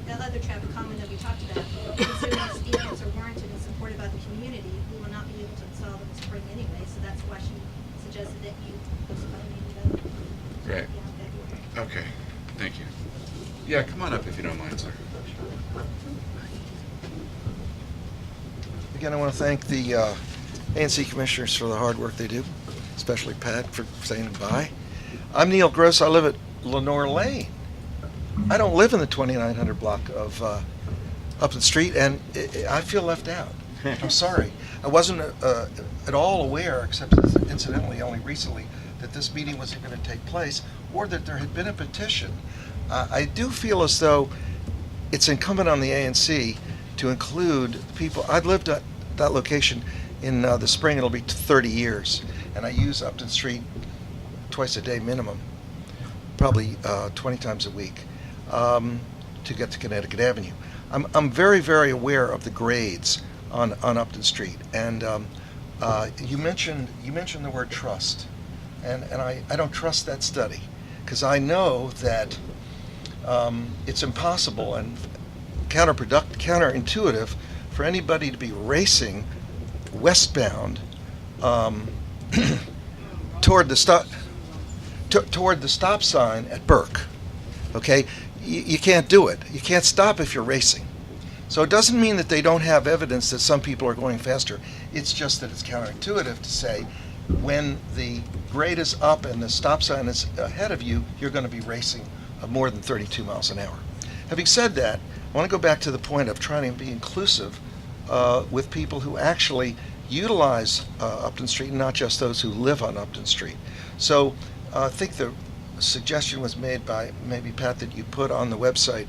that other traffic comment that we talked about, considering the speed bumps are warranted and supported by the community, we will not be able to install them in the spring anyway, so that's why she suggested that you postpone it. right. Okay, thank you. Yeah, come on up if you don't mind, sir. Again, I want to thank the ANC commissioners for the hard work they do, especially Pat for saying by. I'm Neil Gross. I live at Lenore Lane. I don't live in the 2900 block of Upton Street, and I feel left out. I'm sorry. I wasn't at all aware, except incidentally only recently, that this meeting was going to take place, or that there had been a petition. I do feel as though it's incumbent on the ANC to include people. I've lived at that location in the spring. It'll be 30 years, and I use Upton Street twice a day minimum, probably 20 times a week, to get to Connecticut Avenue. I'm very, very aware of the grades on Upton Street, and you mentioned the word trust, and I don't trust that study, because I know that it's impossible and counterintuitive for anybody to be racing westbound toward the stop sign at Burke. Okay, you can't do it. You can't stop if you're racing. So it doesn't mean that they don't have evidence that some people are going faster. It's just that it's counterintuitive to say when the grade is up and the stop sign is ahead of you, you're going to be racing more than 32 miles an hour. Having said that, I want to go back to the point of trying to be inclusive with people who actually utilize Upton Street, and not just those who live on Upton Street. So I think the suggestion was made by maybe Pat that you put on the website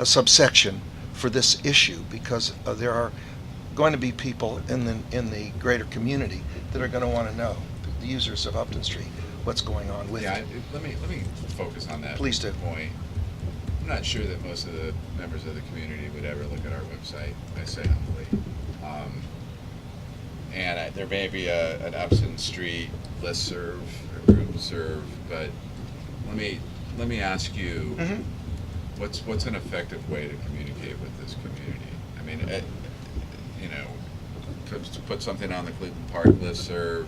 a subsection for this issue, because there are going to be people in the greater community that are going to want to know, the users of Upton Street, what's going on with it. Let me focus on that. Please do. Point. I'm not sure that most of the members of the community would ever look at our website, I say humbly. And there may be an Upton Street listserv or group serve, but let me ask you, what's an effective way to communicate with this community? I mean, to put something on the Cleveland Park listserv,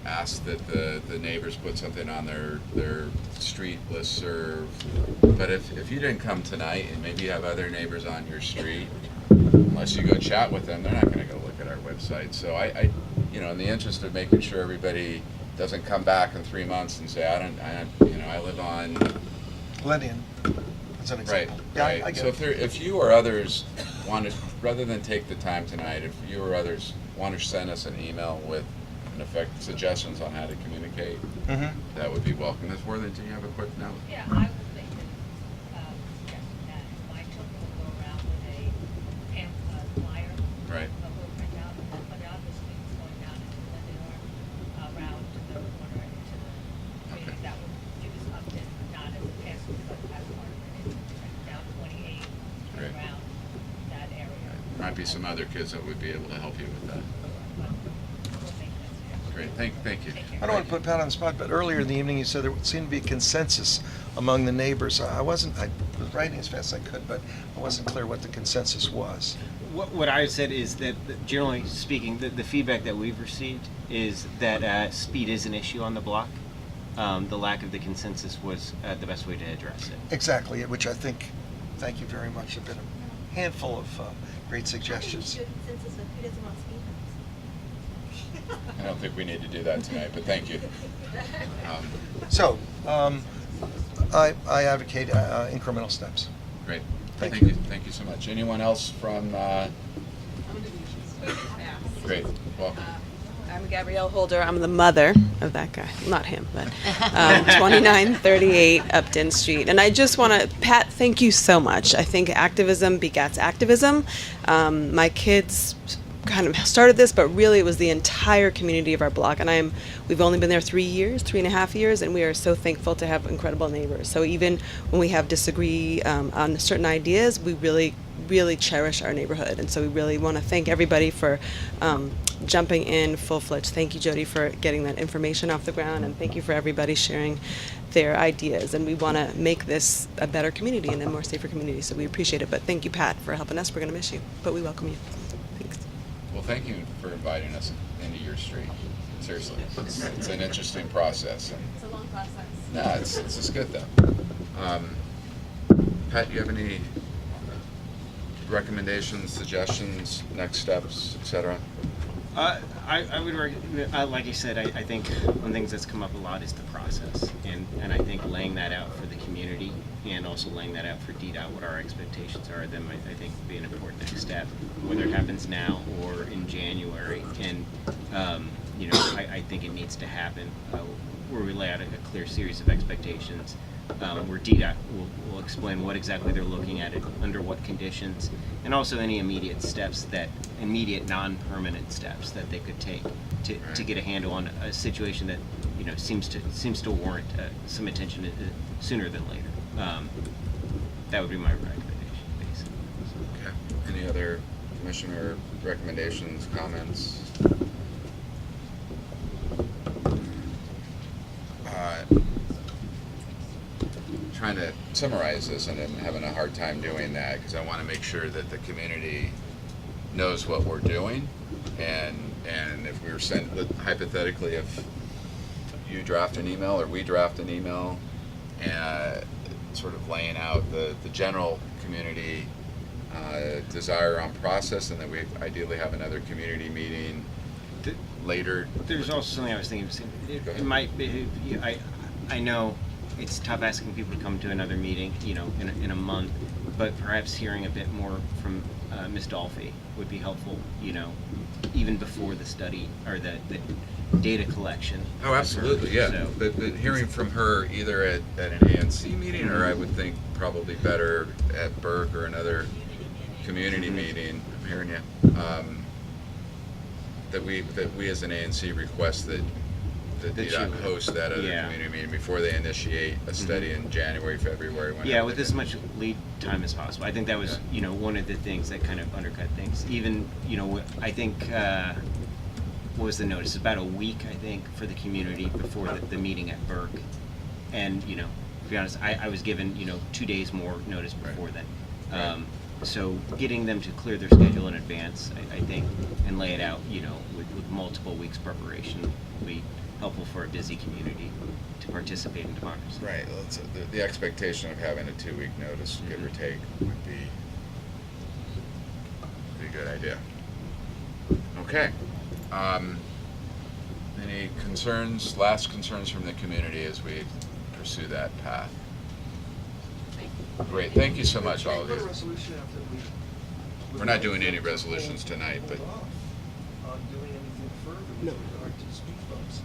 ask that the neighbors put something on their street listserv. But if you didn't come tonight, and maybe you have other neighbors on your street, unless you go chat with them, they're not going to go look at our website. So I in the interest of making sure everybody doesn't come back in 3 months and say, I live on Glendian, as an example. Right, Yeah, right. I get So it. if you or others want to, rather than take the time tonight, if you or others want to send us an email with, in effect, suggestions on how to communicate, that would be welcome. Ms. Worthington, do you have a quick note? Yeah, I will make a suggestion that my children will go around with a flyer, Right. a little printout, and put out the students going down into Glendior, around to the corner and into the community. That would give us Upton, not as a passenger, but as part of it, down 28 and Right. around that area. Might be some other kids that would be able to help you with that. Great, thank you. I don't want to put Pat on the spot, but earlier in the evening you said there seemed to be a consensus among the neighbors. I was writing as fast as I could, but I wasn't clear what the consensus was. What I said is that, generally speaking, the feedback that we've received is that speed is an issue on the block. The lack of the consensus was the best way to address it. Exactly, which I think, thank you very much, have been a handful of great suggestions. I think we should consensus of who doesn't want speed bumps. I don't think we need to do that tonight, but thank you. So, I advocate incremental steps. Great. Thank you so much. Anyone else from, great, welcome. I'm Gabrielle Holder. I'm the mother of that guy. Not him, but 2938 Upton Street. And I just want to, Pat, thank you so much. I think activism begets activism. My kids kind of started this, but really it was the entire community of our block. And we've only been there 3.5 years, and we are so thankful to have incredible neighbors. So even when we have disagree on certain ideas, we really cherish our neighborhood. And so we really want to thank everybody for jumping in full-fledged. Thank you, Jody, for getting that information off the ground, and thank you for everybody sharing their ideas. And we want to make this a better community and a more safer community, so we appreciate it. But thank you, Pat, for helping us. We're going to miss you, but we welcome you. Thanks. Well, thank you for inviting us into your street. Seriously, it's an interesting process. It's a long process. No, it's just good though. Pat, do you have any recommendations, suggestions, next steps, etc.? I would, like you said, I think one of the things that's come up a lot is the process, and I think laying that out for the community and also laying that out for DDOT, what our expectations are, then I think would be an important next step, whether it happens now or in January. And I think it needs to happen where we lay out a clear series of expectations, where DDOT will explain what exactly they're looking at, it, under what conditions, and also any immediate non-permanent steps that they could take to get a handle on a situation that seems to warrant some attention sooner than later. That would be my recommendation, basically. Okay. Any other commissioner recommendations, comments? Trying to summarize this, and I'm having a hard time doing that because I want to make sure that the community knows what we're doing, and if we were hypothetically, if you draft an email or we draft an email, sort of laying out the general community desire on process, and then we ideally have another community meeting later. There's also something I was thinking. It might be, I know it's tough asking people to come to another meeting, in a month, but perhaps hearing a bit more from Ms. Dolphy would be helpful, even before the study or the data collection. Oh, absolutely, yeah. So, but hearing from her either at an ANC meeting, or I would think probably better at Burke or another community meeting. I'm hearing you. That we as an ANC request that DDOT host that other community meeting before they initiate a study in January, February. Yeah, with as much lead time as possible. I think that was, one of the things that kind of undercut things. Even, I think, what was the notice? About a week, I think, for the community before the meeting at Burke. And, to be honest, I was given, 2 days more notice before then. So getting them to clear their schedule in advance, I think, and lay it out, with multiple weeks preparation will be helpful for a busy community to participate in democracy. Right. The expectation of having a 2-week notice, give or take, would be a good idea. Okay. Any last concerns from the community as we pursue that path? Great. Thank you so much, all of you. We're not doing any resolutions tonight, but On doing anything further with regard to speed bumps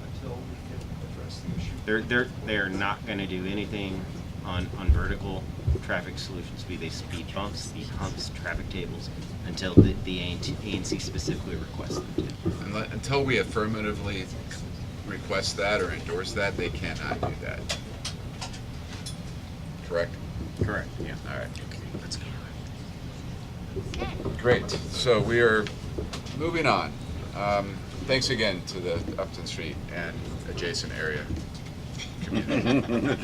until we can address the issue. They're not going to do anything on vertical traffic solutions, be they speed bumps, speed humps, traffic tables, until the ANC specifically requests them to. until we affirmatively request that or endorse that, they cannot do that. Correct? Correct, yeah. All right. Let's go. Great. So we are moving on. Thanks again to the Upton Street and adjacent area community.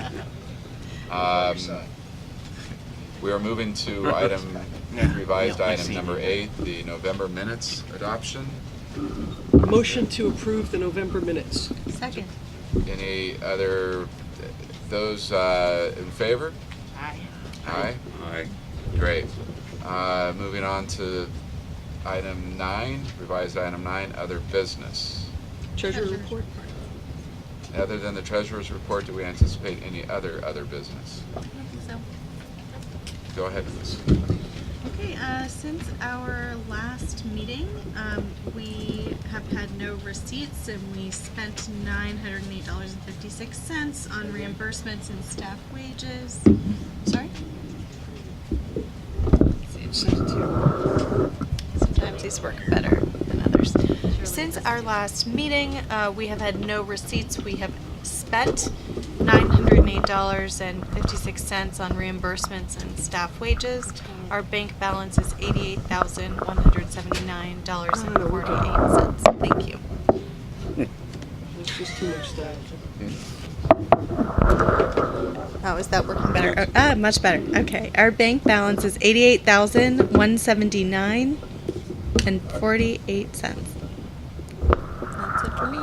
We are moving to revised item number 8, the November minutes adoption. Motion to approve the November minutes. Second. Any other, those in favor? Aye. Aye? Aye. Great. Moving on to item 9, revised item 9, other business. Treasurer report? Other than the treasurer's report, do we anticipate any other business? I don't think so. go ahead, Liz. Okay, since our last meeting, we have had no receipts and we spent $908.56 on reimbursements and staff wages. Sorry? Sometimes these work better than others. Since our last meeting, we have had no receipts. We have spent $908.56 on reimbursements and staff wages. Our bank balance is $88,179.48. Thank you. It's just too much stuff. Oh, is that working better? Much better. Okay. Our bank balance is $88,179.48. That's it for me.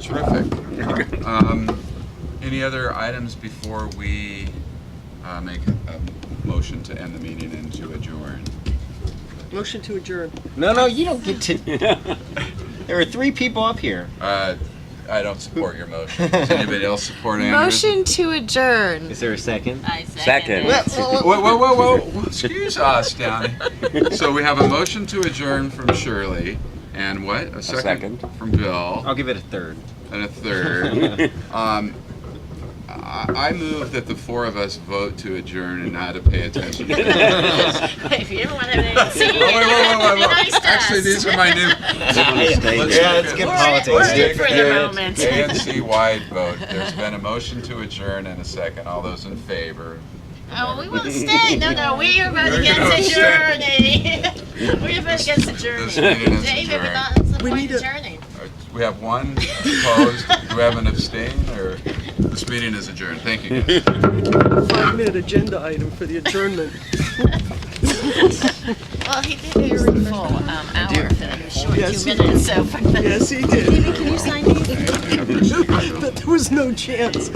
Terrific. Any other items before we make a motion to end the meeting and to adjourn? Motion to adjourn. No, you don't get to. There are 3 people up here. I don't support your motion. Does anybody else support Andrew's? Motion to adjourn. Is there a second? I second. Whoa. Excuse us, Downey. So we have a motion to adjourn from Shirley, and what? A second from Bill. I'll give it a third. And a third. I move that the 4 of us vote to adjourn and not to pay attention to If you ever want to have any, wait. Actually, these are my new. Let's get politics. We're in for the moment. ANC-wide vote. There's been a motion to adjourn and a second. All those in favor? Oh, we want to stay. No, we are voting against adjourning. We are voting against adjourning. This meeting is David, adjourned. we're not adjourning. We have 1 opposed. Do we have an abstain? Or this meeting is adjourned. Thank you, guys. 5-minute agenda item for the adjournment. Well, he did a very full hour for the short Yes, 2 he minutes. did. So, Yes, he did. David, can you sign these? But there was no chance.